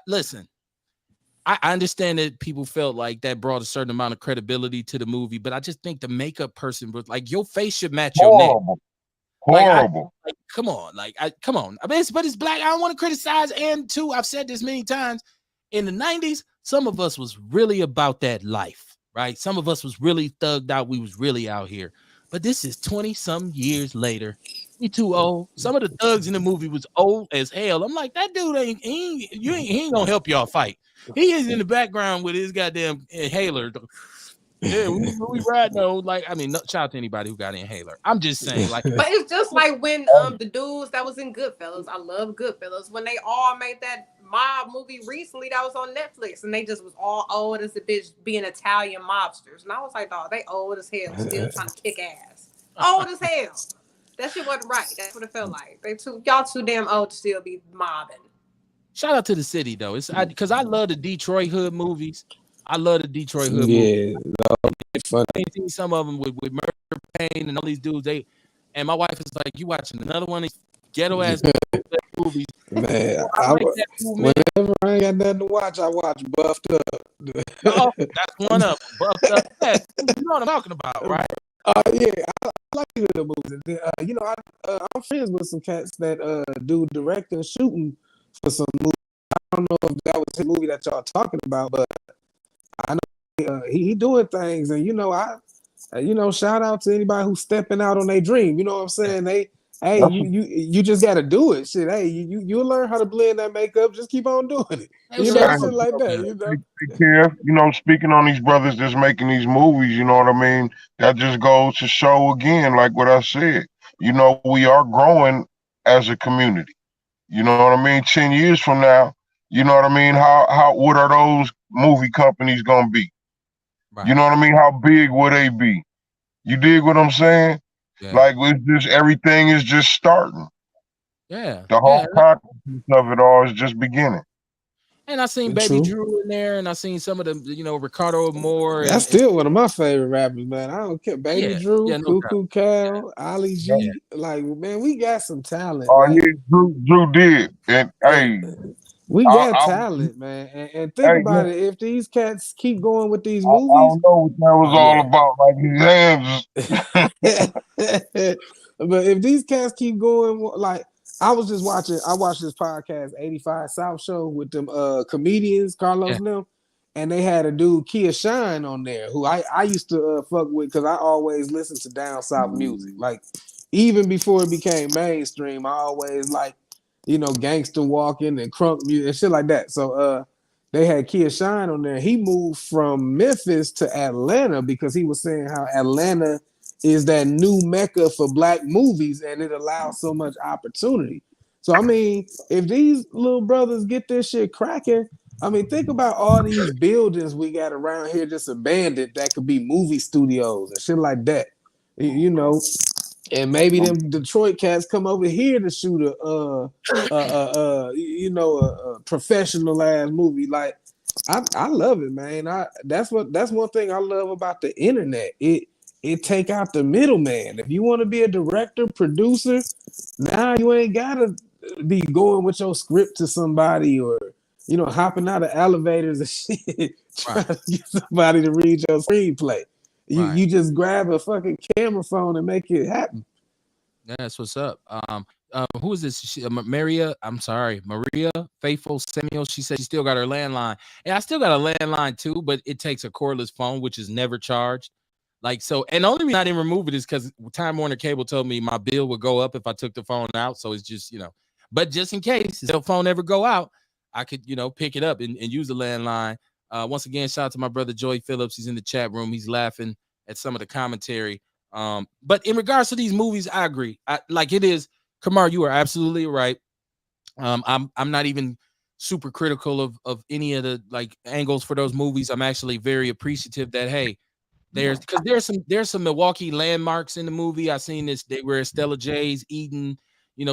Listen, I understand that people felt like that brought a certain amount of credibility to the movie, but I just think the makeup person was like, your face should match your name. Horrible. Come on. I mean, but it's black. I don't want to criticize. And two, I've said this many times. In the 90s, some of us was really about that life, right? Some of us was really thugged out. We was really out here. But this is 20 some years later. We too old. Some of the thugs in the movie was old as hell. I'm like, that dude he ain't gonna help y'all fight. He is in the background with his goddamn inhaler. Yeah, we ride no. Like, I mean, no, shout out to anybody who got an inhaler. I'm just saying, like, But it's just like when the dudes that was in Goodfellas, I love Goodfellas, when they all made that mob movie recently that was on Netflix, and they just was all old as a bitch being Italian mobsters, and I was like, dog, they old as hell, still trying to kick ass, old as hell. That shit wasn't right. That's what it felt like. Y'all too damn old to still be mobbing. shout out to the city though. It's because I love the Detroit hood movies. I love the Detroit hood movies. Yeah, it's funny. I seen some of them with Murder Pain and all these dudes. And my wife is like, "You watching another one of these ghetto ass movies?" Man, Man. whenever I ain't got nothing to watch, I watch Buffed Up. Oh, that's one of them. Buffed Up. Yeah, you know what I'm talking about, right? Yeah, I like the movies. You know, I'm friends with some cats that do directing and shooting for some movies. I don't know if that was his movie that y'all talking about, but I know he doing things, and you know, shout out to anybody who's stepping out on their dream. You know what I'm saying? Hey, you just got to do it. Shit, hey, you'll learn how to blend that makeup. Just keep on doing it. You know, shit like that. You know, Take care. You know, speaking on these brothers that's making these movies, you know what I mean? That just goes to show again, like what I said. You know, we are growing as a community. You know what I mean? 10 years from now, you know what I mean? How what are those movie companies gonna be? Right. You know what I mean? How big will they be? You dig what I'm saying? Yeah. Like it's just everything is just starting. Yeah. The whole consciousness of it all is just beginning. And I seen Baby Drew in there, and I seen some of the, Ricardo Moore. That's still one of my favorite rappers, man. I don't care. Baby Drew, no Cuckoo Cal, Ali G. Like, man, we got some talent. Oh like, yeah, Drew did. And hey, we got talent, man. And think about it. If these cats keep going with these movies, I don't know what that was all about. Like his hands. But if these cats keep going, like I watched this podcast, 85 South Show, with them comedians, Carlos and them, and they had a dude, Kia Shine, on there, who I used to fuck with because I always listened to down south music. Like, even before it became mainstream, I always like, gangster walking and crunk music and shit like that. So they had Kia Shine on there. He moved from Memphis to Atlanta because he was saying how Atlanta is that new mecca for black movies, and it allows so much opportunity. So I mean, if these little brothers get this shit cracking, I mean, think about all these buildings we got around here just abandoned that could be movie studios and shit like that. You know, and maybe them Detroit cats come over here to shoot a professional ass movie. Like, I love it, man. That's one thing I love about the internet. It take out the middleman. If you want to be a director, producer, now you ain't gotta be going with your script to somebody or hopping out of elevators and shit trying to get somebody to read your screenplay. You just grab a fucking camera phone and make it happen. That's what's up. Who is this? Maria Faithful Samuel. She said she still got her landline. And I still got a landline too, but it takes a cordless phone, which is never charged. Like, so, and the only reason I didn't remove it is because Time Warner Cable told me my bill would go up if I took the phone out. So it's just, but just in case the phone ever go out, I could, pick it up and use the landline. Once again, shout out to my brother Joy Phillips. He's in the chat room. He's laughing at some of the commentary. But in regards to these movies, I agree. Like it is, Kamar, you are absolutely right. I'm not even super critical of any of the like angles for those movies. I'm actually very appreciative that, hey, there's some Milwaukee landmarks in the movie. I seen this. They were Stella J's, Eden,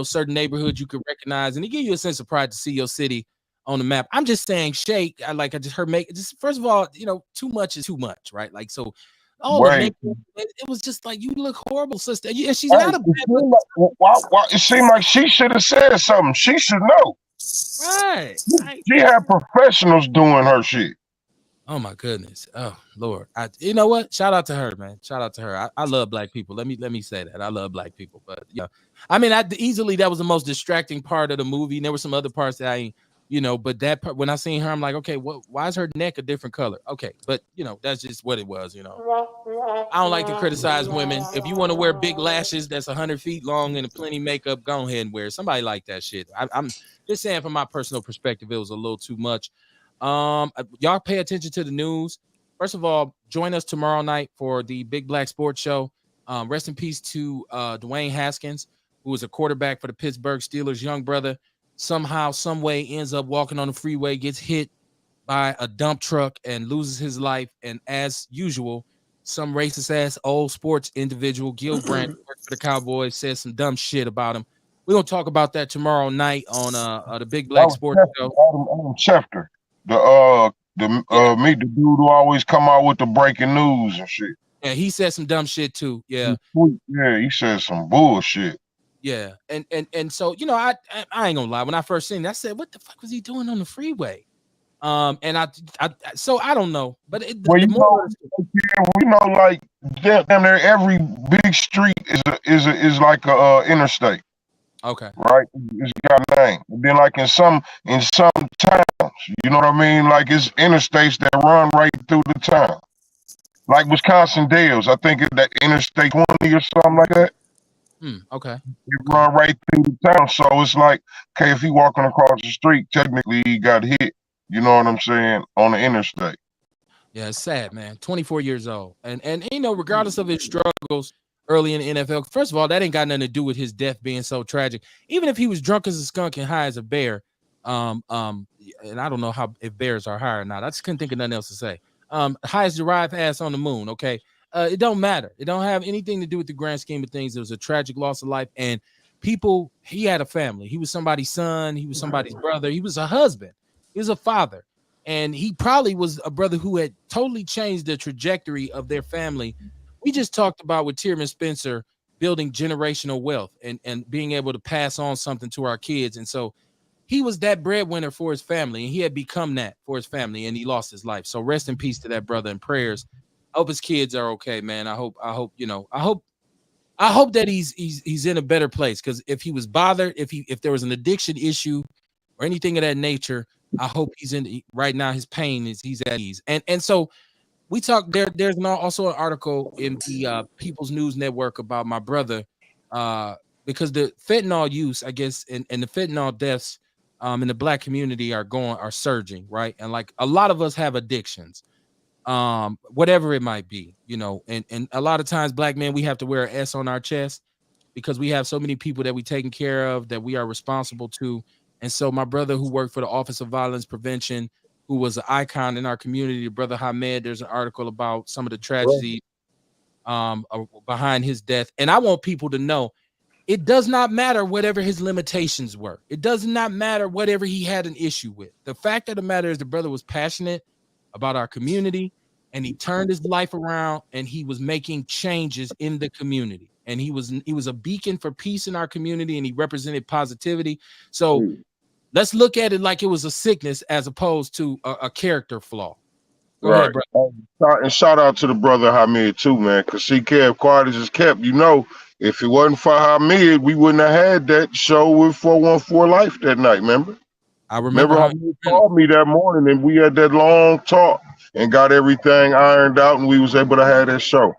certain neighborhoods you could recognize, and it give you a sense of pride to see your city on the map. I'm just saying, Shake. I just heard first of all, too much is too much, right? Like, so all the makeup, it was just like, you look horrible, sister. And she's not a bad. Why? It seemed like she should have said something. She should know. Right. She had professionals doing her shit. Oh my goodness. Oh Lord. You know what? Shout out to her, man. Shout out to her. I love black people. Let me say that. I love black people. But I mean, easily that was the most distracting part of the movie. And there were some other parts that I ain't you know. But that when I seen her, I'm like, okay, why is her neck a different color? Okay, but you know, that's just what it was, you know. I don't like to criticize women. If you want to wear big lashes that's 100 feet long and plenty makeup, go ahead and wear it. Somebody like that shit. I'm just saying from my personal perspective, it was a little too much. Y'all pay attention to the news. First of all, join us tomorrow night for the Big Black Sports Show. Rest in peace to Dwayne Haskins, who was a quarterback for the Pittsburgh Steelers. Young brother somehow, some way ends up walking on the freeway, gets hit by a dump truck and loses his life. And as usual, some racist ass old sports individual, Gil Brandt, worked for the Cowboys, said some dumb shit about him. We're gonna talk about that tomorrow night on the Big That Black was Sports Show. Adam Schefter, the dude who always come out with the breaking news and shit. Yeah, he said some dumb shit too. Yeah, Yeah, he said some bullshit. yeah, and so you know, I ain't gonna lie. When I first seen it, I said, "What the fuck was he doing on the freeway?" And so I don't know, but Well, the more like damn near every big street is like a interstate, okay, right? It's got a name. And then like in some towns, you know what I mean? Like it's interstates that run right through the town. Like Wisconsin Dells, I think it's that Interstate 20 or something like that. okay, It run right through the town. So it's like, okay, if he walking across the street, technically he got hit. You know what I'm saying? On the interstate. yeah, it's sad, man. 24 years old, and you know, regardless of his struggles early in the NFL, first of all, that ain't got nothing to do with his death being so tragic. Even if he was drunk as a skunk and high as a bear, and I don't know how if bears are high or not. I just couldn't think of nothing else to say. Highest derived ass on the moon. Okay, it don't matter. It don't have anything to do with the grand scheme of things. It was a tragic loss of life, and people. He had a family. He was somebody's son. He was somebody's brother. He was a husband. He was a father. And he probably was a brother who had totally changed the trajectory of their family. We just talked about with Tiermann Spencer building generational wealth and being able to pass on something to our kids. And so he was that breadwinner for his family, and he had become that for his family, and he lost his life. So rest in peace to that brother and prayers. I hope his kids are okay, man. I hope I hope that he's in a better place, because if he was bothered, if there was an addiction issue or anything of that nature, I hope he's in right now. His pain is he's at ease. And so we talked there. There's also an article in the People's News Network about my brother, because the fentanyl use, I guess, and the fentanyl deaths in the black community are surging, right? And like a lot of us have addictions, whatever it might be, you know, and a lot of times black men, we have to wear an S on our chest because we have so many people that we taking care of, that we are responsible to. And so my brother, who worked for the Office of Violence Prevention, who was an icon in our community, brother Hamed, there's an article about some of the tragedy behind his death. And I want people to know it does not matter whatever his limitations were. It does not matter whatever he had an issue with. The fact of the matter is the brother was passionate about our community, and he turned his life around, and he was making changes in the community. And he was a beacon for peace in our community, and he represented positivity. So let's look at it like it was a sickness as opposed to a character flaw. Go ahead, bro. And shout out to the brother Hamid too, man. Cause see, Kev quiet as is kept. You know, if it wasn't for Hamid, we wouldn't have had that show with 414 Life that night. Remember? I remember how you called me that morning, and we had that long talk and got everything ironed out, and we was able to have that show.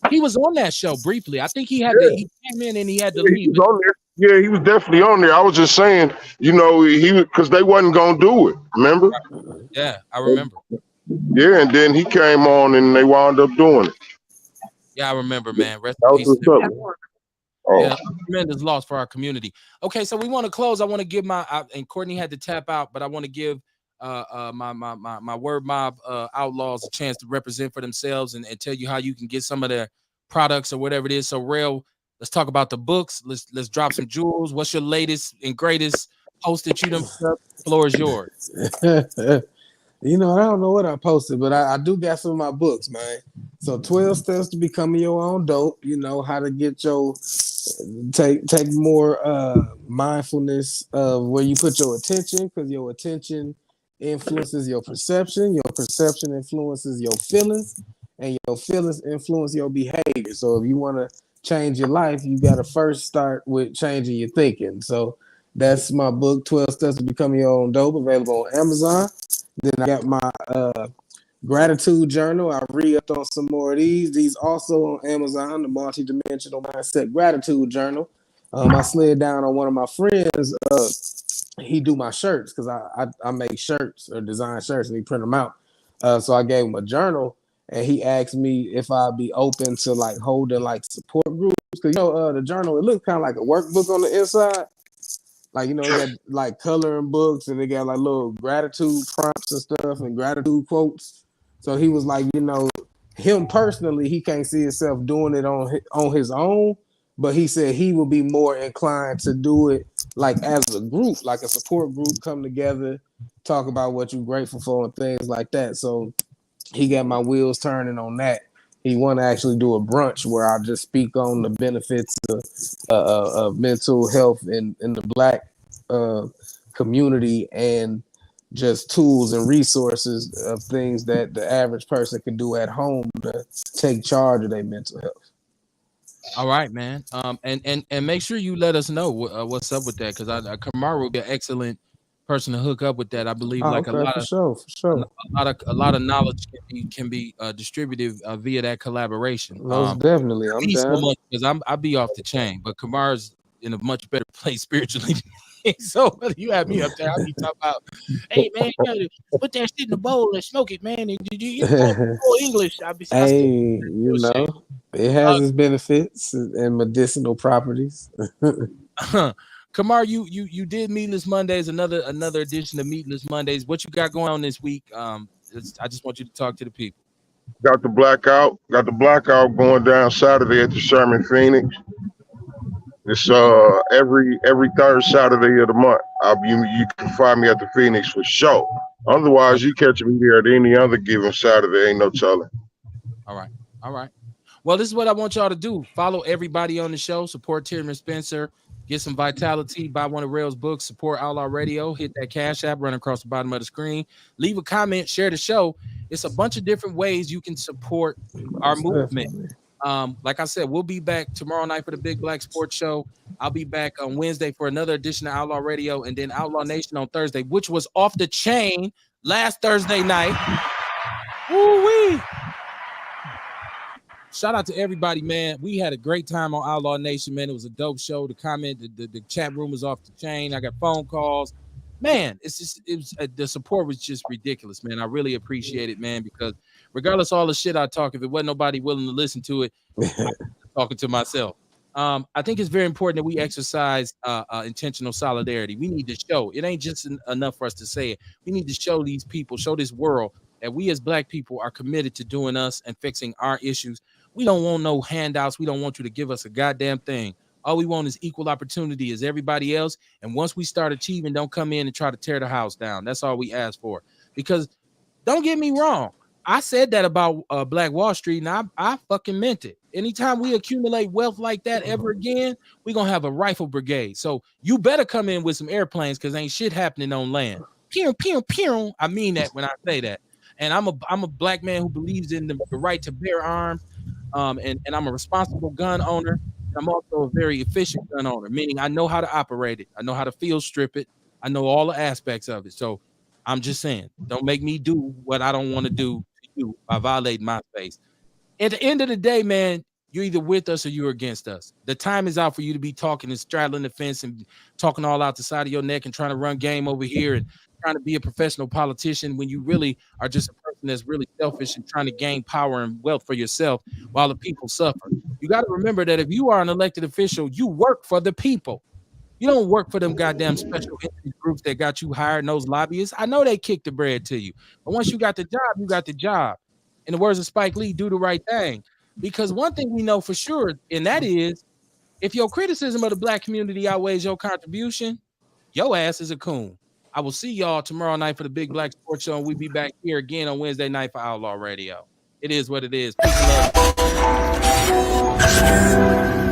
He was on that show briefly. I think he had he came in and he had to leave. He was on there. Yeah, he was definitely on there. I was just saying, you know, because they wasn't gonna do it. Remember? Yeah, I remember. Yeah, and then he came on and they wound up doing it. Yeah, I remember, man. Rest in peace. Yeah, tremendous loss for our community. Okay, so we want to close. I want to give and Courtney had to tap out, but I want to give my word mob outlaws a chance to represent for themselves and tell you how you can get some of their products or whatever it is. So Rail, let's talk about the books. Let's drop some jewels. What's your latest and greatest post that you done put up? The floor is yours. You know, I don't know what I posted, but I do got some of my books, man. So 12 steps to becoming your own dope. You know, how to get your take more mindfulness of where you put your attention, because your attention influences your perception influences your feelings, and your feelings influence your behavior. So if you want to change your life, you got to first start with changing your thinking. So That's my book, 12 Steps to Becoming Your Own Dope, available on Amazon. Then I got my gratitude journal. I re-upped on some more of these. These also on Amazon, the Multidimensional Mindset Gratitude Journal. I slid down on one of my friends. He do my shirts because I make shirts or design shirts and he print them out. So I gave him a journal and he asked me if I'd be open to like holding like support groups. Because the journal, it looks kind of like a workbook on the inside. Like, it got like coloring books and they got like little gratitude prompts and stuff and gratitude quotes. So he was like, him personally, he can't see himself doing it on his own, but he said he would be more inclined to do it like as a group, like a support group, come together, talk about what you're grateful for and things like that. So he got my wheels turning on that. He want to actually do a brunch where I just speak on the benefits of mental health in the Black community and just tools and resources of things that the average person can do at home to take charge of their mental health. All right, man. And make sure you let us know what's up with that, because Kamara will be an excellent person to hook up with that. I believe a lot of knowledge can be distributed via that collaboration. Most definitely, I'm so down. much because I'll be off the chain, but Kamara's in a much better place spiritually. So you have me up there, I'll be talking about, hey man, you gotta put that shit in the bowl and smoke it, man. And you English. Hey, it has its benefits and medicinal properties. Kamar, you did Meatless Mondays, another edition of Meatless Mondays. What you got going on this week? I just want you to talk to the people. Got the blackout going down Saturday at the Sherman Phoenix. It's every third Saturday of the month. You can find me at the Phoenix for sure. Otherwise, you catch me there at any other given Saturday. Ain't no telling. All right. Well, this is what I want y'all to do. Follow everybody on the show. Support Tiermann Spencer. Get some vitality. Buy one of Rail's books. Support Outlaw Radio. Hit that Cash App. Run across the bottom of the screen. Leave a comment. Share the show. It's a bunch of different ways you can support our movement. Like I said, we'll be back tomorrow night for the Big Black Sports Show. I'll be back on Wednesday for another edition of Outlaw Radio, and then Outlaw Nation on Thursday, which was off the chain last Thursday night. Woo-wee! Shout out to everybody, man. We had a great time on Outlaw Nation, man. It was a dope show. The chat room was off the chain. I got phone calls. Man, the support was just ridiculous, man. I really appreciate it, man, because regardless of all the shit I talk, if it wasn't nobody willing to listen to it, I'm talking to myself. I think it's very important that we exercise intentional solidarity. We need to show. It ain't just enough for us to say it. We need to show these people, show this world that we as Black people are committed to doing us and fixing our issues. We don't want no handouts. We don't want you to give us a goddamn thing. All we want is equal opportunity as everybody else. And once we start achieving, don't come in and try to tear the house down. That's all we ask for. Because don't get me wrong. I said that about Black Wall Street, and I fucking meant it. Anytime we accumulate wealth like that ever again, we're going to have a rifle brigade. So you better come in with some airplanes because ain't shit happening on land. Pew, pew, pew. I mean that when I say that. And I'm a Black man who believes in the right to bear arms. And I'm a responsible gun owner. I'm also a very efficient gun owner, meaning I know how to operate it. I know how to field strip it. I know all the aspects of it. So I'm just saying, don't make me do what I don't want to do to you by violating my space. At the end of the day, man, you're either with us or you're against us. The time is out for you to be talking and straddling the fence and talking all out the side of your neck and trying to run game over here and trying to be a professional politician when you really are just a person that's really selfish and trying to gain power and wealth for yourself while the people suffer. You got to remember that if you are an elected official, you work for the people. You don't work for them goddamn special interest groups that got you hired and those lobbyists. I know they kick the bread to you, but once you got the job, you got the job. In the words of Spike Lee, do the right thing. Because one thing we know for sure, and that is, if your criticism of the Black community outweighs your contribution, your ass is a coon. I will see y'all tomorrow night for the Big Black Sports Show, and we'll be back here again on Wednesday night for Outlaw Radio. It is what it is. Peace and love.